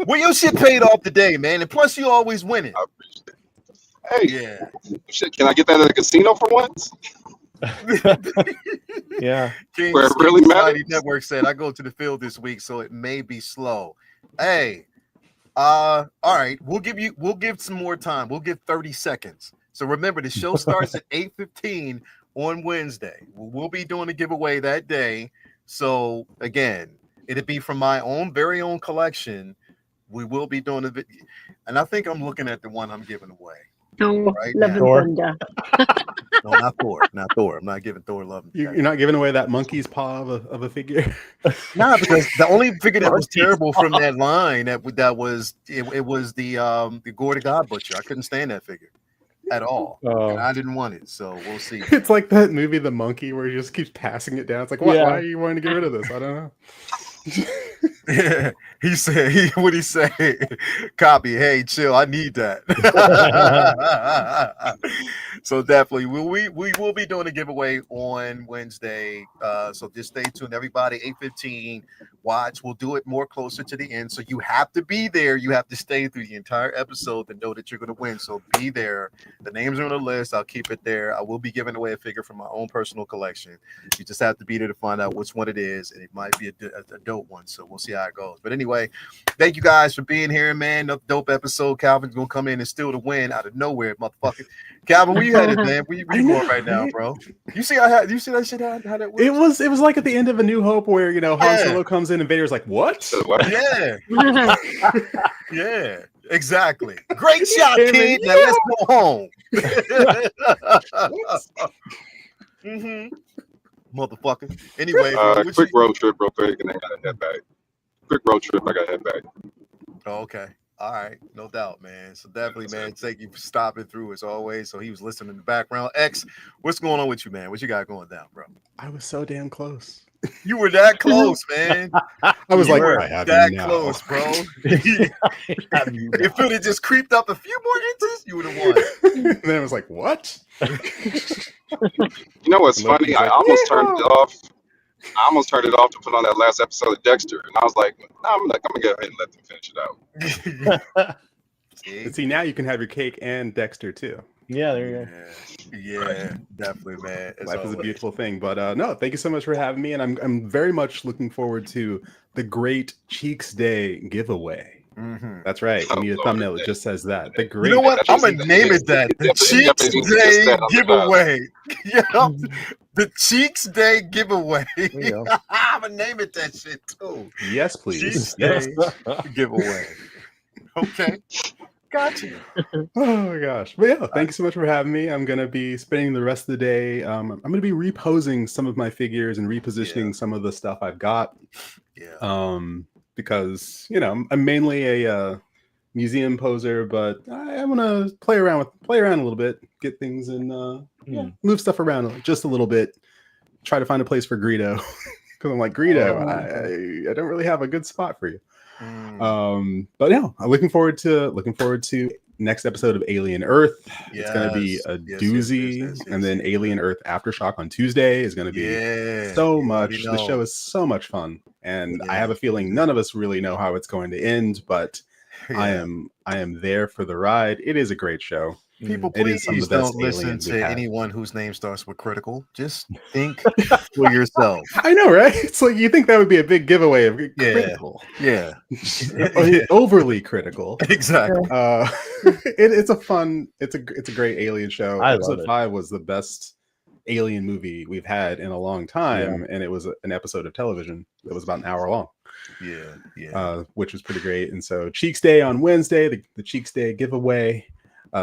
well, your shit paid off today, man, and plus you always winning. I appreciate it. Hey, Yeah. Shit, can I get that at a casino for once? Yeah. Where it really matters. Network said I go to the field this week, so it may be slow. Hey, all right, we'll give some more time. We'll give 30 seconds. So remember, the show starts at 8:15 on Wednesday. We'll be doing a giveaway that day. So again, it'll be from my very own collection. We will be doing a video, and I think I'm looking at the one I'm giving away. Oh, right Love now. and Thunder. No, not Thor. Not Thor. I'm not giving Thor love. You're not giving away that monkey's paw of a figure. Nah, because the only figure that was terrible from that line it was the Gore to God Butcher. I couldn't stand that figure at all. And I didn't want it, so we'll see. It's like that movie, The Monkey, where he just keeps passing it down. It's like, why are you wanting to get rid of this? I don't know. Yeah, he said what he say? Copy. Hey, chill. I need that. So definitely, we will be doing a giveaway on Wednesday. So just stay tuned, everybody. 8:15. Watch. We'll do it more closer to the end. So you have to be there. You have to stay through the entire episode to know that you're going to win. So be there. The names are on the list. I'll keep it there. I will be giving away a figure from my own personal collection. You just have to be there to find out which one it is, and it might be a dope one. So we'll see how it goes. But anyway, thank you guys for being here, man. No dope episode. Calvin's gonna come in and steal the win out of nowhere, motherfucker. Calvin, where you headed, man? Where you going right now, bro? You see that shit? How that works? It was like at the end of A New Hope where Han Solo comes in and Vader's like, "What?" Yeah, yeah, exactly. Great shot, kid. Now let's go home. Motherfucker. Anyway, quick road trip, real quick, and then I gotta head back. Quick road trip. I gotta head back. Oh, okay. All right, no doubt, man. So definitely, man, thank you for stopping through as always. So he was listening in the background. X, what's going on with you, man? What you got going down, bro? I was so damn close. You were that close, man. I was you like, were I have that you now. close, bro. If it had just creeped up a few more inches, you would have won. And then I was like, what? You know what's funny? I almost turned it off. I almost turned it off to put on that last episode of Dexter, and I was like, I'm gonna go ahead and let them finish it out. See, now you can have your cake and Dexter too. Yeah, there you go. Yeah, definitely, man. Life is a beautiful thing. But no, thank you so much for having me, and I'm very much looking forward to the Great Cheeks Day giveaway. Mm-hmm. That's right. You need a thumbnail that just says that. The great. You know what? I'm gonna name it that. The Cheeks Day giveaway. Yeah, the Cheeks Day giveaway. I'm gonna name it that shit too. Yes, please. Cheeks Day giveaway. Okay. Got you. Oh my gosh. But yeah, thank you so much for having me. I'm gonna be spending the rest of the day. I'm gonna be reposing some of my figures and repositioning some of the stuff I've got. Yeah. Because I'm mainly a museum poser, but I want to play around a little bit, get things and move stuff around just a little bit. Try to find a place for Greedo because I'm like Greedo. I don't really have a good spot for you. But yeah, I'm looking forward to next episode of Alien Earth. It's going to be a doozy, and then Alien Earth Aftershock on Tuesday is going to be so much. The show is so much fun, and I have a feeling none of us really know how it's going to end, but I am there for the ride. It is a great show. People, please don't listen to anyone whose name starts with critical. Just think for yourself. I know, right? It's like you think that would be a big giveaway of critical. Yeah. Overly critical. Exactly. It's a great Alien show. Episode 5 was the best Alien movie we've had in a long time, and it was an episode of television that was about an hour long. Which was pretty great. And so Cheeks Day on Wednesday, the Cheeks Day giveaway.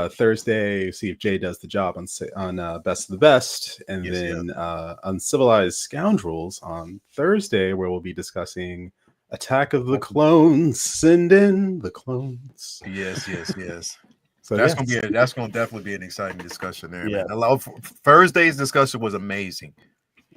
Thursday, see if Jay does the job on Best of the Best, and then Uncivilized Scoundrels on Thursday, where we'll be discussing Attack of the Clones. Send in the clones. Yes. So that's gonna definitely be an exciting discussion there. Yeah. Man. Thursday's discussion was amazing.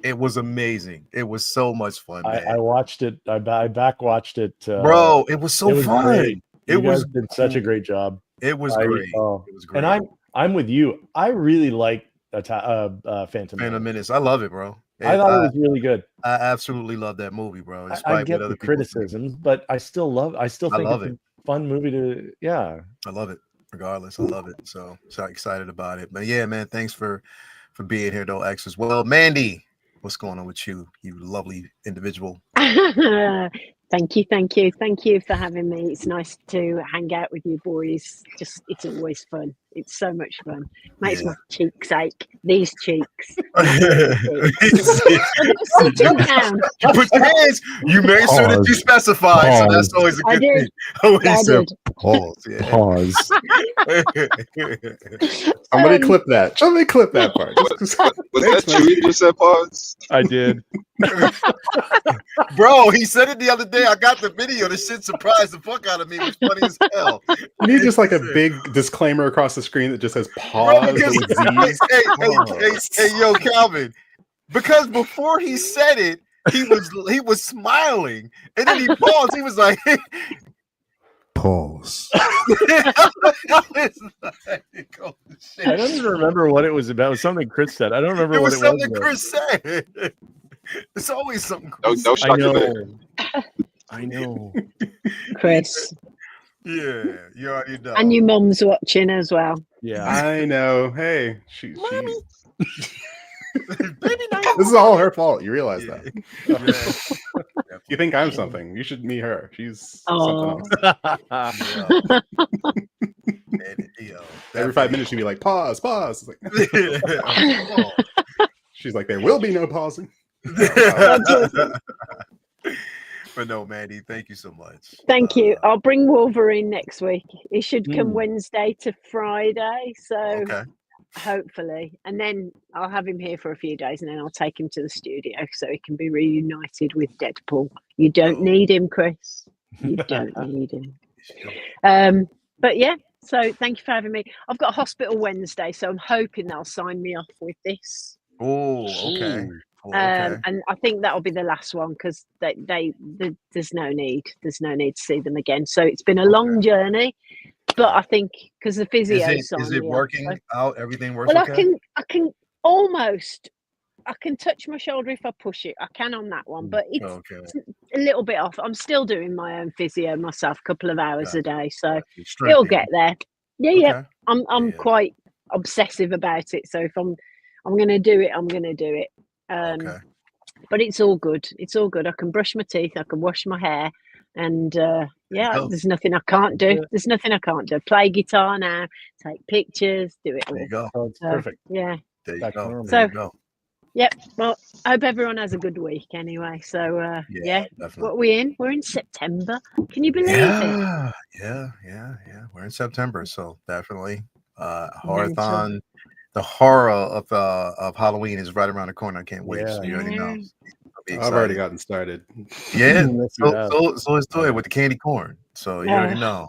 It was amazing. It was so much fun. I watched it. I back watched it. Bro, it was so fun. Great. You guys did such a great job. It was great. It was great. And I'm with you. I really like Phantom Menace. I love it, bro. I thought it was really good. I absolutely love that movie, bro. I get the criticisms, but I still think it's a fun movie to. Yeah, I love it. Regardless, I love it. So excited about it. But yeah, man, thanks for being here, though, X as well. Mandy, what's going on with you? You lovely individual. Thank you for having me. It's nice to hang out with you boys. It's always fun. It's so much fun. Makes my cheeks ache. These cheeks. You put your hands. You made sure that you specified. So that's always a good thing. I did. Pause. Yeah. Pause. Somebody clip that. Somebody clip that part. Was that you just said pause? I did. Bro, he said it the other day. I got the video. The shit surprised the fuck out of me. It was funny as hell. You need just like a big disclaimer across the screen that just says pause. Hey, yo, Calvin. Because before he said it, he was smiling, and then he paused. He was like, pause. I don't even remember what it was about. It was something Chris said. I don't remember what it was. It was something Chris said. It's always something. No shock there. I know. Chris. Yeah, you already know. And your mum's watching as well. Yeah, I know. Hey, she Baby, this is all her fault. You realize that? Yeah. You think I'm something? You should meet her. She's something else. Every 5 minutes she'd be like, pause. It's like, she's like, there will be no pausing. But no, Mandy, thank you so much. Thank you. I'll bring Wolverine next week. It should come Wednesday to Friday, so hopefully. And then I'll have him here for a few days, and then I'll take him to the studio so he can be reunited with Deadpool. You don't need him, Chris. You don't need him. But yeah, so thank you for having me. I've got a hospital Wednesday, so I'm hoping they'll sign me off with this. Oh, okay. And I think that'll be the last one because there's no need to see them again. So it's been a long journey, but I think because the physio is it working out? Everything works. Well, okay? I can touch my shoulder if I push it. I can on that one, but it's a little bit off. I'm still doing my own physio myself, a couple of hours a day, so it'll get there. Yeah. I'm quite obsessive about it. So if I'm going to do it, I'm going to do it. But it's all good. It's all good. I can brush my teeth. I can wash my hair, and there's nothing I can't do. There's nothing I can't do. Play guitar now. Take pictures. Do it all. There you go. Oh, it's perfect. Yeah. There you go. So, yep. Well, I hope everyone has a good week anyway. So, what are we in? We're in September. Can you believe it? Yeah. We're in September, so definitely. Horathon. The horror of Halloween is right around the corner. I can't wait. So you already know. I've already gotten started. Yeah. So let's do it with the candy corn. So you already know.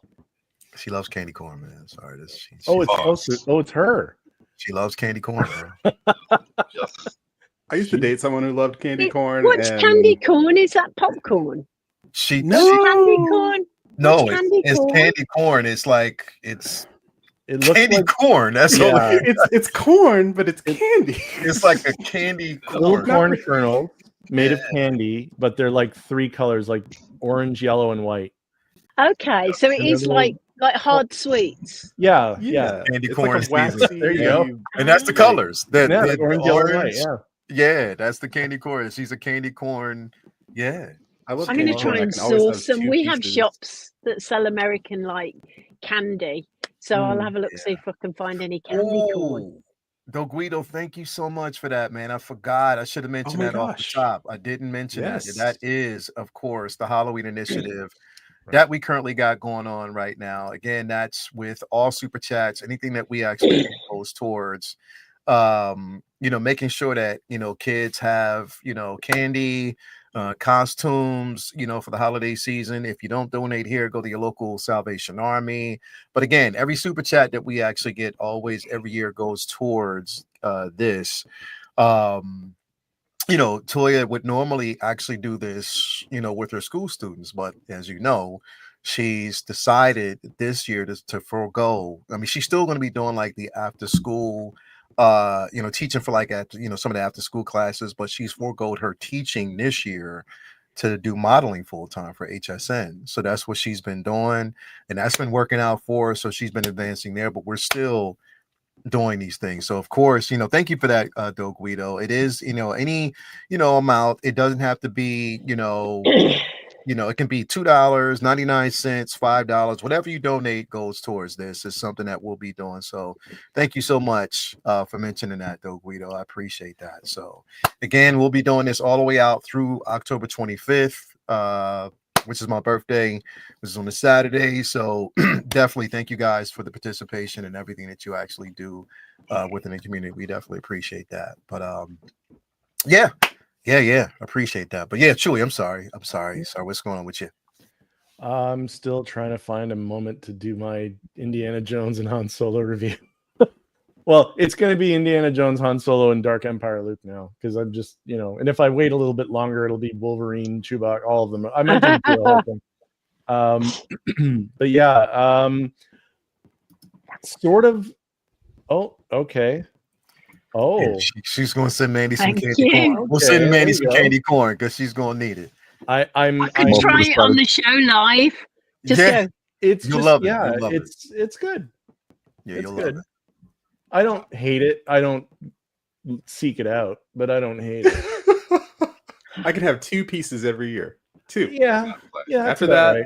She loves candy corn, man. Sorry, It's her. She loves candy corn, bro. I used to date someone who loved candy corn. What's and candy corn? Is that popcorn? What's candy corn? No, What's candy it's corn? candy corn. It's like it looks candy like corn. That's all. It's corn, but it's candy. It's like a candy corn. Little corn kernels made of candy, but they're like 3 colors, like orange, yellow, and white. Okay, so it is like hard sweets. Yeah. Candy It's corn like a waxy, there you go. And that's the colors. Like orange, yellow, and white. Yeah, that's the candy corn. She's a candy corn. Yeah. I'm going to try and source some. We have shops that sell American like candy, so I'll have a look see if I can find any candy corn. Del Guido, thank you so much for that, man. I forgot. I should have mentioned that off the top. I didn't mention that. That is, of course, the Halloween initiative that we currently got going on right now. Again, that's with all super chats, anything that we actually goes towards making sure that kids have candy, costumes, for the holiday season. If you don't donate here, go to your local Salvation Army. But again, every super chat that we actually get always every year goes towards this. Toya would normally actually do this, with her school students, but as you know, she's decided this year to forego. I mean, she's still going to be doing like the after school teaching for like some of the after school classes, but she's foregoed her teaching this year to do modeling full time for HSN. So that's what she's been doing, and that's been working out for her. So she's been advancing there, but we're still doing these things. So of course, thank you for that, Del Guido. It is, any, amount. It doesn't have to be, it can be $2, 99 cents, $5, whatever you donate goes towards this. Is something that we'll be doing. So thank you so much for mentioning that, Del Guido. I appreciate that. So again, we'll be doing this all the way out through October 25th, which is my birthday. This is on a Saturday. So definitely thank you guys for the participation and everything that you actually do within the community. We definitely appreciate that. But yeah, appreciate that. But yeah, Chewy, I'm sorry. Sorry, what's going on with you? I'm still trying to find a moment to do my Indiana Jones and Han Solo review. Well, it's going to be Indiana Jones, Han Solo, and Dark Empire Luke now, because I'm just, and if I wait a little bit longer, it'll be Wolverine, Chewbacca, all of them. I might do the whole thing. But yeah, sort of. Oh, okay. Oh, yeah, she's going to send Mandy some candy corn. We'll send Mandy some candy corn because she's going to need it. I can try it on the show live. Just go. You'll love it. It's good. Yeah, it's you'll good. love it. I don't hate it. I don't seek it out, but I don't hate it. I can have 2 pieces every year. 2. Yeah. After that, right.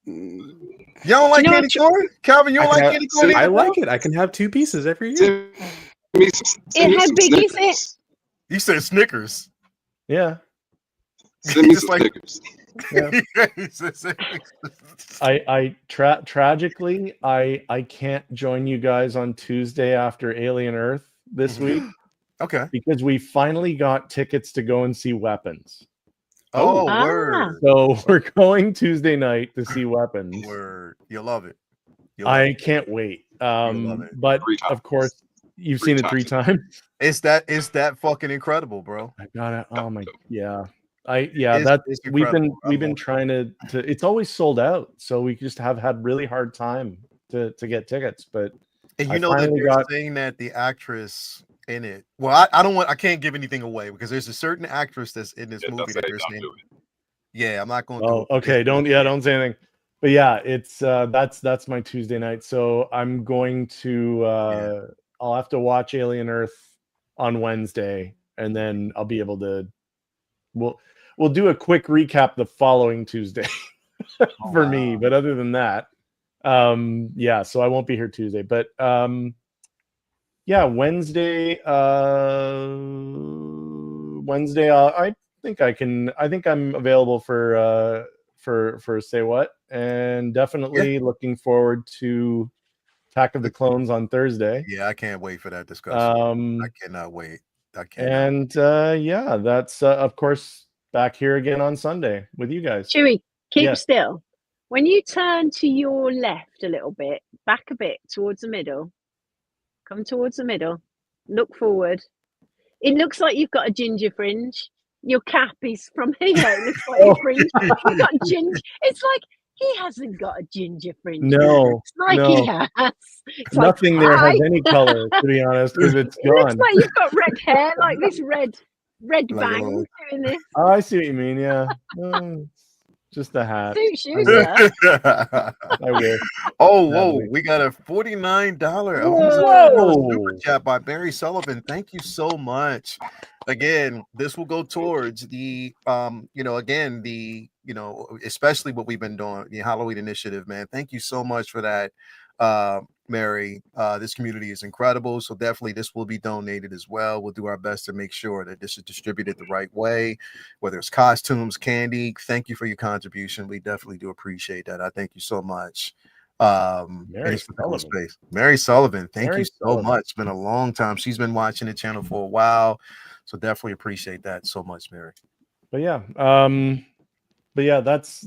You don't like candy corn, Calvin? You don't like candy corn? I like it. I can have 2 pieces every year. How big is it? You said Snickers. Yeah. Send me some Snickers. I tragically I can't join you guys on Tuesday after Alien Earth this week. Okay. Because we finally got tickets to go and see Weapons. Oh, word. So we're going Tuesday night to see Weapons. Word. You'll love it. I can't wait. But of course, you've seen it 3 times. It's that fucking incredible, bro. I got it. Oh my, yeah. We've been trying to it's always sold out, so we just have had really hard time to get tickets. But and they're saying that the actress in it. Well, I can't give anything away because there's a certain actress that's in this movie that they're saying. Yeah, I'm not going to. Oh, okay. Don't say anything. But yeah, it's that's my Tuesday night. So I'm going to I'll have to watch Alien Earth on Wednesday, and then I'll be able to. We'll do a quick recap the following Tuesday for me. But other than that, so I won't be here Tuesday. But Wednesday. I think I'm available for Say What, and definitely looking forward to Attack of the Clones on Thursday. Yeah, I can't wait for that discussion. I cannot wait. And that's of course back here again on Sunday with you guys. Chewy, keep still. When you turn to your left a little bit, back a bit towards the middle, come towards the middle, look forward. It looks like you've got a ginger fringe. Your cap is from here. It looks like your fringe. You've got ginger. It's like he hasn't got a ginger fringe. No, It's like he has. It's nothing like, there hi. has any color, to be honest, because it's It looks gone. like you've got red hair, like this red Like a bang little- doing this. Oh, I see what you mean. Yeah, just a hat. Suits you, sir. I wish. Oh, whoa, Sadly. we got a $49 Whoa. super chat by Barry Sullivan. Thank you so much. Again, this will go towards the again, the especially what we've been doing, the Halloween initiative, man. Thank you so much for that, Mary. This community is incredible, so definitely this will be donated as well. We'll do our best to make sure that this is distributed the right way, whether it's costumes, candy. Thank you for your contribution. We definitely do appreciate that. I thank you so much. Mary Sullivan. Space. Mary Sullivan, thank Mary you so Sullivan. much. It's been a long time. She's been watching the channel for a while, so definitely appreciate that so much, Mary. But yeah, that's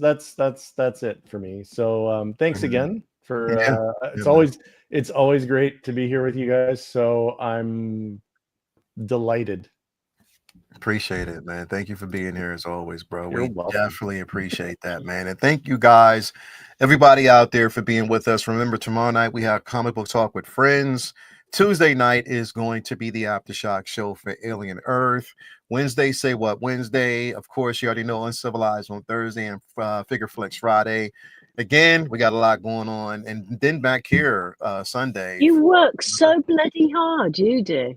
it for me. So thanks again for it's always great to be here with you guys. So I'm delighted. Appreciate it, man. Thank you for being here as always, bro. You're We welcome. definitely appreciate that, man. And thank you guys, everybody out there, for being with us. Remember, tomorrow night we have Comic Book Talk with Friends. Tuesday night is going to be the Aftershock show for Alien Earth. Wednesday, Say What Wednesday. Of course, you already know Uncivilized on Thursday and Figure Flex Friday. Again, we got a lot going on. And then back here Sunday. You work so bloody hard, you do.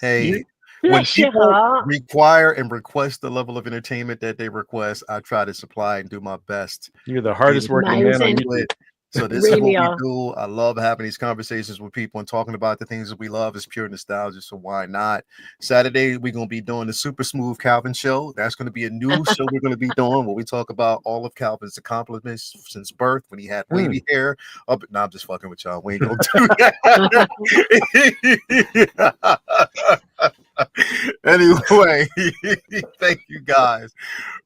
Hey, when Bless your people heart. require and request the level of entertainment that they request, I try to supply and do my best. You're the hardest working man on Amazing. YouTube. So this Really is what are. we do. I love having these conversations with people and talking about the things that we love. It's pure nostalgia, so why not? Saturday, we're going to be doing the Super Smooth Calvin Show. That's going to be a new show we're going to be doing where we talk about all of Calvin's accomplishments since birth, when he had wavy hair. Oh, no, I'm just fucking with y'all. We ain't going to do that. Anyway, thank you guys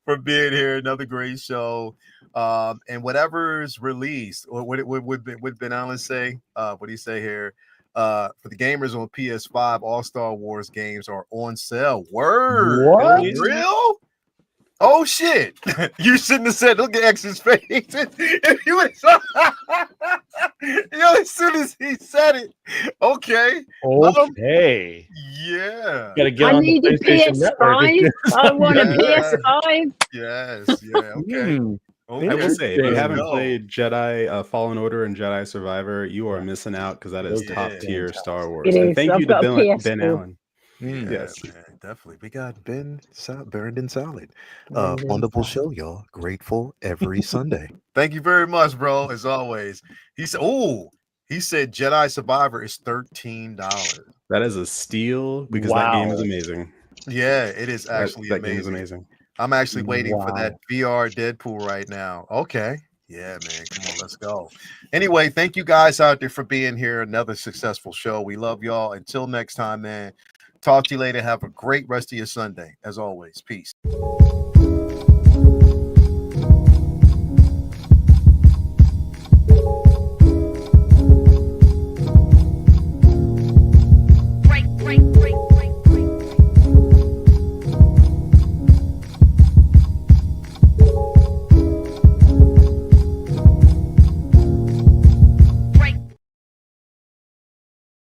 for being here. Another great show. And whatever's released, or what Ben Allen say? What do you say here? For the gamers on PS5, All Star Wars games are on sale. Word, What? real? Oh shit! You shouldn't have said. Look at X's face. If you would, as soon as he said it, okay, Okay. yeah, Gotta get I on need the a PlayStation Network. PS5. I want a Yeah. PS5. yes, yeah, okay. Okay. I will say, if you There you haven't go. played Jedi Fallen Order and Jedi Survivor, you are missing out because that is Yeah. top tier Star Wars. It And is. thank I've you to got a Ben PS4. Allen. Yeah, Yes. man, definitely. We got Burned and Solid. Wonderful show, y'all. Grateful every Sunday. Thank you very much, bro. As always. He said, he said Jedi Survivor is $13. That is a steal because that game is amazing. Yeah, it is actually that amazing. game is amazing. I'm actually waiting for Wow. that VR Deadpool right now. Okay. Yeah, man. Come on, let's go. Anyway, thank you guys out there for being here. Another successful show. We love y'all. Until next time, man. Talk to you later. Have a great rest of your Sunday. As always, peace.